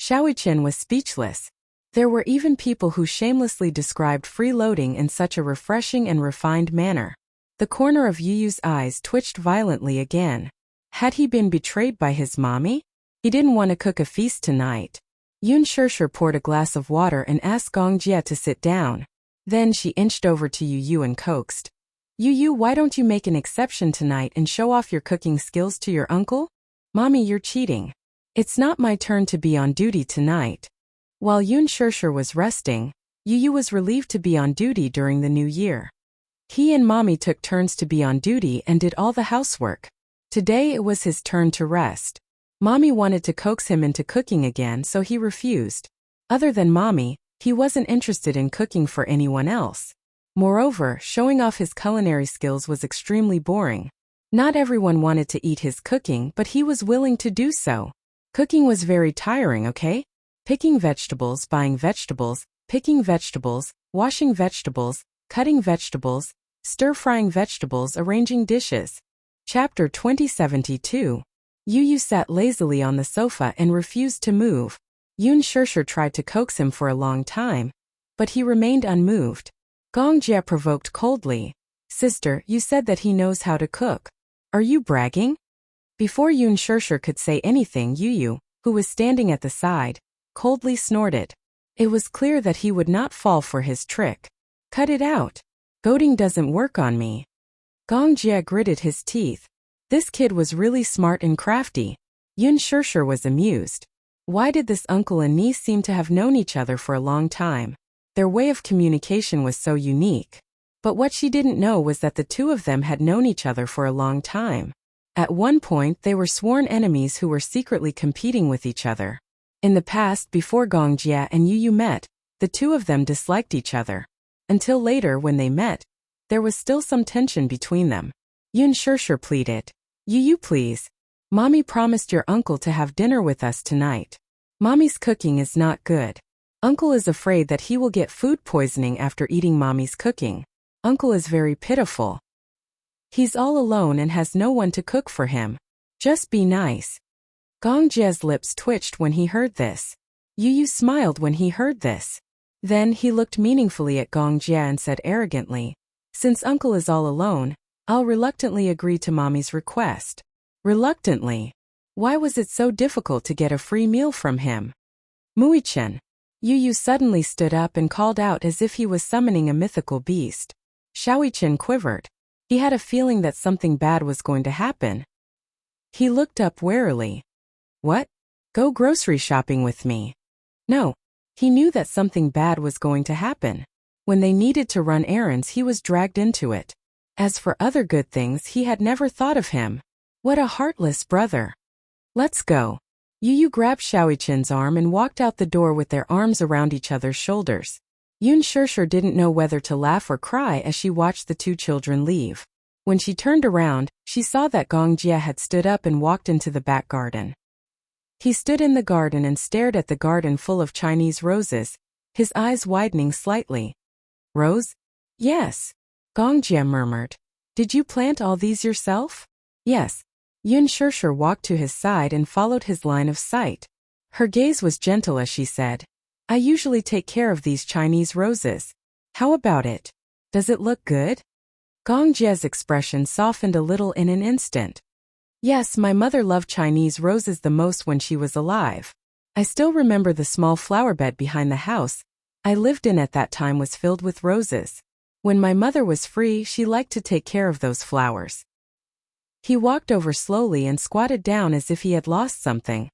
Xiaoyichen was speechless. There were even people who shamelessly described freeloading in such a refreshing and refined manner. The corner of Yu's eyes twitched violently again. Had he been betrayed by his mommy? He didn't want to cook a feast tonight. Yoon Shirshir poured a glass of water and asked Gong Jie to sit down. Then she inched over to Yu and coaxed. Yu, why don't you make an exception tonight and show off your cooking skills to your uncle? Mommy, you're cheating. It's not my turn to be on duty tonight. While Yoon Shirshir was resting, Yu was relieved to be on duty during the new year. He and Mommy took turns to be on duty and did all the housework. Today it was his turn to rest. Mommy wanted to coax him into cooking again, so he refused. Other than Mommy, he wasn't interested in cooking for anyone else. Moreover, showing off his culinary skills was extremely boring. Not everyone wanted to eat his cooking, but he was willing to do so. Cooking was very tiring, okay? Picking vegetables, buying vegetables, picking vegetables, washing vegetables, cutting vegetables, stir-frying vegetables, arranging dishes. Chapter 2072. Yu sat lazily on the sofa and refused to move. Yoon Shirshir tried to coax him for a long time, but he remained unmoved. Gong Jie provoked coldly. Sister, you said that he knows how to cook. Are you bragging? Before Yoon Shirshir could say anything, Yu, who was standing at the side, coldly snorted. It was clear that he would not fall for his trick. Cut it out. Goading doesn't work on me. Gong Jie gritted his teeth. This kid was really smart and crafty. Yoon Shirshir was amused. Why did this uncle and niece seem to have known each other for a long time? Their way of communication was so unique. But what she didn't know was that the two of them had known each other for a long time. At one point, they were sworn enemies who were secretly competing with each other. In the past, before Gong Jie and Yu met, the two of them disliked each other. Until later, when they met, there was still some tension between them. Yun Shirshir pleaded. Yu please. Mommy promised your uncle to have dinner with us tonight. Mommy's cooking is not good. Uncle is afraid that he will get food poisoning after eating Mommy's cooking. Uncle is very pitiful. He's all alone and has no one to cook for him. Just be nice. Gong Jie's lips twitched when he heard this. Yu smiled when he heard this. Then he looked meaningfully at Gong Jie and said arrogantly, since uncle is all alone, I'll reluctantly agree to Mommy's request. Reluctantly? Why was it so difficult to get a free meal from him? Muichen. Yu suddenly stood up and called out as if he was summoning a mythical beast. Shaoichen quivered. He had a feeling that something bad was going to happen. He looked up warily. What? Go grocery shopping with me? No. He knew that something bad was going to happen. When they needed to run errands, he was dragged into it. As for other good things, he had never thought of him. What a heartless brother. Let's go. Yu grabbed Shaoichen's arm and walked out the door with their arms around each other's shoulders. Yun Shirshir didn't know whether to laugh or cry as she watched the two children leave. When she turned around, she saw that Gong Jie had stood up and walked into the back garden. He stood in the garden and stared at the garden full of Chinese roses, his eyes widening slightly. Rose? Yes. Gong Jie murmured. Did you plant all these yourself? Yes. Yun Shirshir walked to his side and followed his line of sight. Her gaze was gentle as she said, I usually take care of these Chinese roses. How about it? Does it look good? Gong Jie's expression softened a little in an instant. Yes, my mother loved Chinese roses the most when she was alive. I still remember the small flower bed behind the house I lived in at that time was filled with roses. When my mother was free, she liked to take care of those flowers. He walked over slowly and squatted down as if he had lost something.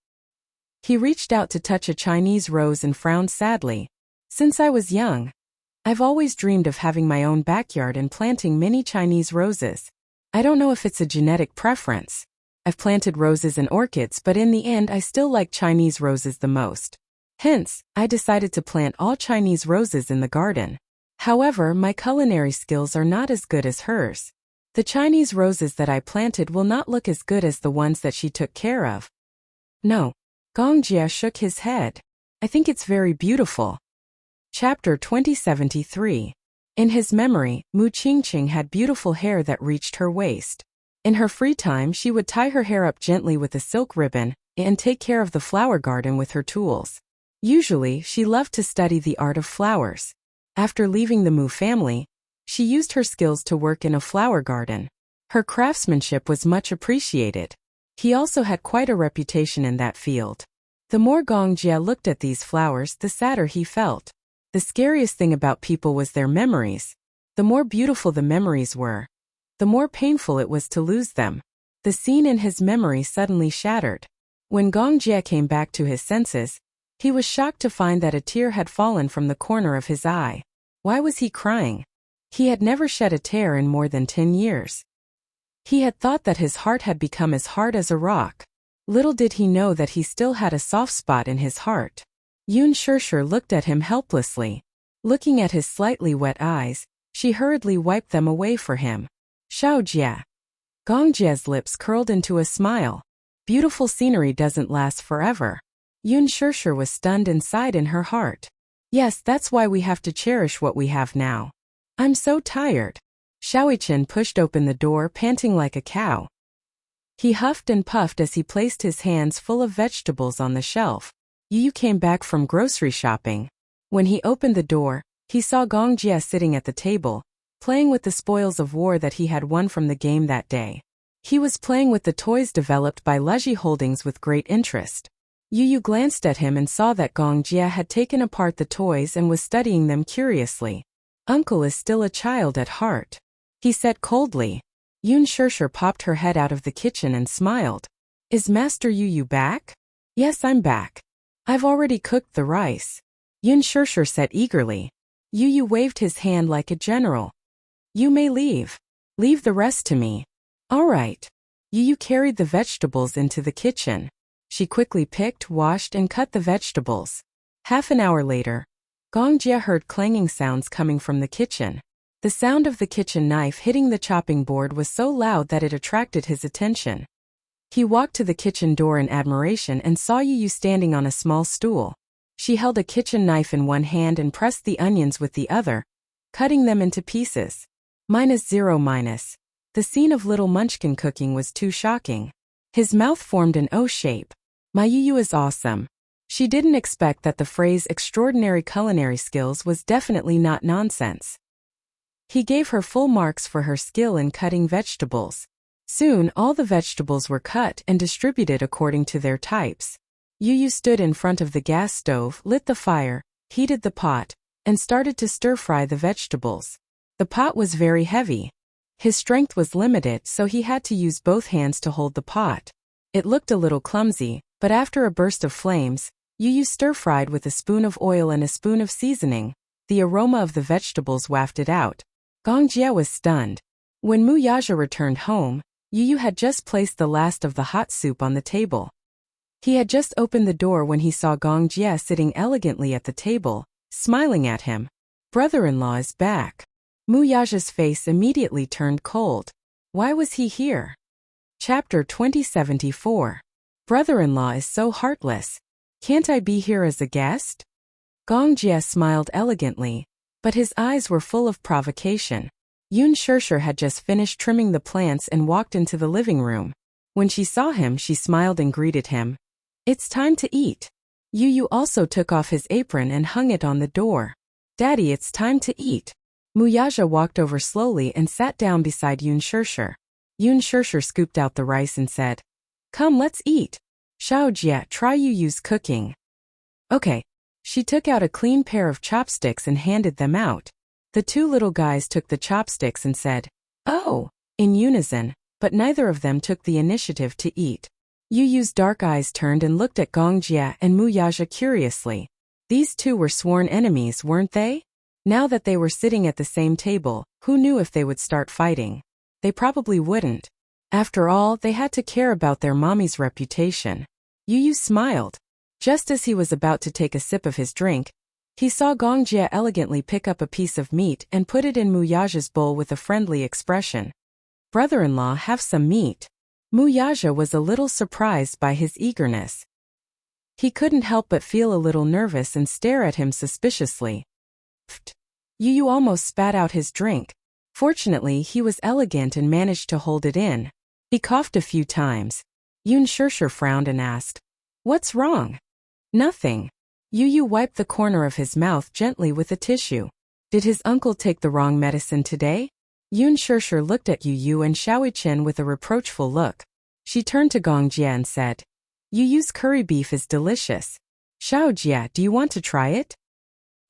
He reached out to touch a Chinese rose and frowned sadly. Since I was young, I've always dreamed of having my own backyard and planting many Chinese roses. I don't know if it's a genetic preference. I've planted roses and orchids, but in the end I still like Chinese roses the most. Hence, I decided to plant all Chinese roses in the garden. However, my culinary skills are not as good as hers. The Chinese roses that I planted will not look as good as the ones that she took care of. No. Gong Jie shook his head. I think it's very beautiful. Chapter 2073. In his memory, Mu Qingqing had beautiful hair that reached her waist. In her free time, she would tie her hair up gently with a silk ribbon and take care of the flower garden with her tools. Usually, she loved to study the art of flowers. After leaving the Mu family, she used her skills to work in a flower garden. Her craftsmanship was much appreciated. He also had quite a reputation in that field. The more Gong Jie looked at these flowers, the sadder he felt. The scariest thing about people was their memories. The more beautiful the memories were, the more painful it was to lose them. The scene in his memory suddenly shattered. When Gong Jie came back to his senses, he was shocked to find that a tear had fallen from the corner of his eye. Why was he crying? He had never shed a tear in more than 10 years. He had thought that his heart had become as hard as a rock. Little did he know that he still had a soft spot in his heart. Yun Shirshir looked at him helplessly. Looking at his slightly wet eyes, she hurriedly wiped them away for him. Xiao Jie. Gong Jie's lips curled into a smile. Beautiful scenery doesn't last forever. Yun Shirshir was stunned and sighed in her heart. Yes, that's why we have to cherish what we have now. I'm so tired. Shaoichen pushed open the door, panting like a cow. He huffed and puffed as he placed his hands full of vegetables on the shelf. Yu came back from grocery shopping. When he opened the door, he saw Gong Jie sitting at the table, playing with the spoils of war that he had won from the game that day. He was playing with the toys developed by Leji Holdings with great interest. Yu glanced at him and saw that Gong Jie had taken apart the toys and was studying them curiously. Uncle is still a child at heart, he said coldly. Yun Shirshir popped her head out of the kitchen and smiled. Is Master Yu back? Yes, I'm back. I've already cooked the rice, Yun Shirshir said eagerly. Yu waved his hand like a general. You may leave. Leave the rest to me. All right. Yu carried the vegetables into the kitchen. She quickly picked, washed, and cut the vegetables. Half an hour later, Gong Jie heard clanging sounds coming from the kitchen. The sound of the kitchen knife hitting the chopping board was so loud that it attracted his attention. He walked to the kitchen door in admiration and saw Yu Yu standing on a small stool. She held a kitchen knife in one hand and pressed the onions with the other, cutting them into pieces. -0. The scene of little Munchkin cooking was too shocking. His mouth formed an O shape. My Yu Yu is awesome. She didn't expect that the phrase extraordinary culinary skills was definitely not nonsense. He gave her full marks for her skill in cutting vegetables. Soon all the vegetables were cut and distributed according to their types. Yu Yu stood in front of the gas stove, lit the fire, heated the pot, and started to stir-fry the vegetables. The pot was very heavy. His strength was limited, so he had to use both hands to hold the pot. It looked a little clumsy, but after a burst of flames, Yu Yu stir-fried with a spoon of oil and a spoon of seasoning. The aroma of the vegetables wafted out. Gong Jie was stunned. When Mu Yaja returned home, Yu Yu had just placed the last of the hot soup on the table. He had just opened the door when he saw Gong Jie sitting elegantly at the table, smiling at him. Brother-in-law is back. Mu Yaja's face immediately turned cold. Why was he here? Chapter 2074. Brother-in-law is so heartless. Can't I be here as a guest? Gong Jie smiled elegantly, but his eyes were full of provocation. Yun Shirshir had just finished trimming the plants and walked into the living room. When she saw him, she smiled and greeted him. It's time to eat. Yu Yu also took off his apron and hung it on the door. Daddy, it's time to eat. Mu Yaja walked over slowly and sat down beside Yun Shirshir. Yun Shirshir scooped out the rice and said, Come, let's eat. Xiao Jie, try Yu Yu's cooking. Okay. She took out a clean pair of chopsticks and handed them out. The two little guys took the chopsticks and said, Oh, in unison, but neither of them took the initiative to eat. Yu Yu's dark eyes turned and looked at Gong Jie and Mu Yaja curiously. These two were sworn enemies, weren't they? Now that they were sitting at the same table, who knew if they would start fighting? They probably wouldn't. After all, they had to care about their mommy's reputation. Yu Yu smiled. Just as he was about to take a sip of his drink, he saw Gong Jie elegantly pick up a piece of meat and put it in Mu Yaja's bowl with a friendly expression. Brother-in-law, have some meat. Mu Yaja was a little surprised by his eagerness. He couldn't help but feel a little nervous and stare at him suspiciously. Pfft. Yu Yu almost spat out his drink. Fortunately, he was elegant and managed to hold it in. He coughed a few times. Yun Shirshir frowned and asked, What's wrong? Nothing. Yu Yu wiped the corner of his mouth gently with a tissue. Did his uncle take the wrong medicine today? Yun Shirshir looked at Yu Yu and Xiaoi Chen with a reproachful look. She turned to Gong Jie and said, Yu Yu's curry beef is delicious. Xiao Jie, do you want to try it?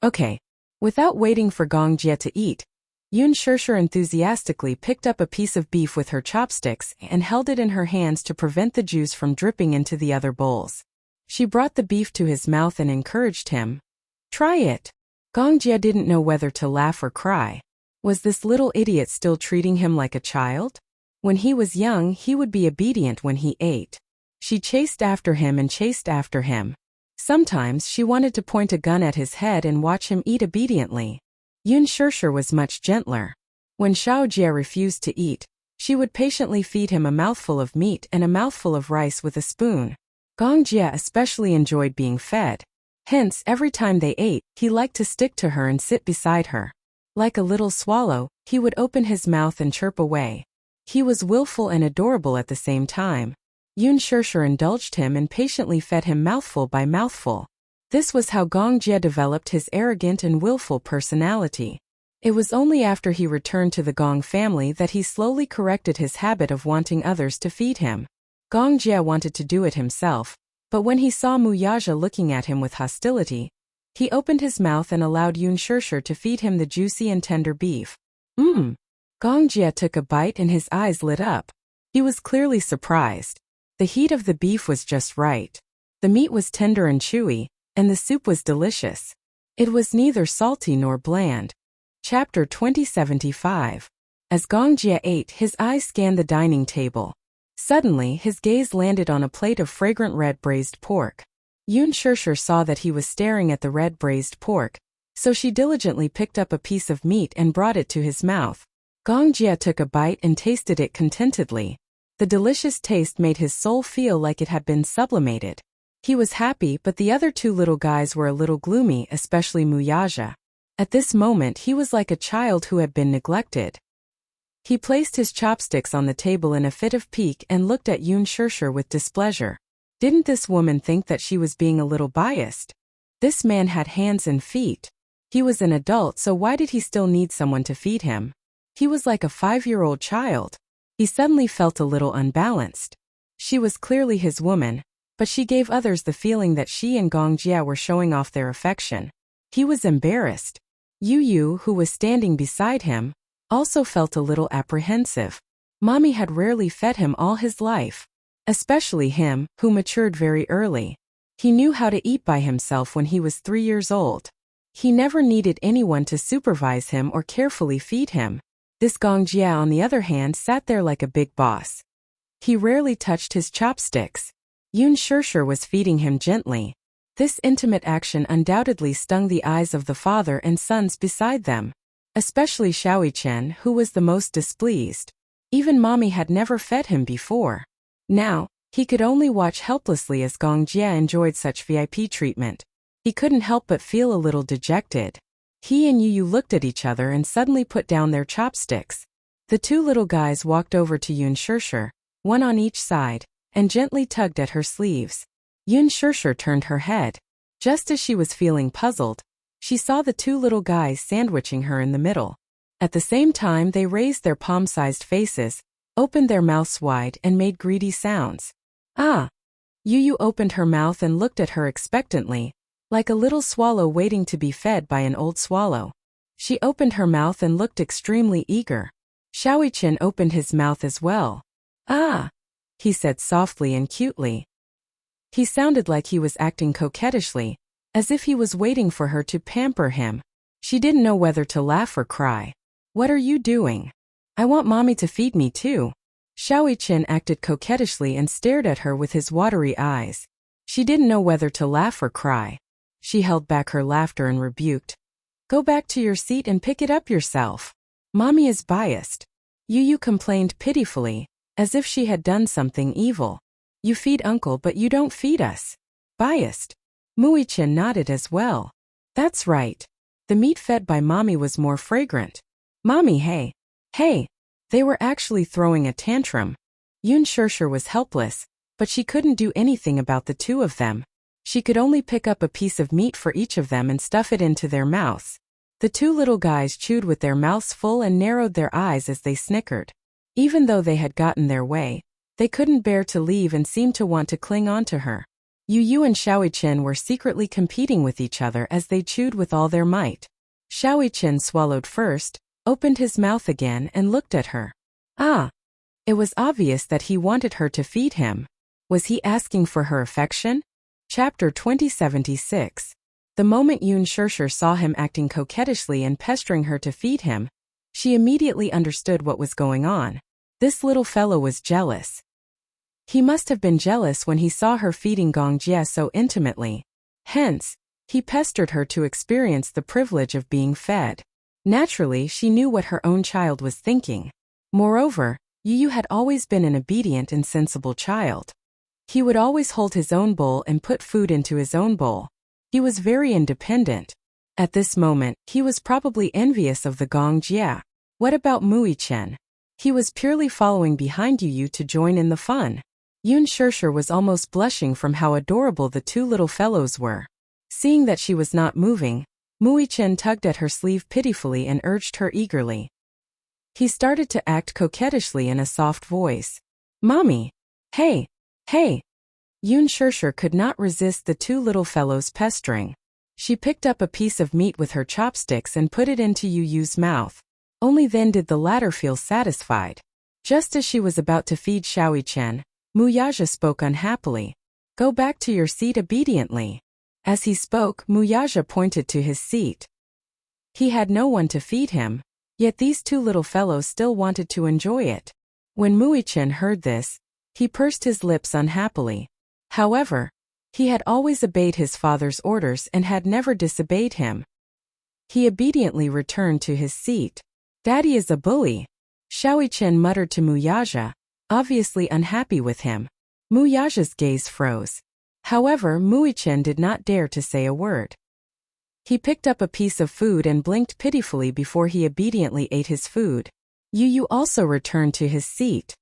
Okay. Without waiting for Gong Jie to eat, Yun Shirshir enthusiastically picked up a piece of beef with her chopsticks and held it in her hands to prevent the juice from dripping into the other bowls. She brought the beef to his mouth and encouraged him. Try it. Gong Jie didn't know whether to laugh or cry. Was this little idiot still treating him like a child? When he was young, he would be obedient when he ate. She chased after him and chased after him. Sometimes she wanted to point a gun at his head and watch him eat obediently. Yun Shirshir was much gentler. When Xiao Jie refused to eat, she would patiently feed him a mouthful of meat and a mouthful of rice with a spoon. Gong Jie especially enjoyed being fed. Hence, every time they ate, he liked to stick to her and sit beside her. Like a little swallow, he would open his mouth and chirp away. He was willful and adorable at the same time. Yun Shirshir indulged him and patiently fed him mouthful by mouthful. This was how Gong Jie developed his arrogant and willful personality. It was only after he returned to the Gong family that he slowly corrected his habit of wanting others to feed him. Gong Jie wanted to do it himself, but when he saw Mu Yaja looking at him with hostility, he opened his mouth and allowed Yun Shirshir to feed him the juicy and tender beef. Gong Jie took a bite and his eyes lit up. He was clearly surprised. The heat of the beef was just right. The meat was tender and chewy, and the soup was delicious. It was neither salty nor bland. Chapter 2075. As Gong Jie ate, his eyes scanned the dining table. Suddenly, his gaze landed on a plate of fragrant red braised pork. Yun Shirshir saw that he was staring at the red braised pork, So she diligently picked up a piece of meat and brought it to his mouth. Gong Jia took a bite and tasted it contentedly. The delicious taste made his soul feel like it had been sublimated. He was happy, but the other two little guys were a little gloomy, especially Muyaja. At this moment he was like a child who had been neglected. He placed his chopsticks on the table in a fit of pique and looked at Yun Shirshir with displeasure. Didn't this woman think that she was being a little biased? This man had hands and feet. He was an adult, so why did he still need someone to feed him? He was like a 5-year-old child. He suddenly felt a little unbalanced. She was clearly his woman, but she gave others the feeling that she and Gong Jia were showing off their affection. He was embarrassed. Yu, who was standing beside him, also felt a little apprehensive. Mommy had rarely fed him all his life. Especially him, who matured very early. He knew how to eat by himself when he was 3 years old. He never needed anyone to supervise him or carefully feed him. This Gong Jia, on the other hand, sat there like a big boss. He rarely touched his chopsticks. Yun Shirshir was feeding him gently. This intimate action undoubtedly stung the eyes of the father and sons beside them, especially Xiaoyichen, who was the most displeased. Even mommy had never fed him before. Now, he could only watch helplessly as Gong Jia enjoyed such VIP treatment. He couldn't help but feel a little dejected. He and Yu looked at each other and suddenly put down their chopsticks. The two little guys walked over to Yun Shirshir, one on each side, and gently tugged at her sleeves. Yun Shirshir turned her head. Just as she was feeling puzzled, she saw the two little guys sandwiching her in the middle. At the same time they raised their palm-sized faces, opened their mouths wide and made greedy sounds. Ah! Yu opened her mouth and looked at her expectantly, like a little swallow waiting to be fed by an old swallow. She opened her mouth and looked extremely eager. Xiaoyichen opened his mouth as well. Ah! He said softly and cutely. He sounded like he was acting coquettishly, as if he was waiting for her to pamper him. She didn't know whether to laugh or cry. What are you doing? I want mommy to feed me too. Xiaoyichen acted coquettishly and stared at her with his watery eyes. She didn't know whether to laugh or cry. She held back her laughter and rebuked. Go back to your seat and pick it up yourself. Mommy is biased. Yu complained pitifully, as if she had done something evil. You feed uncle but you don't feed us. Biased. Muichen nodded as well. That's right. The meat fed by mommy was more fragrant. Mommy, hey. Hey. They were actually throwing a tantrum. Yun Shirshir was helpless, but she couldn't do anything about the two of them. She could only pick up a piece of meat for each of them and stuff it into their mouths. The two little guys chewed with their mouths full and narrowed their eyes as they snickered. Even though they had gotten their way, they couldn't bear to leave and seemed to want to cling on to her. Yu and Xiaoyichen were secretly competing with each other as they chewed with all their might. Xiaoyichen swallowed first, opened his mouth again and looked at her. Ah! It was obvious that he wanted her to feed him. Was he asking for her affection? Chapter 2076. The moment Yun Shirshir saw him acting coquettishly and pestering her to feed him, she immediately understood what was going on. This little fellow was jealous. He must have been jealous when he saw her feeding Gong Jia so intimately. Hence, he pestered her to experience the privilege of being fed. Naturally, she knew what her own child was thinking. Moreover, Yu had always been an obedient and sensible child. He would always hold his own bowl and put food into his own bowl. He was very independent. At this moment, he was probably envious of the Gong Jia. What about Muichen? He was purely following behind Yu to join in the fun. Yun Shirshir was almost blushing from how adorable the two little fellows were. Seeing that she was not moving, Muichen tugged at her sleeve pitifully and urged her eagerly. He started to act coquettishly in a soft voice. Mommy! Hey! Hey! Yun Shirshir could not resist the two little fellows pestering. She picked up a piece of meat with her chopsticks and put it into Yu's mouth. Only then did the latter feel satisfied. Just as she was about to feed Xiaoyichen, Muyaja spoke unhappily. Go back to your seat obediently. As he spoke, Muyaja pointed to his seat. He had no one to feed him, yet these two little fellows still wanted to enjoy it. When Muichen heard this, he pursed his lips unhappily. However, he had always obeyed his father's orders and had never disobeyed him. He obediently returned to his seat. Daddy is a bully, Xiaoqian muttered to Muyaja, obviously unhappy with him. Muyaja's gaze froze. However, Muichen did not dare to say a word. He picked up a piece of food and blinked pitifully before he obediently ate his food. Yu Yu also returned to his seat.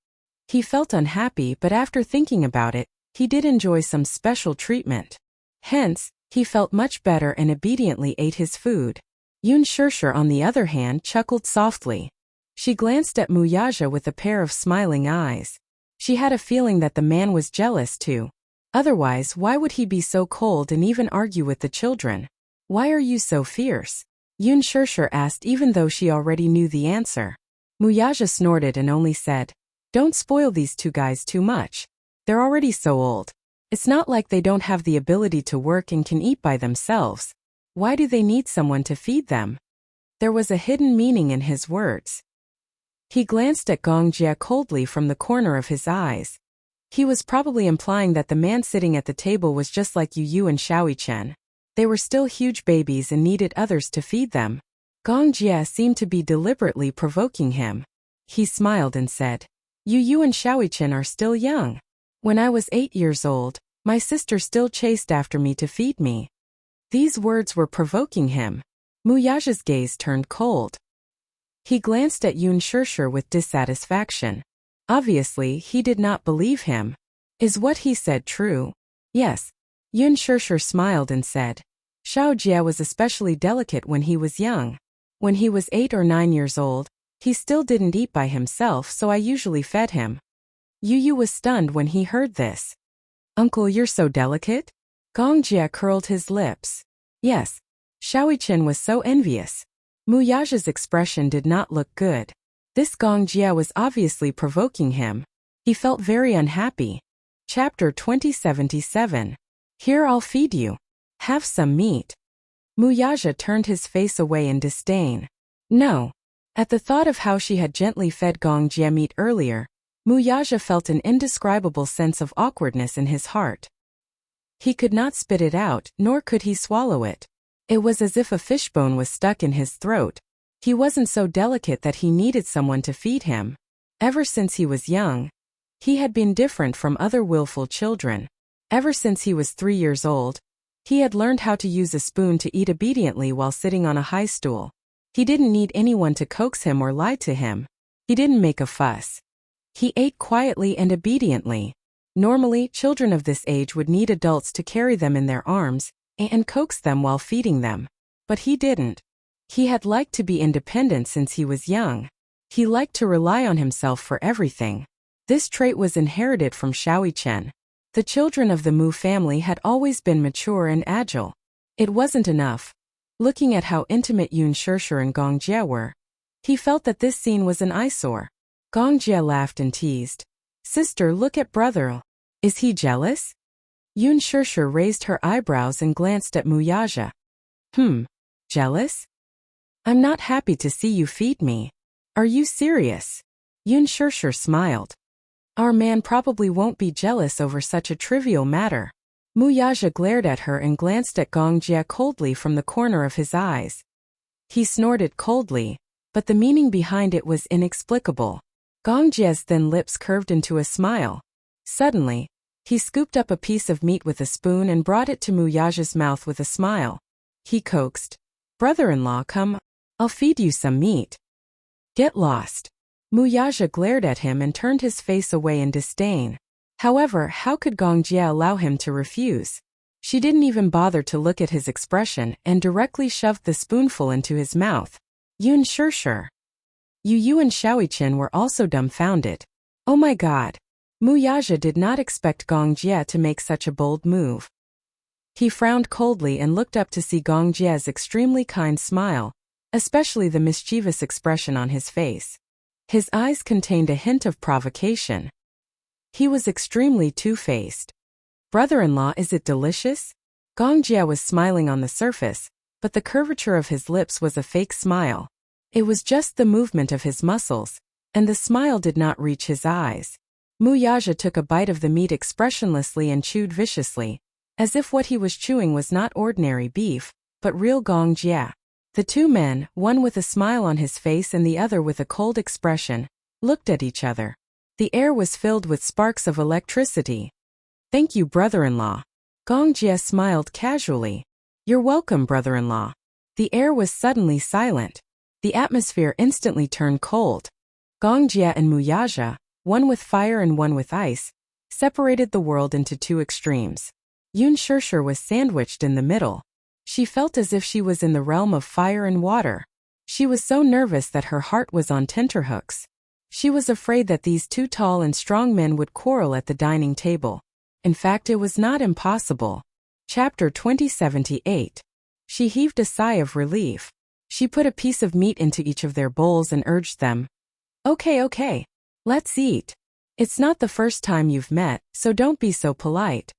He felt unhappy, but after thinking about it, he did enjoy some special treatment. Hence, he felt much better and obediently ate his food. Yun Shirshir, on the other hand, chuckled softly. She glanced at Muyaja with a pair of smiling eyes. She had a feeling that the man was jealous too. Otherwise, why would he be so cold and even argue with the children? Why are you so fierce? Yun Shirshir asked, even though she already knew the answer. Muyaja snorted and only said, "Don't spoil these two guys too much. They're already so old. It's not like they don't have the ability to work and can eat by themselves. Why do they need someone to feed them?" There was a hidden meaning in his words. He glanced at Gong Jie coldly from the corner of his eyes. He was probably implying that the man sitting at the table was just like Yu Yu and Xiaoqian. They were still huge babies and needed others to feed them. Gong Jie seemed to be deliberately provoking him. He smiled and said, "Yu Yu and Xiaoqian are still young. When I was 8 years old, my sister still chased after me to feed me." These words were provoking him. Muyaja's gaze turned cold. He glanced at Yun Shirshir with dissatisfaction. Obviously, he did not believe him. Is what he said true? Yes. Yun Shirshir smiled and said, "Xiao Jie was especially delicate when he was young. When he was 8 or 9 years old, he still didn't eat by himself, so I usually fed him." Yu Yu was stunned when he heard this. "Uncle, you're so delicate?" Gong Jie curled his lips. Yes. Xiaoqian was so envious. Muyaja's expression did not look good. This Gong Jie was obviously provoking him. He felt very unhappy. Chapter 2077. Here, I'll feed you. Have some meat. Muyaja turned his face away in disdain. No. At the thought of how she had gently fed Gong Jie meat earlier, Muyaja felt an indescribable sense of awkwardness in his heart. He could not spit it out, nor could he swallow it. It was as if a fishbone was stuck in his throat. He wasn't so delicate that he needed someone to feed him. Ever since he was young, he had been different from other willful children. Ever since he was 3 years old, he had learned how to use a spoon to eat obediently while sitting on a high stool. He didn't need anyone to coax him or lie to him. He didn't make a fuss. He ate quietly and obediently. Normally, children of this age would need adults to carry them in their arms and coax them while feeding them. But he didn't. He had liked to be independent since he was young. He liked to rely on himself for everything. This trait was inherited from Xiaoqian. The children of the Mu family had always been mature and agile. It wasn't enough. Looking at how intimate Yun Shirshir and Gong Jie were, he felt that this scene was an eyesore. Gong Jie laughed and teased. "Sister, look at brother. Is he jealous?" Yun Shirshir raised her eyebrows and glanced at Muyaja. Jealous? I'm not happy to see you feed me. Are you serious? Yun Shirshir smiled. Our man probably won't be jealous over such a trivial matter. Muyaja glared at her and glanced at Gong Jie coldly from the corner of his eyes. He snorted coldly, but the meaning behind it was inexplicable. Gong Jie's thin lips curved into a smile. Suddenly, he scooped up a piece of meat with a spoon and brought it to Muyaja's mouth with a smile. He coaxed, "Brother-in-law, come. I'll feed you some meat." Get lost. Muyaja glared at him and turned his face away in disdain. However, how could Gong Jie allow him to refuse? She didn't even bother to look at his expression and directly shoved the spoonful into his mouth. Yun Shirshir. Yu Yu and Xiaoqian were also dumbfounded. Oh my god. Muyaja did not expect Gong Jie to make such a bold move. He frowned coldly and looked up to see Gong Jie's extremely kind smile, especially the mischievous expression on his face. His eyes contained a hint of provocation. He was extremely two-faced. Brother-in-law, is it delicious? Gong Jie was smiling on the surface, but the curvature of his lips was a fake smile. It was just the movement of his muscles, and the smile did not reach his eyes. Muyaja took a bite of the meat expressionlessly and chewed viciously, as if what he was chewing was not ordinary beef, but real Gong Jie. The two men, one with a smile on his face and the other with a cold expression, looked at each other. The air was filled with sparks of electricity. "Thank you, brother-in-law." Gong Jie smiled casually. "You're welcome, brother-in-law." The air was suddenly silent. The atmosphere instantly turned cold. Gong Jie and Muyaja, one with fire and one with ice, separated the world into two extremes. Yun Shirshir was sandwiched in the middle. She felt as if she was in the realm of fire and water. She was so nervous that her heart was on tenterhooks. She was afraid that these two tall and strong men would quarrel at the dining table. In fact, it was not impossible. Chapter 2078. She heaved a sigh of relief. She put a piece of meat into each of their bowls and urged them. Okay, let's eat. It's not the first time you've met, so don't be so polite."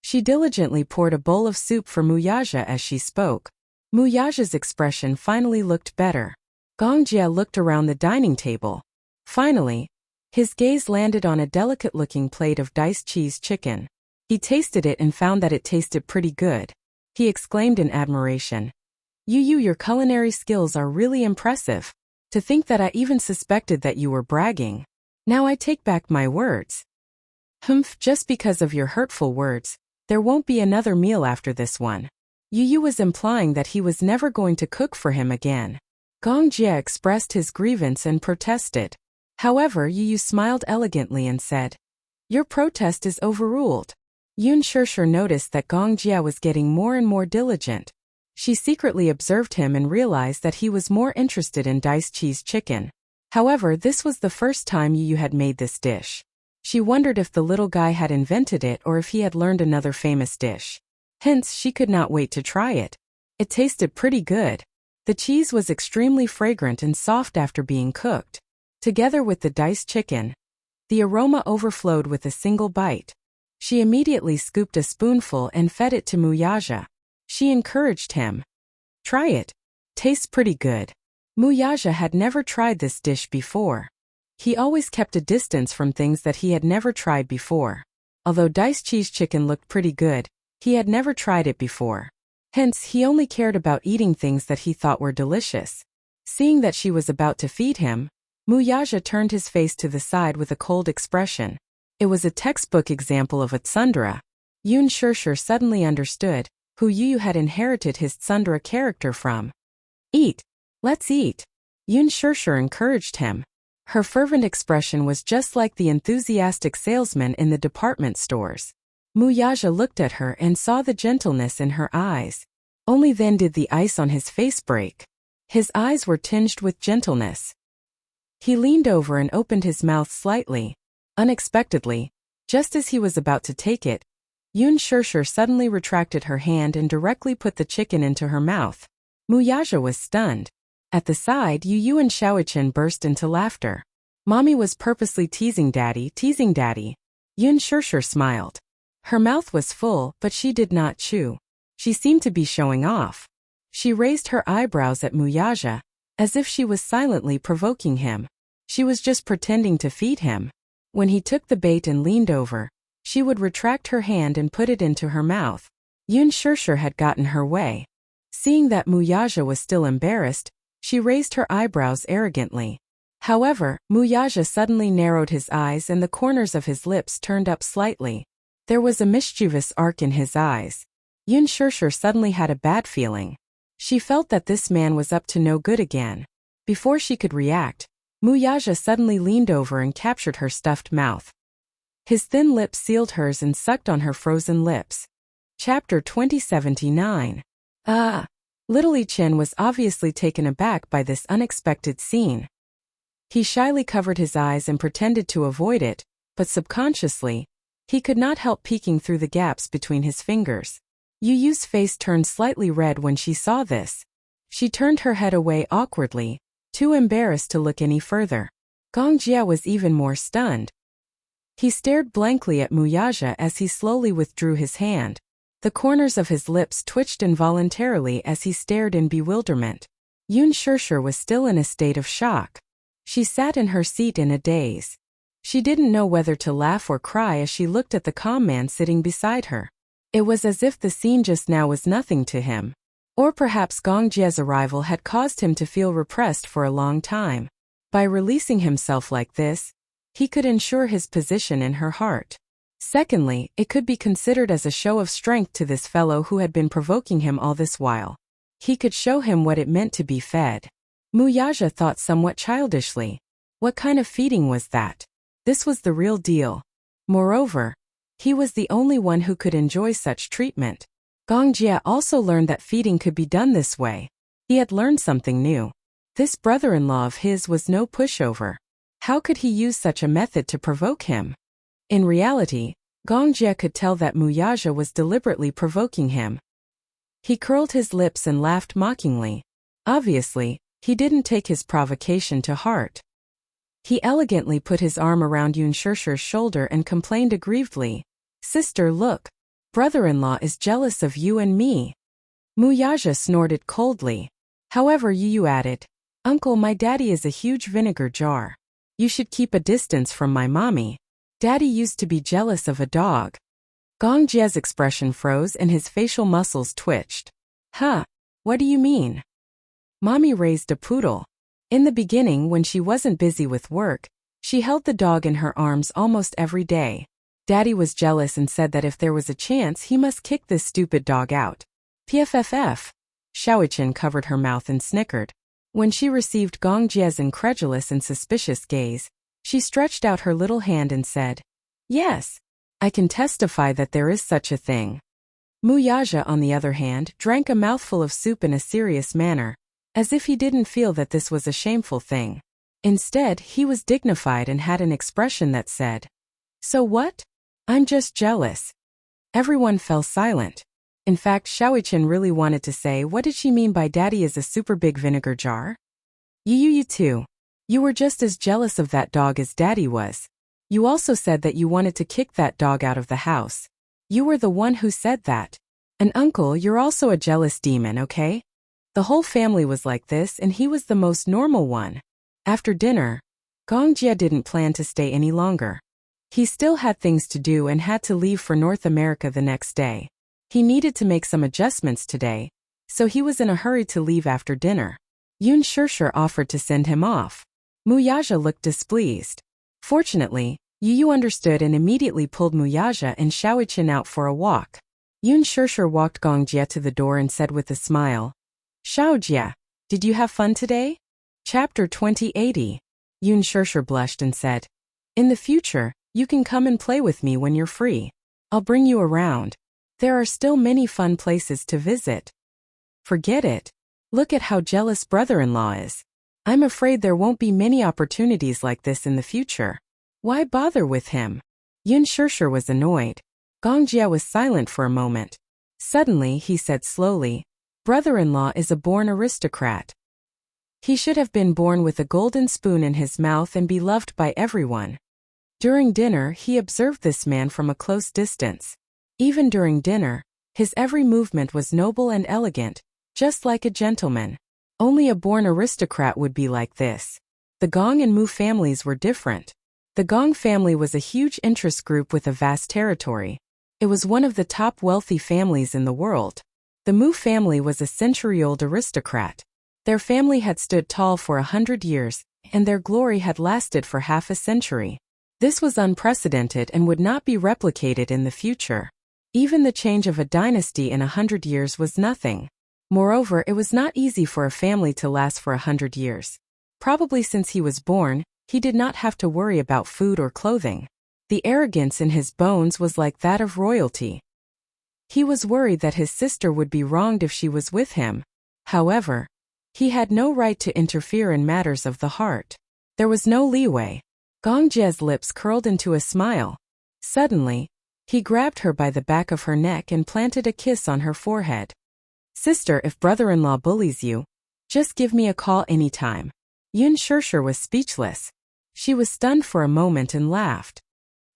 She diligently poured a bowl of soup for Muyaja as she spoke. Muyaja's expression finally looked better. Gong Jie looked around the dining table. Finally, his gaze landed on a delicate-looking plate of diced cheese chicken. He tasted it and found that it tasted pretty good. He exclaimed in admiration. Your culinary skills are really impressive. To think that I even suspected that you were bragging. Now I take back my words." "Humph, just because of your hurtful words, there won't be another meal after this one." Yu was implying that he was never going to cook for him again. Gong Jie expressed his grievance and protested. However, Yu smiled elegantly and said, "Your protest is overruled." Yun Shirshir noticed that Gong Jie was getting more and more diligent. She secretly observed him and realized that he was more interested in diced cheese chicken. However, this was the first time Yu had made this dish. She wondered if the little guy had invented it or if he had learned another famous dish. Hence, she could not wait to try it. It tasted pretty good. The cheese was extremely fragrant and soft after being cooked. Together with the diced chicken, the aroma overflowed with a single bite. She immediately scooped a spoonful and fed it to Muyaja. She encouraged him. "Try it. Tastes pretty good." Muyaja had never tried this dish before. He always kept a distance from things that he had never tried before. Although diced cheese chicken looked pretty good, he had never tried it before. Hence, he only cared about eating things that he thought were delicious. Seeing that she was about to feed him, Muyaja turned his face to the side with a cold expression. It was a textbook example of a tsundere. Yun Shirshir suddenly understood who Yu had inherited his tsundere character from. "Eat. Let's eat." Yun Shirshir encouraged him. Her fervent expression was just like the enthusiastic salesman in the department stores. Muyaja looked at her and saw the gentleness in her eyes. Only then did the ice on his face break. His eyes were tinged with gentleness. He leaned over and opened his mouth slightly. Unexpectedly, just as he was about to take it, Yun Shirshir suddenly retracted her hand and directly put the chicken into her mouth. Muyaja was stunned. At the side, Yu and Xiaoqian burst into laughter. Mommy was purposely teasing Daddy. Yun Shirshir smiled. Her mouth was full, but she did not chew. She seemed to be showing off. She raised her eyebrows at Muyaja, as if she was silently provoking him. She was just pretending to feed him. When he took the bait and leaned over, she would retract her hand and put it into her mouth. Yun Shirshir had gotten her way. Seeing that Muyaja was still embarrassed, she raised her eyebrows arrogantly. However, Muyaja suddenly narrowed his eyes and the corners of his lips turned up slightly. There was a mischievous arc in his eyes. Yun Shirshir suddenly had a bad feeling. She felt that this man was up to no good again. Before she could react, Muyaja suddenly leaned over and captured her stuffed mouth. His thin lips sealed hers and sucked on her frozen lips. Chapter 2079. Little Chen was obviously taken aback by this unexpected scene. He shyly covered his eyes and pretended to avoid it, but subconsciously, he could not help peeking through the gaps between his fingers. Yu's face turned slightly red when she saw this. She turned her head away awkwardly, too embarrassed to look any further. Gong Jie was even more stunned. He stared blankly at Muyaja as he slowly withdrew his hand. The corners of his lips twitched involuntarily as he stared in bewilderment. Yun Shirshir was still in a state of shock. She sat in her seat in a daze. She didn't know whether to laugh or cry as she looked at the calm man sitting beside her. It was as if the scene just now was nothing to him. Or perhaps Gong Jie's arrival had caused him to feel repressed for a long time. By releasing himself like this, he could ensure his position in her heart. Secondly, it could be considered as a show of strength to this fellow who had been provoking him all this while. He could show him what it meant to be fed. Muyaja thought somewhat childishly. What kind of feeding was that? This was the real deal. Moreover, he was the only one who could enjoy such treatment. Gong Jie also learned that feeding could be done this way. He had learned something new. This brother-in-law of his was no pushover. How could he use such a method to provoke him? In reality, Gong Jie could tell that Muyaja was deliberately provoking him. He curled his lips and laughed mockingly. Obviously, he didn't take his provocation to heart. He elegantly put his arm around Yun Shishir's shoulder and complained aggrievedly. "Sister, look. Brother-in-law is jealous of you and me." Muyaja snorted coldly. However, Yu added, "Uncle, my daddy is a huge vinegar jar. You should keep a distance from my mommy. Daddy used to be jealous of a dog." Gong Jie's expression froze and his facial muscles twitched. "Huh? What do you mean?" Mommy raised a poodle. In the beginning, when she wasn't busy with work, she held the dog in her arms almost every day. Daddy was jealous and said that if there was a chance he must kick this stupid dog out. PFFF. Xiaoqian covered her mouth and snickered. When she received Gong Jie's incredulous and suspicious gaze, she stretched out her little hand and said, "Yes, I can testify that there is such a thing." Muyaja, on the other hand, drank a mouthful of soup in a serious manner, as if he didn't feel that this was a shameful thing. Instead, he was dignified and had an expression that said, "So what? I'm just jealous." Everyone fell silent. In fact, Xiaoqian really wanted to say, what did she mean by daddy is a super big vinegar jar? You too. You were just as jealous of that dog as daddy was. You also said that you wanted to kick that dog out of the house. You were the one who said that. And uncle, you're also a jealous demon, okay? The whole family was like this and he was the most normal one. After dinner, Gong Jie didn't plan to stay any longer. He still had things to do and had to leave for North America the next day. He needed to make some adjustments today, so he was in a hurry to leave after dinner. Yun Shishir offered to send him off. Muyaja looked displeased. Fortunately, Yu understood and immediately pulled Muyaja and Xiaoqian out for a walk. Yun Shishir walked Gong Jie to the door and said with a smile, "Xiaojie, did you have fun today?" Chapter 2080. Yun Shishir blushed and said, "In the future, you can come and play with me when you're free. I'll bring you around. There are still many fun places to visit." "Forget it. Look at how jealous brother-in-law is. I'm afraid there won't be many opportunities like this in the future. Why bother with him?" Yun Shishir was annoyed. Gong Jie was silent for a moment. Suddenly, he said slowly, "Brother-in-law is a born aristocrat. He should have been born with a golden spoon in his mouth and be loved by everyone." During dinner, he observed this man from a close distance. Even during dinner, his every movement was noble and elegant, just like a gentleman. Only a born aristocrat would be like this. The Gong and Mu families were different. The Gong family was a huge interest group with a vast territory. It was one of the top wealthy families in the world. The Mu family was a century-old aristocrat. Their family had stood tall for 100 years, and their glory had lasted for half a century. This was unprecedented and would not be replicated in the future. Even the change of a dynasty in 100 years was nothing. Moreover, it was not easy for a family to last for 100 years. Probably since he was born, he did not have to worry about food or clothing. The arrogance in his bones was like that of royalty. He was worried that his sister would be wronged if she was with him. However, he had no right to interfere in matters of the heart. There was no leeway. Gong Jie's lips curled into a smile. Suddenly, he grabbed her by the back of her neck and planted a kiss on her forehead. "Sister, if brother-in-law bullies you, just give me a call anytime." Yun Shishir was speechless. She was stunned for a moment and laughed.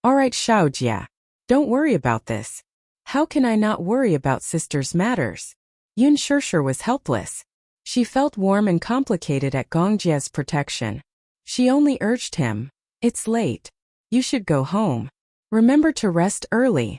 "All right, Xiaojie. Don't worry about this." "How can I not worry about sister's matters?" Yun Shishir was helpless. She felt warm and complicated at Gong Jie's protection. She only urged him, "It's late. You should go home. Remember to rest early."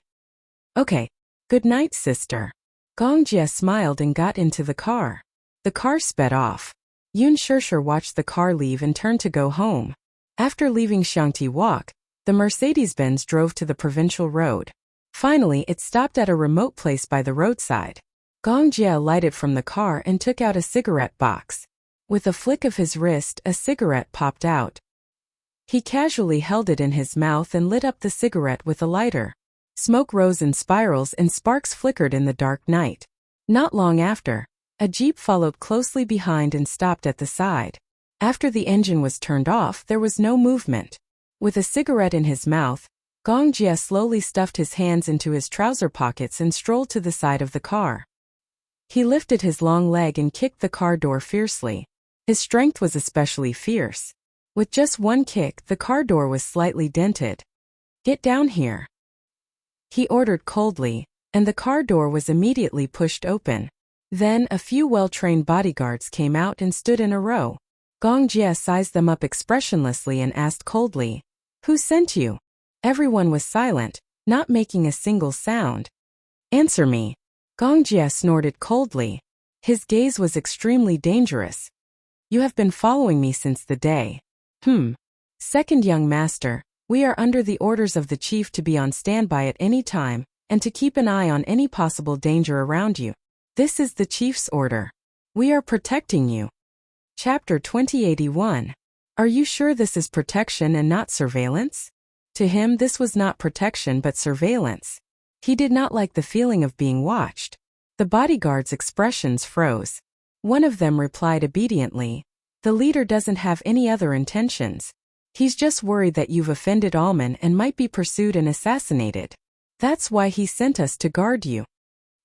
"Okay. Good night, sister." Gong Jie smiled and got into the car. The car sped off. Yun Shishir watched the car leave and turned to go home. After leaving Xiangti Walk, the Mercedes-Benz drove to the provincial road. Finally, it stopped at a remote place by the roadside. Gong Jie alighted from the car and took out a cigarette box. With a flick of his wrist, a cigarette popped out. He casually held it in his mouth and lit up the cigarette with a lighter. Smoke rose in spirals and sparks flickered in the dark night. Not long after, a jeep followed closely behind and stopped at the side. After the engine was turned off, there was no movement. With a cigarette in his mouth, Gong Jie slowly stuffed his hands into his trouser pockets and strolled to the side of the car. He lifted his long leg and kicked the car door fiercely. His strength was especially fierce. With just one kick, the car door was slightly dented. "Get down here," he ordered coldly, and the car door was immediately pushed open. Then a few well-trained bodyguards came out and stood in a row. Gong Jie sized them up expressionlessly and asked coldly, "Who sent you?" Everyone was silent, not making a single sound. "Answer me." Gong Jie snorted coldly. His gaze was extremely dangerous. "You have been following me since the day." Second young master, we are under the orders of the chief to be on standby at any time, and to keep an eye on any possible danger around you. This is the chief's order. We are protecting you. Chapter 2081. Are you sure this is protection and not surveillance? To him, this was not protection but surveillance. He did not like the feeling of being watched. The bodyguards' expressions froze. One of them replied obediently, "The leader doesn't have any other intentions. He's just worried that you've offended Alman and might be pursued and assassinated. That's why he sent us to guard you."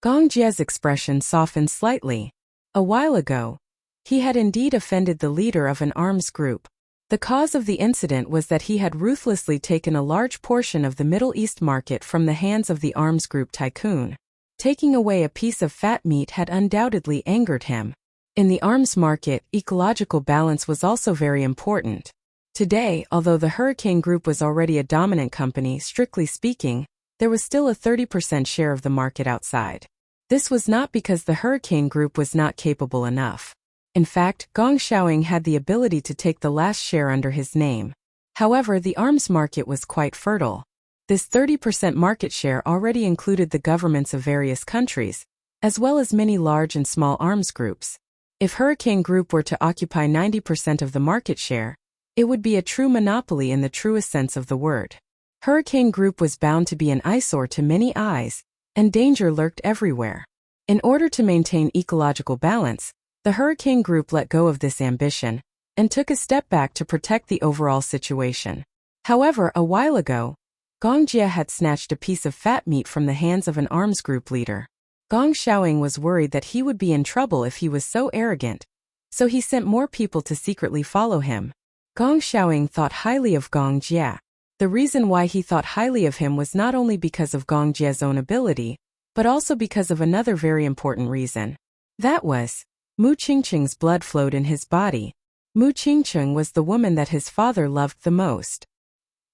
Gong Jie's expression softened slightly. A while ago, he had indeed offended the leader of an arms group. The cause of the incident was that he had ruthlessly taken a large portion of the Middle East market from the hands of the arms group Tycoon. Taking away a piece of fat meat had undoubtedly angered him. In the arms market, ecological balance was also very important. Today, although the Hurricane Group was already a dominant company, strictly speaking, there was still a 30% share of the market outside. This was not because the Hurricane Group was not capable enough. In fact, Gong Xiaoying had the ability to take the last share under his name. However, the arms market was quite fertile. This 30% market share already included the governments of various countries, as well as many large and small arms groups. If Hurricane Group were to occupy 90% of the market share, it would be a true monopoly in the truest sense of the word. Hurricane Group was bound to be an eyesore to many eyes, and danger lurked everywhere. In order to maintain ecological balance, the Hurricane Group let go of this ambition and took a step back to protect the overall situation. However, a while ago, Gong Jie had snatched a piece of fat meat from the hands of an arms group leader. Gong Xiaoying was worried that he would be in trouble if he was so arrogant, so he sent more people to secretly follow him. Gong Xiaoying thought highly of Gong Jie. The reason why he thought highly of him was not only because of Gong Jie's own ability, but also because of another very important reason. That was, Mu Qingqing's blood flowed in his body. Mu Qingqing was the woman that his father loved the most.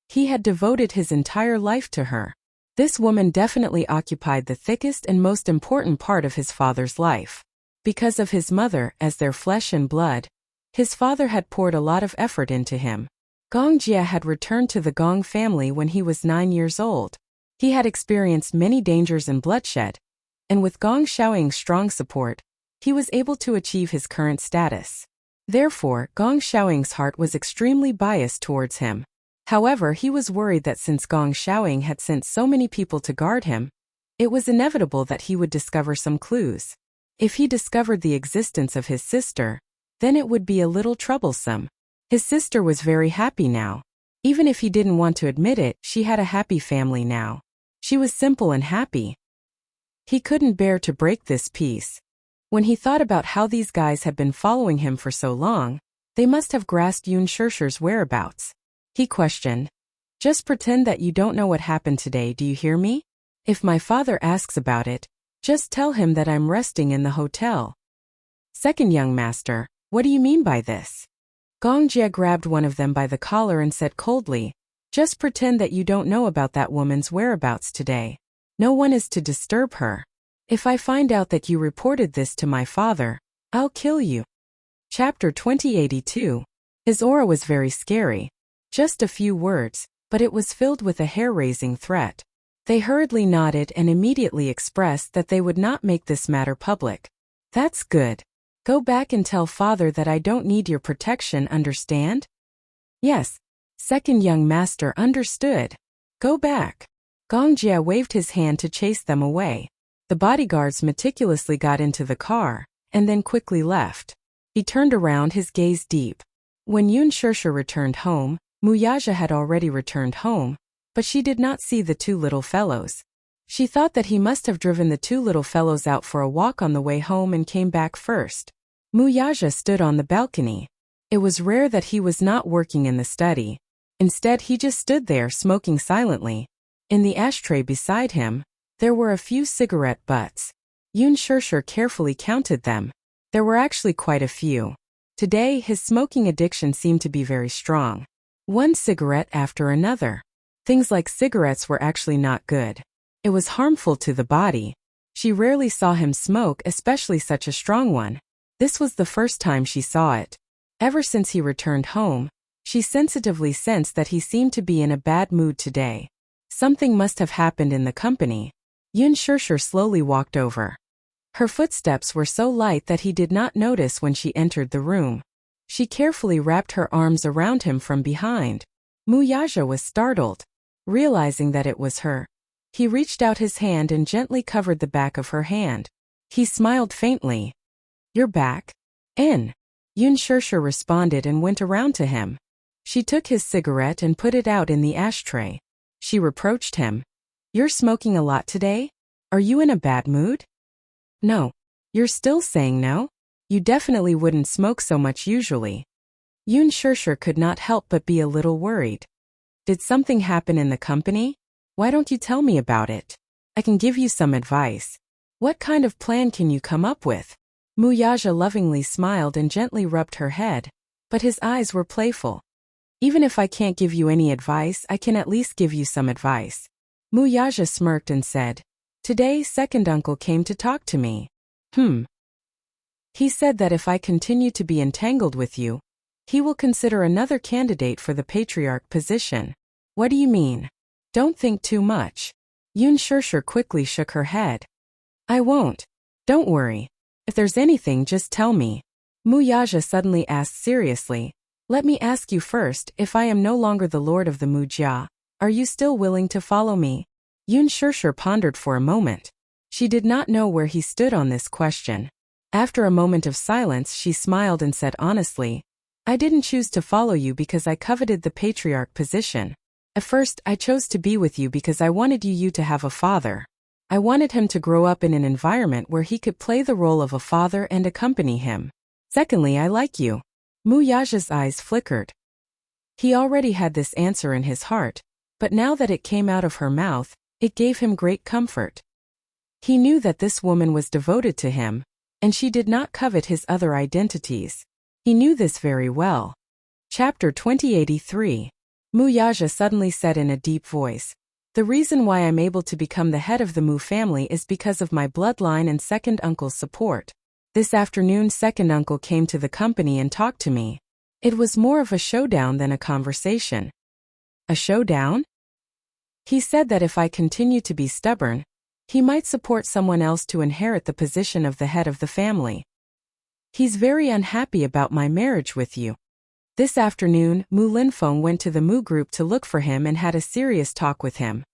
He had devoted his entire life to her. This woman definitely occupied the thickest and most important part of his father's life. Because of his mother, as their flesh and blood, his father had poured a lot of effort into him. Gong Jie had returned to the Gong family when he was 9 years old. He had experienced many dangers and bloodshed, and with Gong Xiaoying's strong support, he was able to achieve his current status. Therefore, Gong Xiaoying's heart was extremely biased towards him. However, he was worried that since Gong Xiaoying had sent so many people to guard him, it was inevitable that he would discover some clues. If he discovered the existence of his sister, then it would be a little troublesome. His sister was very happy now. Even if he didn't want to admit it, she had a happy family now. She was simple and happy. He couldn't bear to break this peace. When he thought about how these guys had been following him for so long, they must have grasped Yun Shishir's whereabouts. He questioned, "Just pretend that you don't know what happened today, do you hear me? If my father asks about it, just tell him that I'm resting in the hotel." Second young master, what do you mean by this? Gong Jie grabbed one of them by the collar and said coldly, "Just pretend that you don't know about that woman's whereabouts today. No one is to disturb her." If I find out that you reported this to my father, I'll kill you. Chapter 2082. His aura was very scary. Just a few words, but it was filled with a hair-raising threat. They hurriedly nodded and immediately expressed that they would not make this matter public. That's good. Go back and tell father that I don't need your protection, understand? Yes. Second young master understood. Go back. Gongjia waved his hand to chase them away. The bodyguards meticulously got into the car, and then quickly left. He turned around, his gaze deep. When Yun Shirsha returned home, Muyaja had already returned home, but she did not see the two little fellows. She thought that he must have driven the two little fellows out for a walk on the way home and came back first. Muyaja stood on the balcony. It was rare that he was not working in the study. Instead, he just stood there smoking silently. In the ashtray beside him, there were a few cigarette butts. Yun Shirsha carefully counted them. There were actually quite a few. Today, his smoking addiction seemed to be very strong. One cigarette after another. Things like cigarettes were actually not good. It was harmful to the body. She rarely saw him smoke, especially such a strong one. This was the first time she saw it. Ever since he returned home, she sensitively sensed that he seemed to be in a bad mood today. Something must have happened in the company. Yun Shirsha slowly walked over. Her footsteps were so light that he did not notice when she entered the room. She carefully wrapped her arms around him from behind. Muyaja was startled, realizing that it was her. He reached out his hand and gently covered the back of her hand. He smiled faintly. You're back? Yun Shirsha responded and went around to him. She took his cigarette and put it out in the ashtray. She reproached him. You're smoking a lot today? Are you in a bad mood? No. You're still saying no? You definitely wouldn't smoke so much usually. Yun Shirsha could not help but be a little worried. Did something happen in the company? Why don't you tell me about it? I can give you some advice. What kind of plan can you come up with? Muyaja lovingly smiled and gently rubbed her head, but his eyes were playful. Even if I can't give you any advice, I can at least give you some advice. Muyaja smirked and said, Today, second uncle came to talk to me. He said that if I continue to be entangled with you, he will consider another candidate for the patriarch position. What do you mean? Don't think too much. Yun Shirsha quickly shook her head. I won't. Don't worry. If there's anything, just tell me. Muyaja suddenly asked seriously. Let me ask you first, if I am no longer the lord of the Mujia, are you still willing to follow me? Yun Shirsha pondered for a moment. She did not know where he stood on this question. After a moment of silence, she smiled and said honestly, I didn't choose to follow you because I coveted the patriarch position. At first, I chose to be with you because I wanted you to have a father. I wanted him to grow up in an environment where he could play the role of a father and accompany him. Secondly, I like you. Muyaja's eyes flickered. He already had this answer in his heart, but now that it came out of her mouth, it gave him great comfort. He knew that this woman was devoted to him, and she did not covet his other identities. He knew this very well. Chapter 2083. Muyaja suddenly said in a deep voice, The reason why I'm able to become the head of the Mu family is because of my bloodline and second uncle's support. This afternoon, second uncle came to the company and talked to me. It was more of a showdown than a conversation. A showdown? He said that if I continue to be stubborn, he might support someone else to inherit the position of the head of the family. He's very unhappy about my marriage with you. This afternoon, Mu Linfeng went to the Mu group to look for him and had a serious talk with him.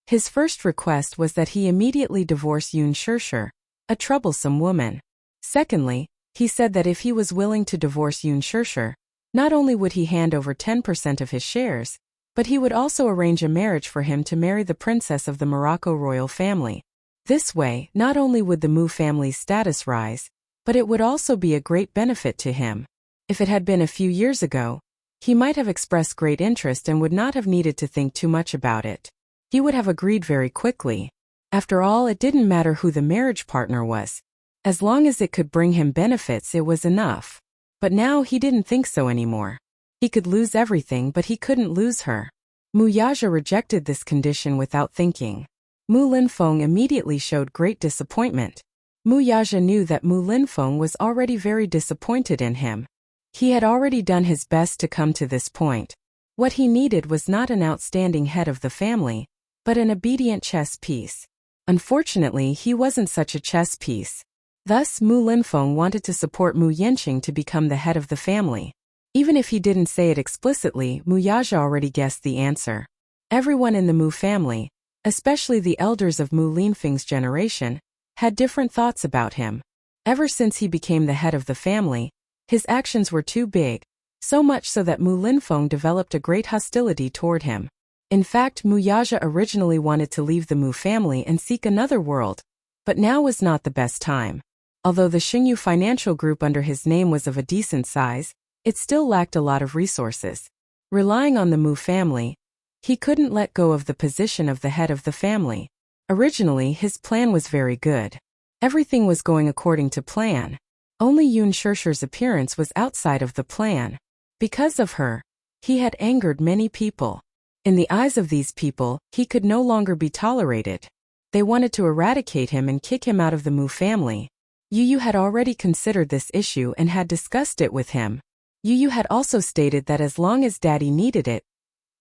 His first request was that he immediately divorce Yun Shirsha, a troublesome woman. Secondly, he said that if he was willing to divorce Yun Shirsha, not only would he hand over 10% of his shares, but he would also arrange a marriage for him to marry the princess of the Morocco royal family. This way, not only would the Mu family's status rise, but it would also be a great benefit to him. If it had been a few years ago, he might have expressed great interest and would not have needed to think too much about it. He would have agreed very quickly. After all, it didn't matter who the marriage partner was. As long as it could bring him benefits, it was enough. But now he didn't think so anymore. He could lose everything, but he couldn't lose her. Muyaja rejected this condition without thinking. Mu Linfeng immediately showed great disappointment. Mu Yaja knew that Mu Linfeng was already very disappointed in him. He had already done his best to come to this point. What he needed was not an outstanding head of the family, but an obedient chess piece. Unfortunately, he wasn't such a chess piece. Thus, Mu Linfeng wanted to support Mu Yanqing to become the head of the family. Even if he didn't say it explicitly, Mu Yaja already guessed the answer. Everyone in the Mu family, especially the elders of Mu Linfeng's generation, had different thoughts about him. Ever since he became the head of the family, his actions were too big, so much so that Mu Linfeng developed a great hostility toward him. In fact, Mu Yaja originally wanted to leave the Mu family and seek another world, but now was not the best time. Although the Xingyu financial group under his name was of a decent size, it still lacked a lot of resources. Relying on the Mu family, he couldn't let go of the position of the head of the family. Originally, his plan was very good. Everything was going according to plan. Only Yun Shishir's appearance was outside of the plan. Because of her, he had angered many people. In the eyes of these people, he could no longer be tolerated. They wanted to eradicate him and kick him out of the Mu family. Yu Yu had already considered this issue and had discussed it with him. Yu Yu had also stated that as long as Daddy needed it,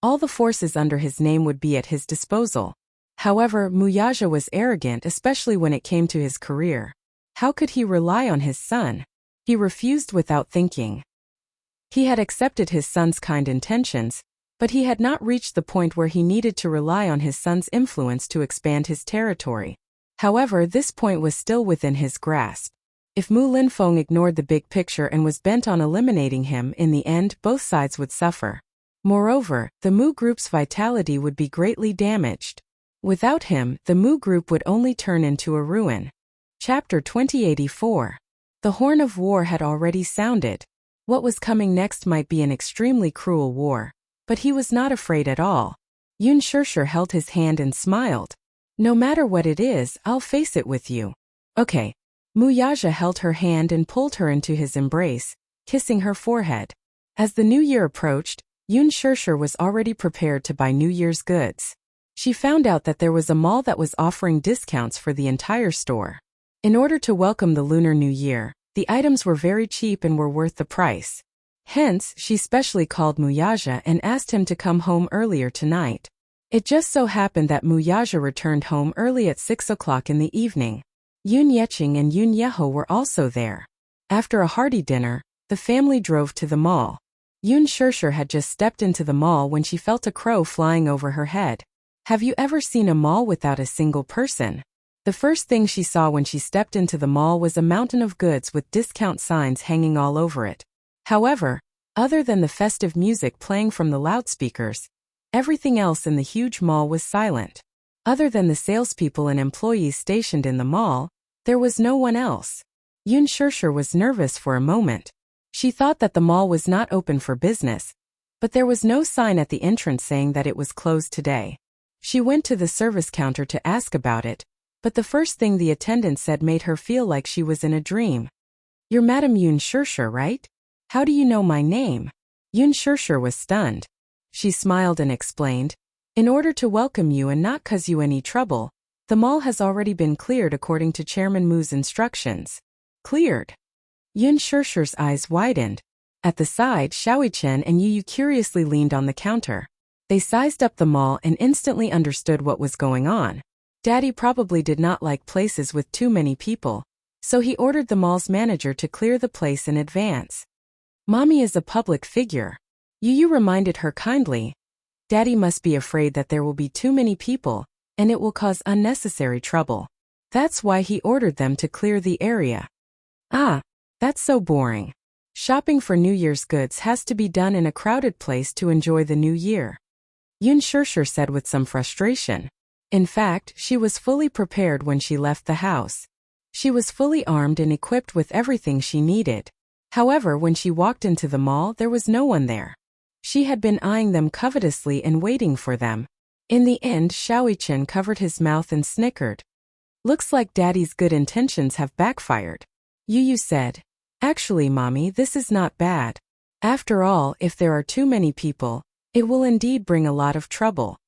all the forces under his name would be at his disposal. However, Mu Yaja was arrogant, especially when it came to his career. How could he rely on his son? He refused without thinking. He had accepted his son's kind intentions, but he had not reached the point where he needed to rely on his son's influence to expand his territory. However, this point was still within his grasp. If Mu Linfeng ignored the big picture and was bent on eliminating him, in the end, both sides would suffer. Moreover, the Mu group's vitality would be greatly damaged. Without him, the Mu group would only turn into a ruin. Chapter 2084. The horn of war had already sounded. What was coming next might be an extremely cruel war. But he was not afraid at all. Yun Shishir held his hand and smiled. No matter what it is, I'll face it with you. Okay. Mu Yaja held her hand and pulled her into his embrace, kissing her forehead. As the new year approached, Yun Shishir was already prepared to buy New Year's goods. She found out that there was a mall that was offering discounts for the entire store. In order to welcome the Lunar New Year, the items were very cheap and were worth the price. Hence, she specially called Mu Yaja and asked him to come home earlier tonight. It just so happened that Mu Yaja returned home early at 6 o'clock in the evening. Yun Yeqing and Yun Yeho were also there. After a hearty dinner, the family drove to the mall. Yun Shishir had just stepped into the mall when she felt a crow flying over her head. Have you ever seen a mall without a single person? The first thing she saw when she stepped into the mall was a mountain of goods with discount signs hanging all over it. However, other than the festive music playing from the loudspeakers, everything else in the huge mall was silent. Other than the salespeople and employees stationed in the mall, there was no one else. Yun Shishir was nervous for a moment. She thought that the mall was not open for business, but there was no sign at the entrance saying that it was closed today. She went to the service counter to ask about it, but the first thing the attendant said made her feel like she was in a dream. You're Madame Yun Shishir, right? How do you know my name? Yun Shishir was stunned. She smiled and explained, in order to welcome you and not cause you any trouble, the mall has already been cleared according to Chairman Mu's instructions. Cleared? Yun Shishir's eyes widened. At the side, Xiaoyichen and Yu Yu curiously leaned on the counter. They sized up the mall and instantly understood what was going on. Daddy probably did not like places with too many people, so he ordered the mall's manager to clear the place in advance. Mommy is a public figure. Yu Yu reminded her kindly. Daddy must be afraid that there will be too many people, and it will cause unnecessary trouble. That's why he ordered them to clear the area. Ah, that's so boring. Shopping for New Year's goods has to be done in a crowded place to enjoy the new year. Yun Shishir said with some frustration. In fact, she was fully prepared when she left the house. She was fully armed and equipped with everything she needed. However, when she walked into the mall, there was no one there. She had been eyeing them covetously and waiting for them. In the end, Xiaoyichen covered his mouth and snickered. Looks like Daddy's good intentions have backfired. Yu Yu said. Actually, Mommy, this is not bad. After all, if there are too many people, it will indeed bring a lot of trouble.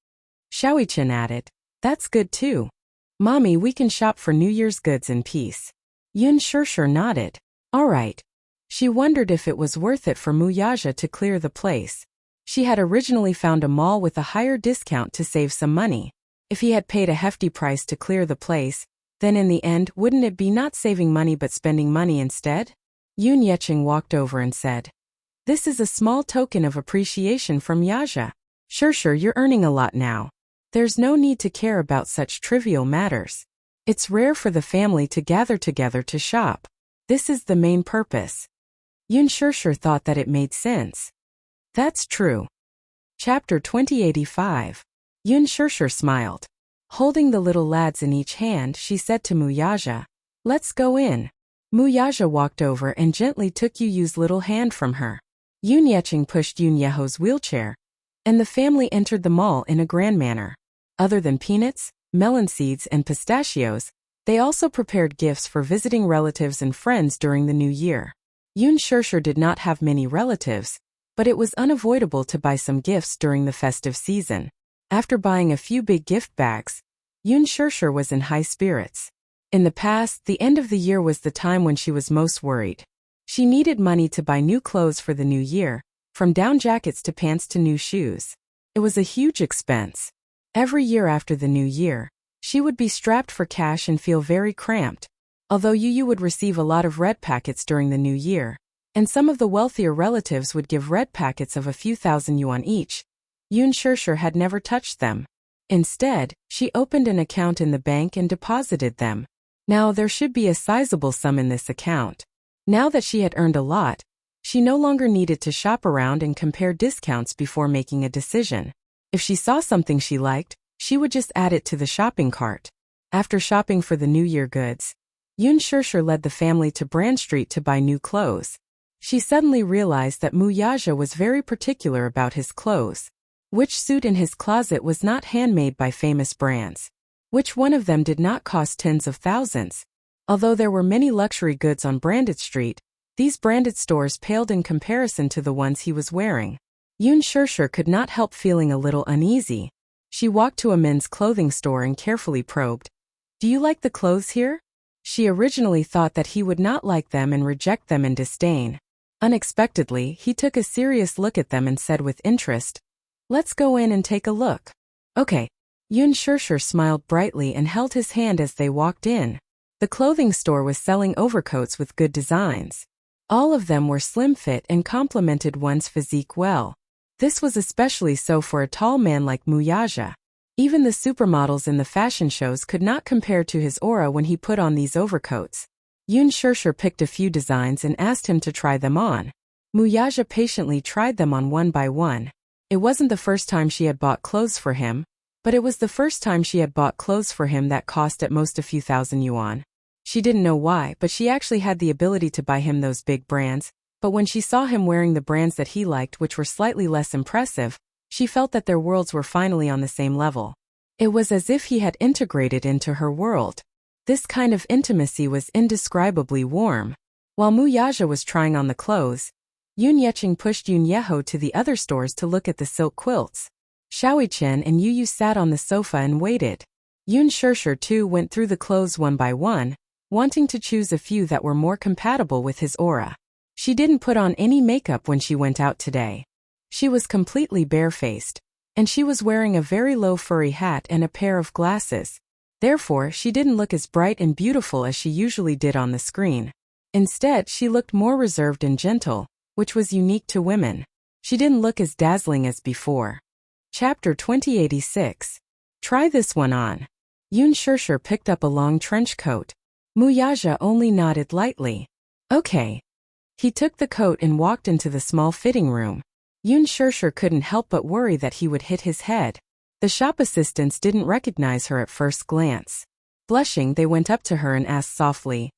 Xiaoyichen added. That's good too. Mommy, we can shop for New Year's goods in peace. Yun Shirshir nodded. All right. She wondered if it was worth it for Muyaja to clear the place. She had originally found a mall with a higher discount to save some money. If he had paid a hefty price to clear the place, then in the end, wouldn't it be not saving money but spending money instead? Yun Yecheng walked over and said, "This is a small token of appreciation from Yaja. Shirshir, you're earning a lot now. There's no need to care about such trivial matters. It's rare for the family to gather together to shop. This is the main purpose." Yun Shirshir thought that it made sense. That's true. Chapter 2085. Yun Shirshir smiled. Holding the little lads in each hand, she said to Muyaja, "Let's go in." Muyaja walked over and gently took Yu's little hand from her. Yun Yecheng pushed Yun Yeho's wheelchair, and the family entered the mall in a grand manner. Other than peanuts, melon seeds, and pistachios, they also prepared gifts for visiting relatives and friends during the new year. Yun Shirshir did not have many relatives, but it was unavoidable to buy some gifts during the festive season. After buying a few big gift bags, Yun Shirshir was in high spirits. In the past, the end of the year was the time when she was most worried. She needed money to buy new clothes for the new year, from down jackets to pants to new shoes. It was a huge expense. Every year after the new year, she would be strapped for cash and feel very cramped. Although Yu would receive a lot of red packets during the new year, and some of the wealthier relatives would give red packets of a few thousand yuan each, Yun Shirshir had never touched them. Instead, she opened an account in the bank and deposited them. Now there should be a sizable sum in this account. Now that she had earned a lot, she no longer needed to shop around and compare discounts before making a decision. If she saw something she liked, she would just add it to the shopping cart. After shopping for the New Year goods, Yun Shirshir led the family to Brand Street to buy new clothes. She suddenly realized that Muyaja was very particular about his clothes. Which suit in his closet was not handmade by famous brands? Which one of them did not cost tens of thousands? Although there were many luxury goods on Branded Street, these branded stores paled in comparison to the ones he was wearing. Yun Shirshir could not help feeling a little uneasy. She walked to a men's clothing store and carefully probed, "Do you like the clothes here?" She originally thought that he would not like them and reject them in disdain. Unexpectedly, he took a serious look at them and said with interest, "Let's go in and take a look." "Okay." Yun Shirshir smiled brightly and held his hand as they walked in. The clothing store was selling overcoats with good designs. All of them were slim fit and complemented one's physique well. This was especially so for a tall man like Muyaja. Even the supermodels in the fashion shows could not compare to his aura when he put on these overcoats. Yun Shirshir picked a few designs and asked him to try them on. Muyaja patiently tried them on one by one. It wasn't the first time she had bought clothes for him, but it was the first time she had bought clothes for him that cost at most a few thousand yuan. She didn't know why, but she actually had the ability to buy him those big brands, but when she saw him wearing the brands that he liked, which were slightly less impressive, she felt that their worlds were finally on the same level. It was as if he had integrated into her world. This kind of intimacy was indescribably warm. While Muyaja was trying on the clothes, Yun Yecheng pushed Yun Yeho to the other stores to look at the silk quilts. Xiaoi Chen and Yu sat on the sofa and waited. Yun Shirshir too went through the clothes one by one, wanting to choose a few that were more compatible with his aura. She didn't put on any makeup when she went out today. She was completely barefaced, and she was wearing a very low furry hat and a pair of glasses. Therefore, she didn't look as bright and beautiful as she usually did on the screen. Instead, she looked more reserved and gentle, which was unique to women. She didn't look as dazzling as before. Chapter 2086. Try this one on. Yun Shirshir picked up a long trench coat. Muyaja only nodded lightly. Okay. He took the coat and walked into the small fitting room. Yun Shirshir couldn't help but worry that he would hit his head. The shop assistants didn't recognize her at first glance. Blushing, they went up to her and asked softly,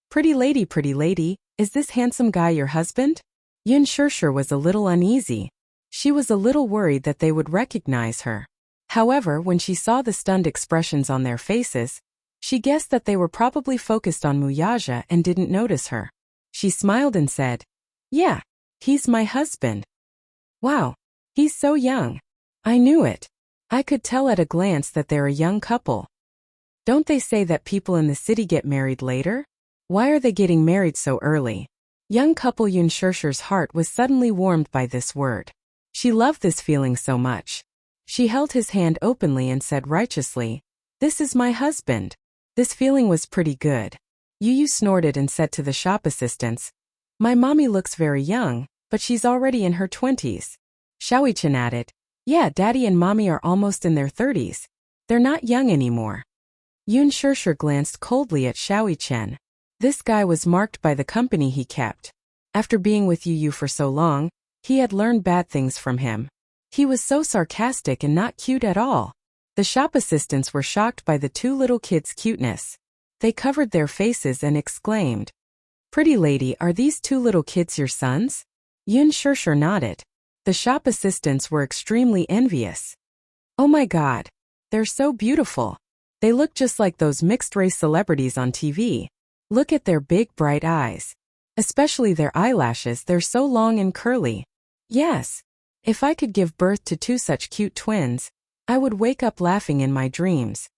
pretty lady, is this handsome guy your husband?" Yun Shirshir was a little uneasy. She was a little worried that they would recognize her. However, when she saw the stunned expressions on their faces, she guessed that they were probably focused on Muyaja and didn't notice her. She smiled and said, "Yeah, he's my husband." "Wow, he's so young." "I knew it. I could tell at a glance that they're a young couple. Don't they say that people in the city get married later? Why are they getting married so early? Young couple Yun Shirshir's heart was suddenly warmed by this word. She loved this feeling so much. She held his hand openly and said righteously, "This is my husband." This feeling was pretty good. Yu snorted and said to the shop assistants, "My mommy looks very young, but she's already in her 20s. Xiaoyi-chan added, "Yeah, daddy and mommy are almost in their 30s. They're not young anymore." Yun Shirshir glanced coldly at Xiaoyi-chan. This guy was marked by the company he kept. After being with Yu for so long, he had learned bad things from him. He was so sarcastic and not cute at all. The shop assistants were shocked by the two little kids' cuteness. They covered their faces and exclaimed, "Pretty lady, are these two little kids your sons?" Yun Shirshir nodded. The shop assistants were extremely envious. "Oh my god. They're so beautiful. They look just like those mixed-race celebrities on TV. Look at their big bright eyes. Especially their eyelashes, they're so long and curly. Yes. If I could give birth to two such cute twins, I would wake up laughing in my dreams."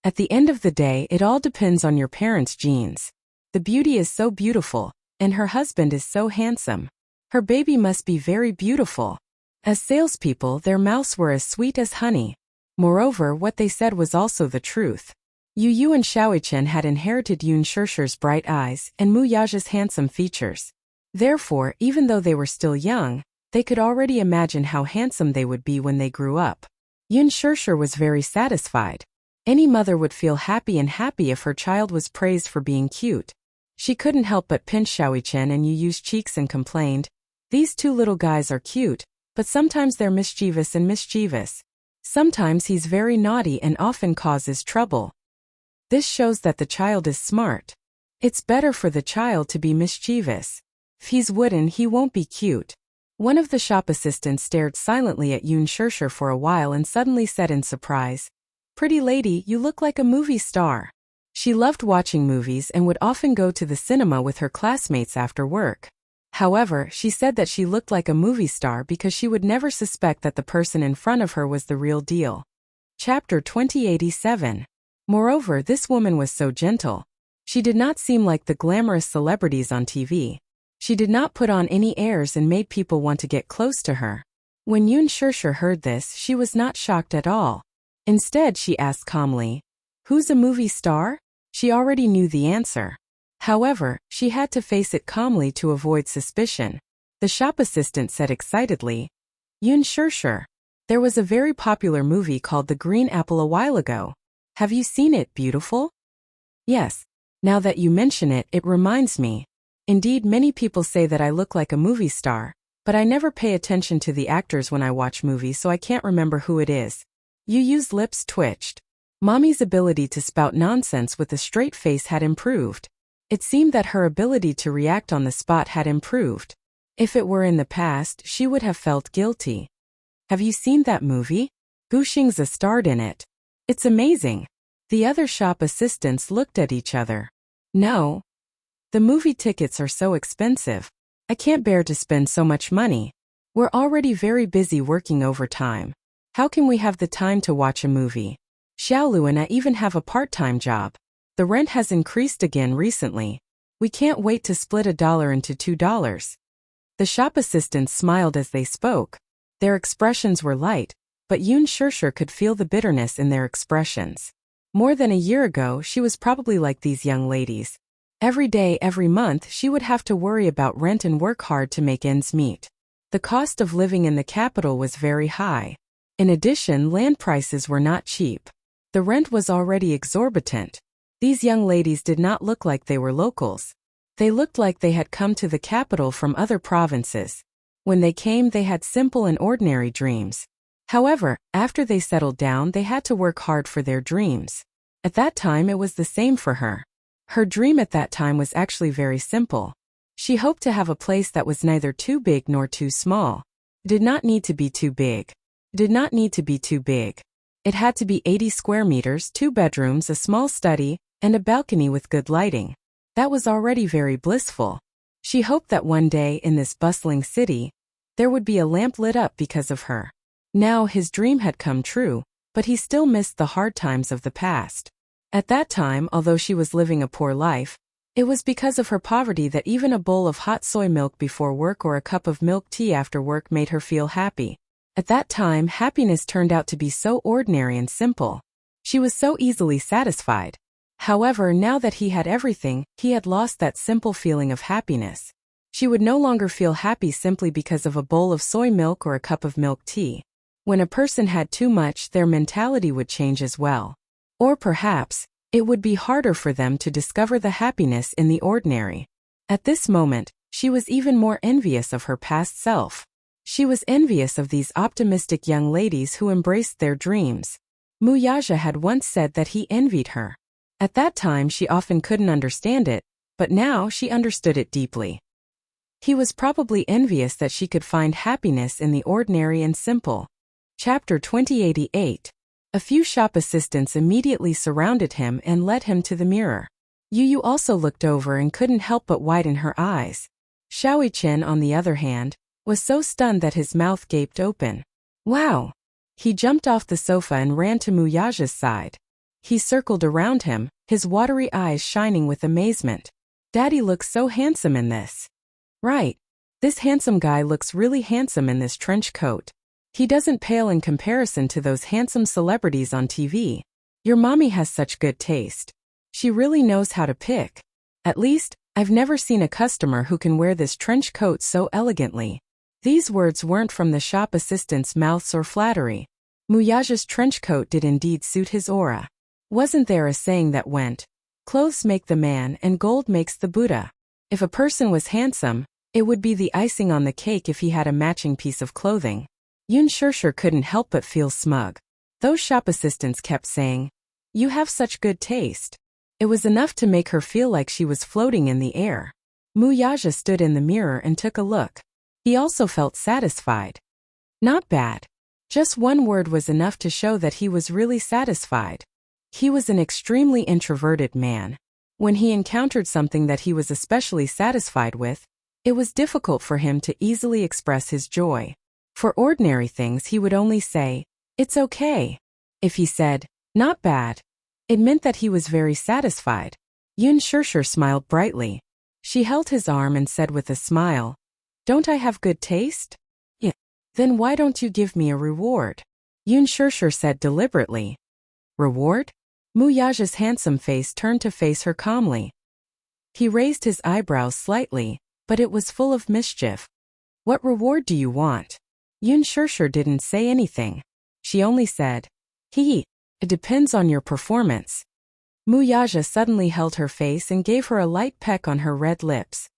At the end of the day, it all depends on your parents' genes. The beauty is so beautiful, and her husband is so handsome. Her baby must be very beautiful. As salespeople, their mouths were as sweet as honey. Moreover, what they said was also the truth. Yu and Xiaoyi-chan had inherited Yun Shirshir's bright eyes and Mu Yaja's handsome features. Therefore, even though they were still young, they could already imagine how handsome they would be when they grew up. Yun Shirshir was very satisfied. Any mother would feel happy if her child was praised for being cute. She couldn't help but pinch Xiaoyi-chan and Yu's cheeks and complained, "These two little guys are cute, but sometimes they're mischievous. Sometimes he's very naughty and often causes trouble. This shows that the child is smart. It's better for the child to be mischievous. If he's wooden, he won't be cute." One of the shop assistants stared silently at Yun Shirshir for a while and suddenly said in surprise, "Pretty lady, you look like a movie star." She loved watching movies and would often go to the cinema with her classmates after work. However, she said that she looked like a movie star because she would never suspect that the person in front of her was the real deal. Chapter 2087. Moreover, this woman was so gentle. She did not seem like the glamorous celebrities on TV. She did not put on any airs and made people want to get close to her. When Yun Shirshir heard this, she was not shocked at all. Instead, she asked calmly, "Who's a movie star?" She already knew the answer. However, she had to face it calmly to avoid suspicion. The shop assistant said excitedly, "Yun Shirshir. There was a very popular movie called The Green Apple a while ago. Have you seen it, beautiful?" "Yes. Now that you mention it, it reminds me. Indeed, many people say that I look like a movie star, but I never pay attention to the actors when I watch movies, so I can't remember who it is." Yu's lips twitched. Mommy's ability to spout nonsense with a straight face had improved. It seemed that her ability to react on the spot had improved. If it were in the past, she would have felt guilty. "Have you seen that movie? Gu Xing's starred in it. It's amazing." The other shop assistants looked at each other. "No. The movie tickets are so expensive. I can't bear to spend so much money. We're already very busy working overtime. How can we have the time to watch a movie? Xiaolu and I even have a part-time job. The rent has increased again recently. We can't wait to split $1 into $2. The shop assistants smiled as they spoke. Their expressions were light, but Yun Shirshir could feel the bitterness in their expressions. More than a year ago, she was probably like these young ladies. Every day, every month, she would have to worry about rent and work hard to make ends meet. The cost of living in the capital was very high. In addition, land prices were not cheap. The rent was already exorbitant. These young ladies did not look like they were locals. They looked like they had come to the capital from other provinces. When they came, they had simple and ordinary dreams. However, after they settled down, they had to work hard for their dreams. At that time, it was the same for her. Her dream at that time was actually very simple. She hoped to have a place that was neither too big nor too small. It did not need to be too big. It did not need to be too big. It had to be 80 square meters, 2 bedrooms, a small study, and a balcony with good lighting. That was already very blissful. She hoped that one day, in this bustling city, there would be a lamp lit up because of her. Now his dream had come true, but he still missed the hard times of the past. At that time, although she was living a poor life, it was because of her poverty that even a bowl of hot soy milk before work or a cup of milk tea after work made her feel happy. At that time, happiness turned out to be so ordinary and simple. She was so easily satisfied. However, now that he had everything, he had lost that simple feeling of happiness. She would no longer feel happy simply because of a bowl of soy milk or a cup of milk tea. When a person had too much, their mentality would change as well. Or perhaps, it would be harder for them to discover the happiness in the ordinary. At this moment, she was even more envious of her past self. She was envious of these optimistic young ladies who embraced their dreams. Muyaja had once said that he envied her. At that time she often couldn't understand it, but now she understood it deeply. He was probably envious that she could find happiness in the ordinary and simple. Chapter 2088. A few shop assistants immediately surrounded him and led him to the mirror. Yu also looked over and couldn't help but widen her eyes. Xiaoqian, on the other hand, was so stunned that his mouth gaped open. Wow! He jumped off the sofa and ran to Muyaja's side. He circled around him, his watery eyes shining with amazement. Daddy looks so handsome in this. Right. This handsome guy looks really handsome in this trench coat. He doesn't pale in comparison to those handsome celebrities on TV. Your mommy has such good taste. She really knows how to pick. At least, I've never seen a customer who can wear this trench coat so elegantly. These words weren't from the shop assistant's mouths or flattery. Muyaja's trench coat did indeed suit his aura. Wasn't there a saying that went, "Clothes make the man and gold makes the Buddha"? If a person was handsome, it would be the icing on the cake if he had a matching piece of clothing. Yun Shirshir couldn't help but feel smug. Those shop assistants kept saying, "You have such good taste." It was enough to make her feel like she was floating in the air. Muyaja stood in the mirror and took a look. He also felt satisfied. Not bad. Just one word was enough to show that he was really satisfied. He was an extremely introverted man. When he encountered something that he was especially satisfied with, it was difficult for him to easily express his joy. For ordinary things he would only say, "It's okay." If he said, "Not bad," it meant that he was very satisfied. Yun Shirshir smiled brightly. She held his arm and said with a smile, "Don't I have good taste?" "Yeah." "Then why don't you give me a reward?" Yun Shirshir said deliberately. "Reward?" Muyaja's handsome face turned to face her calmly. He raised his eyebrows slightly, but it was full of mischief. "What reward do you want?" Yun Shirshir didn't say anything. She only said, "It depends on your performance." Muyaja suddenly held her face and gave her a light peck on her red lips.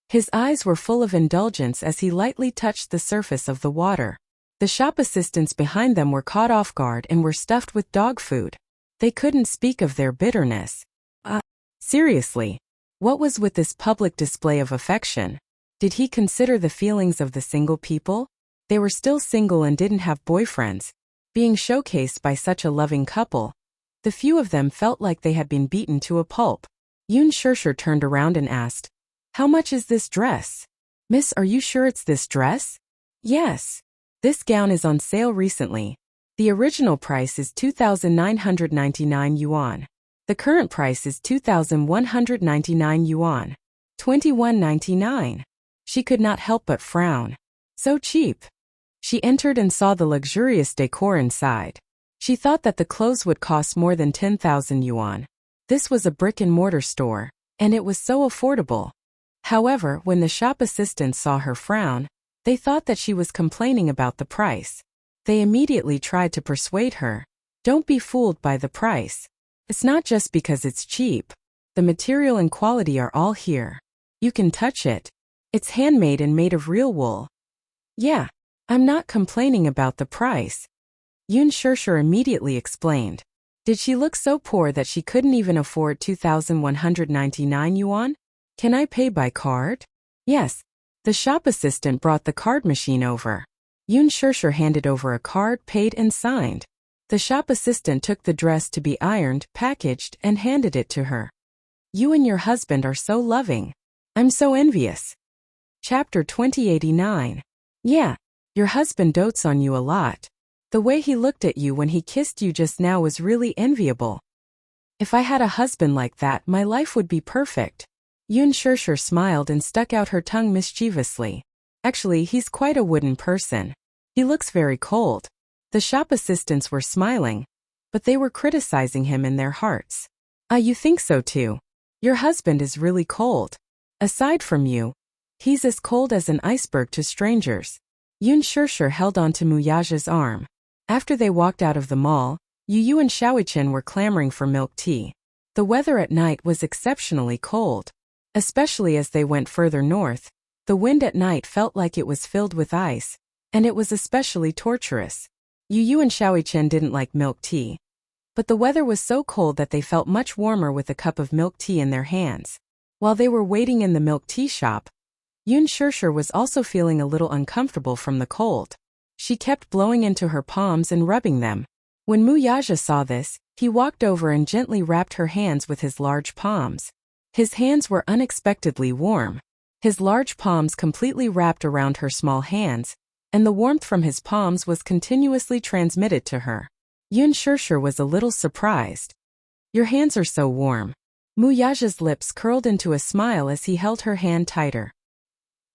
His eyes were full of indulgence as he lightly touched the surface of the water. The shop assistants behind them were caught off guard and were stuffed with dog food. They couldn't speak of their bitterness. Seriously, what was with this public display of affection? Did he consider the feelings of the single people? They were still single and didn't have boyfriends. Being showcased by such a loving couple, the few of them felt like they had been beaten to a pulp. Yun Shirshir turned around and asked, "How much is this dress?" "Miss, are you sure it's this dress?" "Yes. This gown is on sale recently. The original price is 2,999 yuan. The current price is 2,199 yuan. 21.99. She could not help but frown. So cheap. She entered and saw the luxurious decor inside. She thought that the clothes would cost more than 10,000 yuan. This was a brick-and-mortar store, and it was so affordable. However, when the shop assistants saw her frown, they thought that she was complaining about the price. They immediately tried to persuade her, "Don't be fooled by the price. It's not just because it's cheap. The material and quality are all here. You can touch it. It's handmade and made of real wool." "Yeah, I'm not complaining about the price." Yun Shirshir immediately explained. Did she look so poor that she couldn't even afford 2,199 yuan? "Can I pay by card?" "Yes." The shop assistant brought the card machine over. Yun Shirshir handed over a card, paid and signed. The shop assistant took the dress to be ironed, packaged, and handed it to her. "You and your husband are so loving. I'm so envious." Chapter 2089. Yeah. Your husband dotes on you a lot. The way he looked at you when he kissed you just now was really enviable. If I had a husband like that, my life would be perfect. Yun Shirshir smiled and stuck out her tongue mischievously. Actually, he's quite a wooden person. He looks very cold. The shop assistants were smiling, but they were criticizing him in their hearts. Ah, you think so too? Your husband is really cold. Aside from you, he's as cold as an iceberg to strangers. Yun Shirshir held on to Muyaja's arm. After they walked out of the mall, Yu and Xiaoichen were clamoring for milk tea. The weather at night was exceptionally cold. Especially as they went further north, the wind at night felt like it was filled with ice, and it was especially torturous. Yu and Xiaoichen didn't like milk tea, but the weather was so cold that they felt much warmer with a cup of milk tea in their hands. While they were waiting in the milk tea shop, Yun Shirshir was also feeling a little uncomfortable from the cold. She kept blowing into her palms and rubbing them. When Muyaja saw this, he walked over and gently wrapped her hands with his large palms. His hands were unexpectedly warm. His large palms completely wrapped around her small hands, and the warmth from his palms was continuously transmitted to her. Yun Shirshir was a little surprised. Your hands are so warm. Muyaja's lips curled into a smile as he held her hand tighter.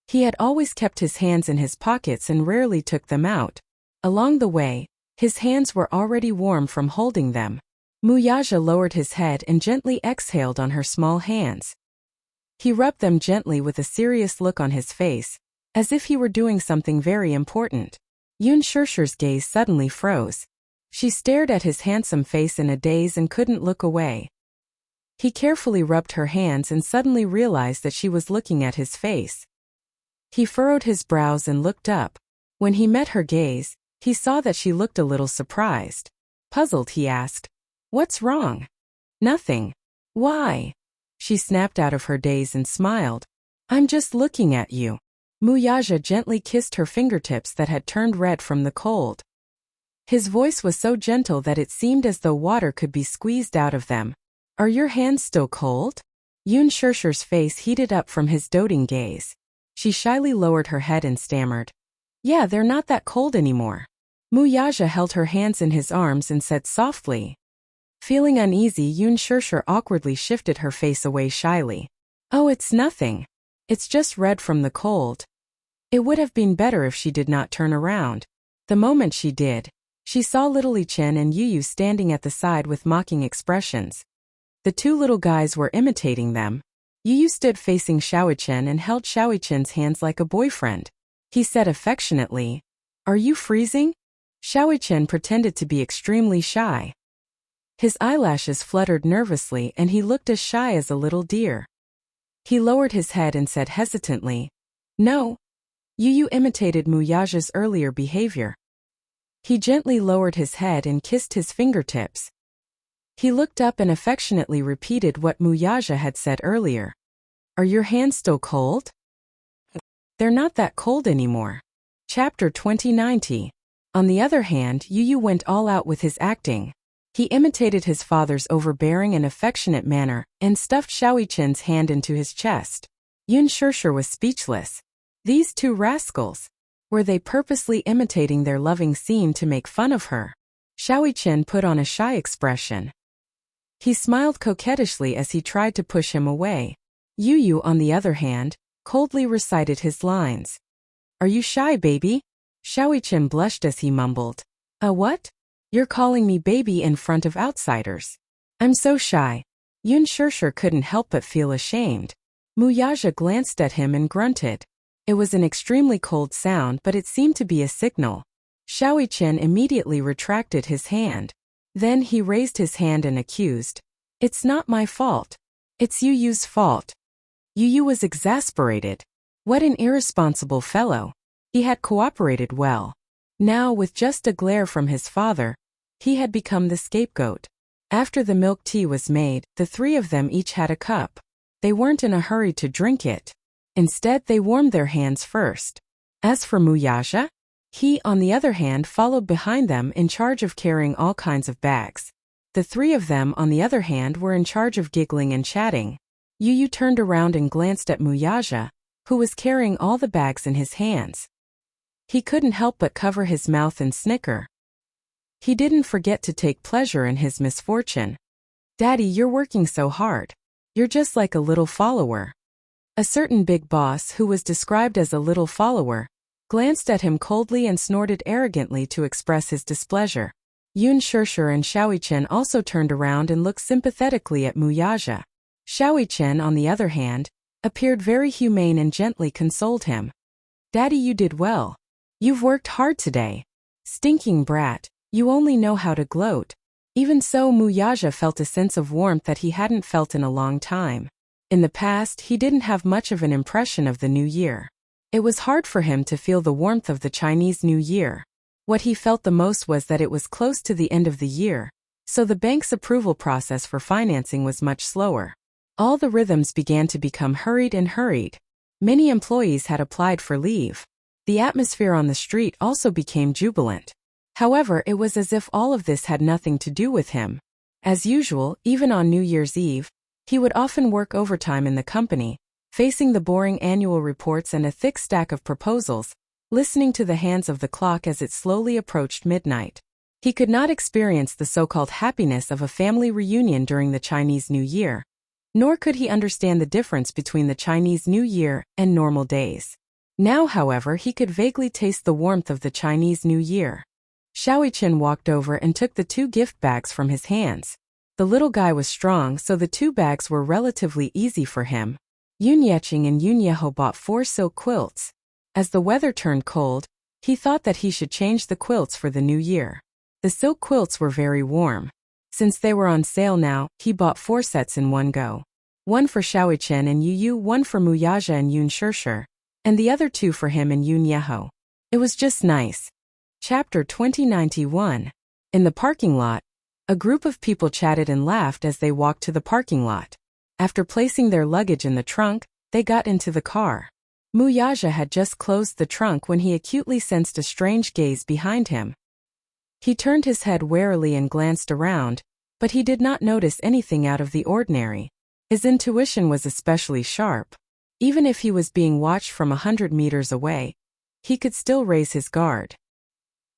He had always kept his hands in his pockets and rarely took them out. Along the way, his hands were already warm from holding them. Muyaja lowered his head and gently exhaled on her small hands. He rubbed them gently with a serious look on his face, as if he were doing something very important. Yun Shirshir's gaze suddenly froze. She stared at his handsome face in a daze and couldn't look away. He carefully rubbed her hands and suddenly realized that she was looking at his face. He furrowed his brows and looked up. When he met her gaze, he saw that she looked a little surprised. Puzzled, he asked, "What's wrong?" "Nothing." "Why?" She snapped out of her daze and smiled. "I'm just looking at you." Muyaja gently kissed her fingertips that had turned red from the cold. His voice was so gentle that it seemed as though water could be squeezed out of them. "Are your hands still cold?" Yun Shirshir's face heated up from his doting gaze. She shyly lowered her head and stammered, "Yeah, they're not that cold anymore." Muyaja held her hands in his arms and said softly. Feeling uneasy, Yun Shirshir awkwardly shifted her face away shyly. "Oh, it's nothing. It's just red from the cold." It would have been better if she did not turn around. The moment she did, she saw little Chen and Yu standing at the side with mocking expressions. The two little guys were imitating them. Yu stood facing Xiaoichen and held Xiaoichen's hands like a boyfriend. He said affectionately, "Are you freezing?" Xiaoichen pretended to be extremely shy. His eyelashes fluttered nervously and he looked as shy as a little deer. He lowered his head and said hesitantly, "No." Yu imitated Muyaja's earlier behavior. He gently lowered his head and kissed his fingertips. He looked up and affectionately repeated what Muyaja had said earlier. "Are your hands still cold?" "They're not that cold anymore." Chapter 2090. On the other hand, Yu went all out with his acting. He imitated his father's overbearing and affectionate manner and stuffed Xiaoichen's hand into his chest. Yun Shirshir was speechless. These two rascals. Were they purposely imitating their loving scene to make fun of her? Xiaoichen put on a shy expression. He smiled coquettishly as he tried to push him away. Yu, on the other hand, coldly recited his lines. "Are you shy, baby?" Xiaoichen blushed as he mumbled, What? You're calling me baby in front of outsiders." "I'm so shy." Yun Shirshir couldn't help but feel ashamed. Muyaja glanced at him and grunted. It was an extremely cold sound, but it seemed to be a signal. Xiaoichen immediately retracted his hand. Then he raised his hand and accused, "It's not my fault. It's Yu's fault." Yu was exasperated. What an irresponsible fellow. He had cooperated well. Now, with just a glare from his father, he had become the scapegoat. After the milk tea was made, the three of them each had a cup. They weren't in a hurry to drink it. Instead, they warmed their hands first. As for Muyaja, he, on the other hand, followed behind them in charge of carrying all kinds of bags. The three of them, on the other hand, were in charge of giggling and chatting. Yu turned around and glanced at Muyaja, who was carrying all the bags in his hands. He couldn't help but cover his mouth and snicker. He didn't forget to take pleasure in his misfortune. "Daddy, you're working so hard. You're just like a little follower." A certain big boss, who was described as a little follower, glanced at him coldly and snorted arrogantly to express his displeasure. Yun Shirshir and Xiaoyichen also turned around and looked sympathetically at Muyaja. Xiaoyichen, on the other hand, appeared very humane and gently consoled him. "Daddy, you did well. You've worked hard today. Stinking brat, you only know how to gloat." Even so, Muyaja felt a sense of warmth that he hadn't felt in a long time. In the past, he didn't have much of an impression of the new year. It was hard for him to feel the warmth of the Chinese New Year. What he felt the most was that it was close to the end of the year, so the bank's approval process for financing was much slower. All the rhythms began to become hurried and hurried. Many employees had applied for leave. The atmosphere on the street also became jubilant. However, it was as if all of this had nothing to do with him. As usual, even on New Year's Eve, he would often work overtime in the company, facing the boring annual reports and a thick stack of proposals, listening to the hands of the clock as it slowly approached midnight. He could not experience the so-called happiness of a family reunion during the Chinese New Year, nor could he understand the difference between the Chinese New Year and normal days. Now, however, he could vaguely taste the warmth of the Chinese New Year. Xiaoyichen walked over and took the 2 gift bags from his hands. The little guy was strong, so the 2 bags were relatively easy for him. Yun Yeching and Yun Yeho bought 4 silk quilts. As the weather turned cold, he thought that he should change the quilts for the new year. The silk quilts were very warm. Since they were on sale now, he bought 4 sets in one go. One for Xiaoyichen and Yu, one for Muyaja and Yun Shirshir, and the other 2 for him and Yun Yeho. It was just nice. Chapter 2091. In the parking lot, a group of people chatted and laughed as they walked to the parking lot. After placing their luggage in the trunk, they got into the car. Muyaja had just closed the trunk when he acutely sensed a strange gaze behind him. He turned his head warily and glanced around, but he did not notice anything out of the ordinary. His intuition was especially sharp. Even if he was being watched from 100 meters away, he could still raise his guard.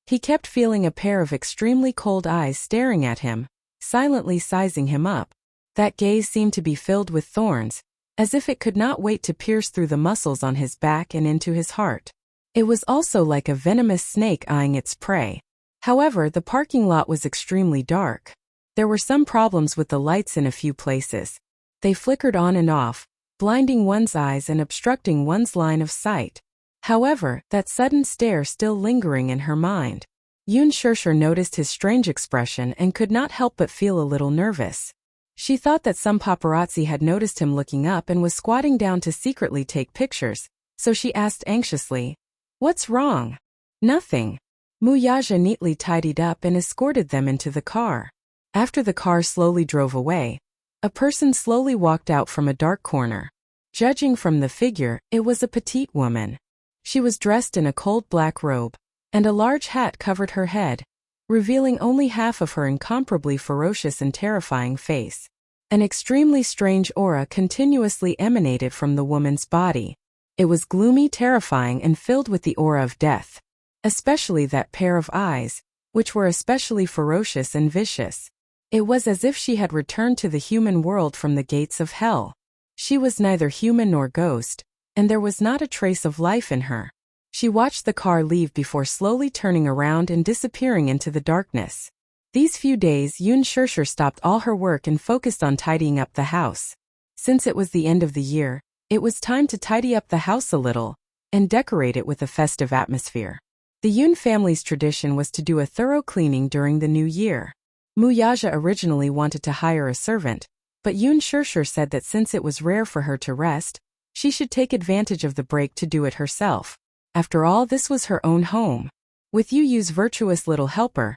He kept feeling a pair of extremely cold eyes staring at him, silently sizing him up. That gaze seemed to be filled with thorns, as if it could not wait to pierce through the muscles on his back and into his heart. It was also like a venomous snake eyeing its prey. However, the parking lot was extremely dark. There were some problems with the lights in a few places. They flickered on and off, blinding one's eyes and obstructing one's line of sight. However, that sudden stare still lingering in her mind. Yun Shirshir noticed his strange expression and could not help but feel a little nervous. She thought that some paparazzi had noticed him looking up and was squatting down to secretly take pictures, so she asked anxiously, "What's wrong?" "Nothing." Muyaja neatly tidied up and escorted them into the car. After the car slowly drove away, a person slowly walked out from a dark corner. Judging from the figure, it was a petite woman. She was dressed in a cold black robe, and a large hat covered her head, revealing only half of her incomparably ferocious and terrifying face. An extremely strange aura continuously emanated from the woman's body. It was gloomy, terrifying, and filled with the aura of death. Especially that pair of eyes, which were especially ferocious and vicious. It was as if she had returned to the human world from the gates of hell. She was neither human nor ghost, and there was not a trace of life in her. She watched the car leave before slowly turning around and disappearing into the darkness. These few days, Yun Shirshir stopped all her work and focused on tidying up the house. Since it was the end of the year, it was time to tidy up the house a little and decorate it with a festive atmosphere. The Yun family's tradition was to do a thorough cleaning during the new year. Muyaja originally wanted to hire a servant, but Yun Shirshir said that since it was rare for her to rest, she should take advantage of the break to do it herself. After all, this was her own home. With Yu's virtuous little helper,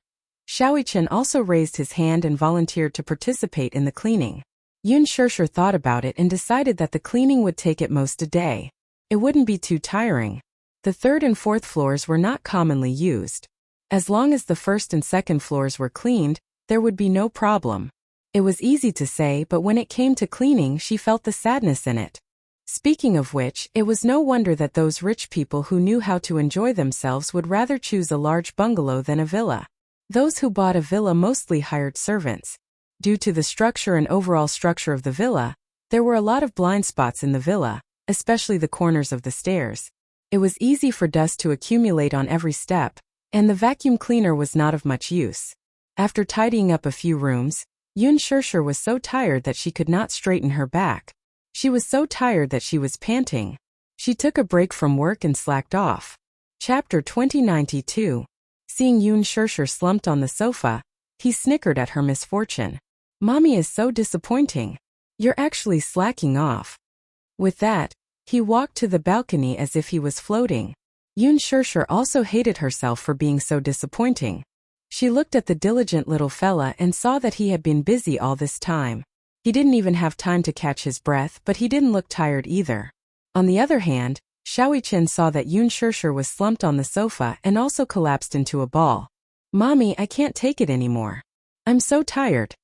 Xiaoyichen also raised his hand and volunteered to participate in the cleaning. Yun Shirshir thought about it and decided that the cleaning would take at most a day. It wouldn't be too tiring. The 3rd and 4th floors were not commonly used. As long as the 1st and 2nd floors were cleaned, there would be no problem. It was easy to say, but when it came to cleaning, she felt the sadness in it. Speaking of which, it was no wonder that those rich people who knew how to enjoy themselves would rather choose a large bungalow than a villa. Those who bought a villa mostly hired servants. Due to the structure and overall structure of the villa, there were a lot of blind spots in the villa, especially the corners of the stairs. It was easy for dust to accumulate on every step, and the vacuum cleaner was not of much use. After tidying up a few rooms, Yun Shirshir was so tired that she could not straighten her back. She was so tired that she was panting. She took a break from work and slacked off. Chapter 2092. Seeing Yun Shirshir slumped on the sofa, he snickered at her misfortune. "Mommy is so disappointing. You're actually slacking off." With that, he walked to the balcony as if he was floating. Yun Shirshir also hated herself for being so disappointing. She looked at the diligent little fella and saw that he had been busy all this time. He didn't even have time to catch his breath, but he didn't look tired either. On the other hand, Xiaoyichen saw that Yun Shirshir was slumped on the sofa and also collapsed into a ball. "Mommy, I can't take it anymore. I'm so tired."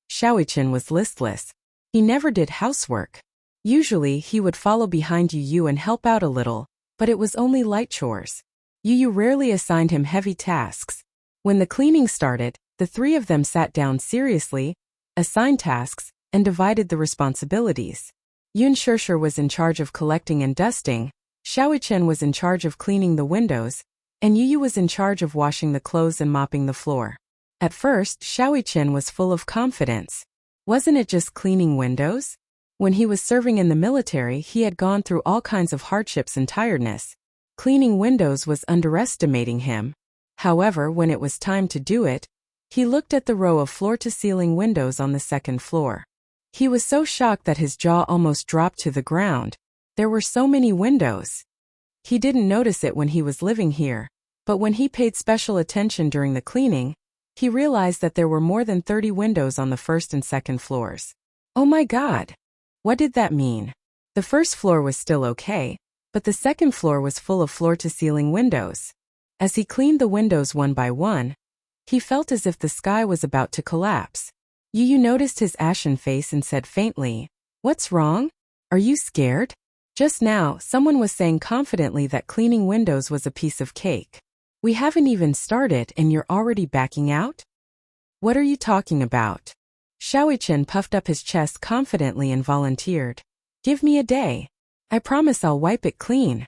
Xiaoyichen was listless. He never did housework. Usually, he would follow behind Yu and help out a little, but it was only light chores. Yu rarely assigned him heavy tasks. When the cleaning started, the three of them sat down seriously, assigned tasks, and divided the responsibilities. Yun Shirshir was in charge of collecting and dusting, Xiaoyichen was in charge of cleaning the windows, and Yu was in charge of washing the clothes and mopping the floor. At first, Xiaoyichen was full of confidence. Wasn't it just cleaning windows? When he was serving in the military, he had gone through all kinds of hardships and tiredness. Cleaning windows was underestimating him. However, when it was time to do it, he looked at the row of floor-to-ceiling windows on the second floor. He was so shocked that his jaw almost dropped to the ground. There were so many windows. He didn't notice it when he was living here, but when he paid special attention during the cleaning, he realized that there were more than 30 windows on the first and second floors. Oh my God! What did that mean? The first floor was still okay, but the second floor was full of floor-to-ceiling windows. As he cleaned the windows one by one, he felt as if the sky was about to collapse. Yu noticed his ashen face and said faintly, "What's wrong? Are you scared?" Just now, someone was saying confidently that cleaning windows was a piece of cake. "We haven't even started and you're already backing out? What are you talking about?" Xiaoyichen puffed up his chest confidently and volunteered. "Give me a day. I promise I'll wipe it clean."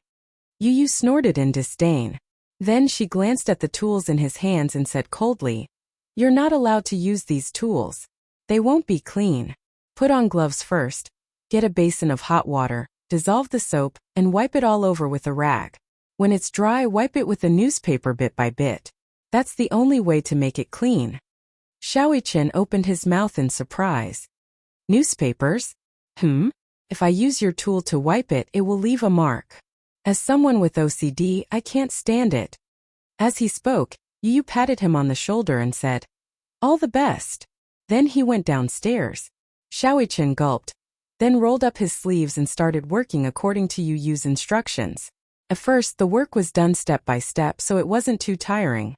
Yu snorted in disdain. Then she glanced at the tools in his hands and said coldly, "You're not allowed to use these tools. They won't be clean. Put on gloves first, get a basin of hot water, dissolve the soap, and wipe it all over with a rag. When it's dry, wipe it with a newspaper bit by bit. That's the only way to make it clean." Xiaoyichen opened his mouth in surprise. "Newspapers? If I use your tool to wipe it, it will leave a mark. As someone with OCD, I can't stand it." As he spoke, Yu patted him on the shoulder and said, "All the best." Then he went downstairs. Xiaoyichen gulped, then rolled up his sleeves and started working according to Yu's instructions. At first, the work was done step by step, so it wasn't too tiring.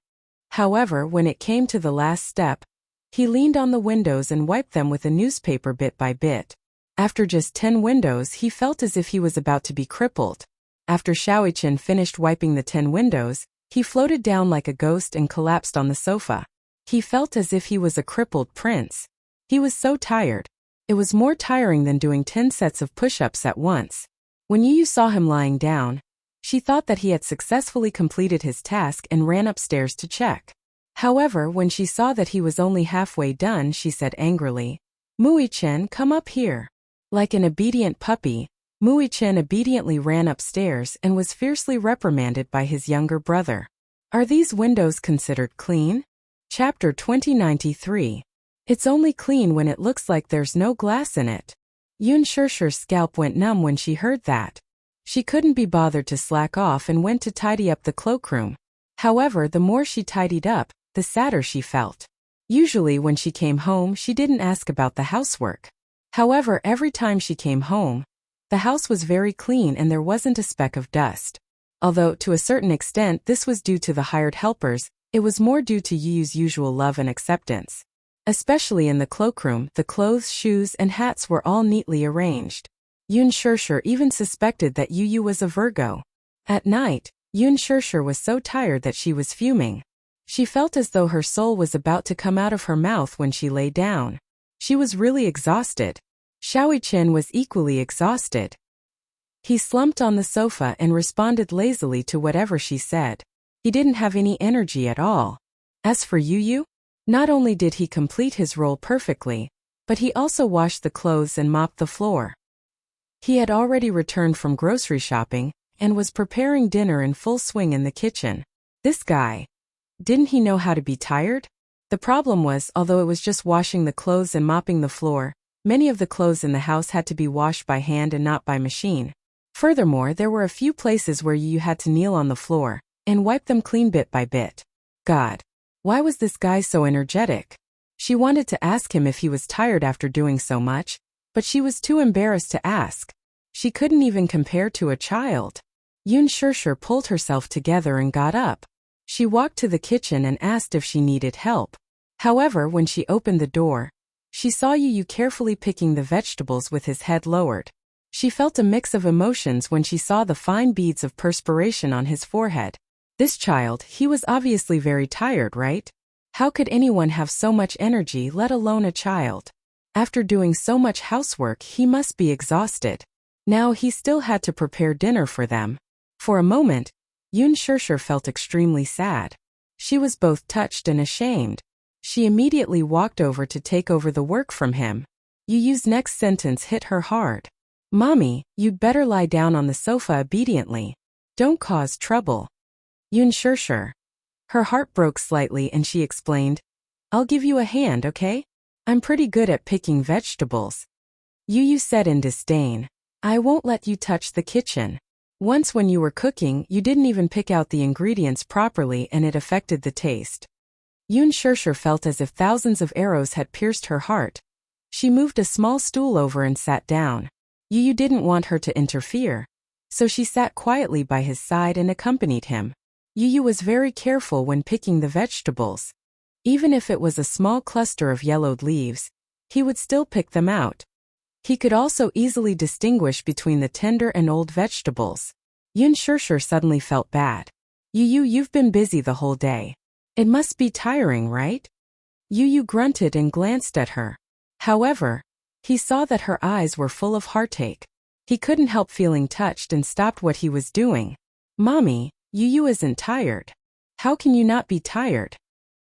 However, when it came to the last step, he leaned on the windows and wiped them with a newspaper bit by bit. After just 10 windows, he felt as if he was about to be crippled. After Xiaoyichen finished wiping the 10 windows, he floated down like a ghost and collapsed on the sofa. He felt as if he was a crippled prince. He was so tired. It was more tiring than doing 10 sets of push-ups at once. When Yu saw him lying down, she thought that he had successfully completed his task and ran upstairs to check. However, when she saw that he was only halfway done, she said angrily, "Mui-chen, come up here." Like an obedient puppy, Mui-chen obediently ran upstairs and was fiercely reprimanded by his younger brother. Are these windows considered clean? Chapter 2093. It's only clean when it looks like there's no glass in it. Yun Shirshir's scalp went numb when she heard that. She couldn't be bothered to slack off and went to tidy up the cloakroom. However, the more she tidied up, the sadder she felt. Usually when she came home, she didn't ask about the housework. However, every time she came home, the house was very clean and there wasn't a speck of dust. Although, to a certain extent, this was due to the hired helpers, it was more due to Yu's usual love and acceptance. Especially in the cloakroom, the clothes, shoes, and hats were all neatly arranged. Yun Shirshir even suspected that Yu Yu was a Virgo. At night, Yun Shirshir was so tired that she was fuming. She felt as though her soul was about to come out of her mouth when she lay down. She was really exhausted. Xiaoi Chen was equally exhausted. He slumped on the sofa and responded lazily to whatever she said. He didn't have any energy at all. As for Yu Yu, not only did he complete his role perfectly, but he also washed the clothes and mopped the floor. He had already returned from grocery shopping and was preparing dinner in full swing in the kitchen. This guy. Didn't he know how to be tired? The problem was, although it was just washing the clothes and mopping the floor, many of the clothes in the house had to be washed by hand and not by machine. Furthermore, there were a few places where you had to kneel on the floor and wipe them clean bit by bit. God. Why was this guy so energetic? She wanted to ask him if he was tired after doing so much, but she was too embarrassed to ask. She couldn't even compare to a child. Yun Shirshir pulled herself together and got up. She walked to the kitchen and asked if she needed help. However, when she opened the door, she saw Yu Yu carefully picking the vegetables with his head lowered. She felt a mix of emotions when she saw the fine beads of perspiration on his forehead. This child, he was obviously very tired, right? How could anyone have so much energy, let alone a child? After doing so much housework, he must be exhausted. Now he still had to prepare dinner for them. For a moment, Yun Shirshir felt extremely sad. She was both touched and ashamed. She immediately walked over to take over the work from him. Yu Yu's next sentence hit her hard. Mommy, you'd better lie down on the sofa obediently. Don't cause trouble. Yun Shirshir. Her heart broke slightly and she explained, I'll give you a hand, okay? I'm pretty good at picking vegetables. Yu Yu said in disdain, I won't let you touch the kitchen. Once when you were cooking, you didn't even pick out the ingredients properly and it affected the taste. Yun Shirshir felt as if thousands of arrows had pierced her heart. She moved a small stool over and sat down. Yu Yu didn't want her to interfere, so she sat quietly by his side and accompanied him. Yu Yu was very careful when picking the vegetables. Even if it was a small cluster of yellowed leaves, he would still pick them out. He could also easily distinguish between the tender and old vegetables. Yun Shirshir suddenly felt bad. Yu Yu, you've been busy the whole day. It must be tiring, right? Yu Yu grunted and glanced at her. However, he saw that her eyes were full of heartache. He couldn't help feeling touched and stopped what he was doing. Mommy, Yu Yu isn't tired. How can you not be tired?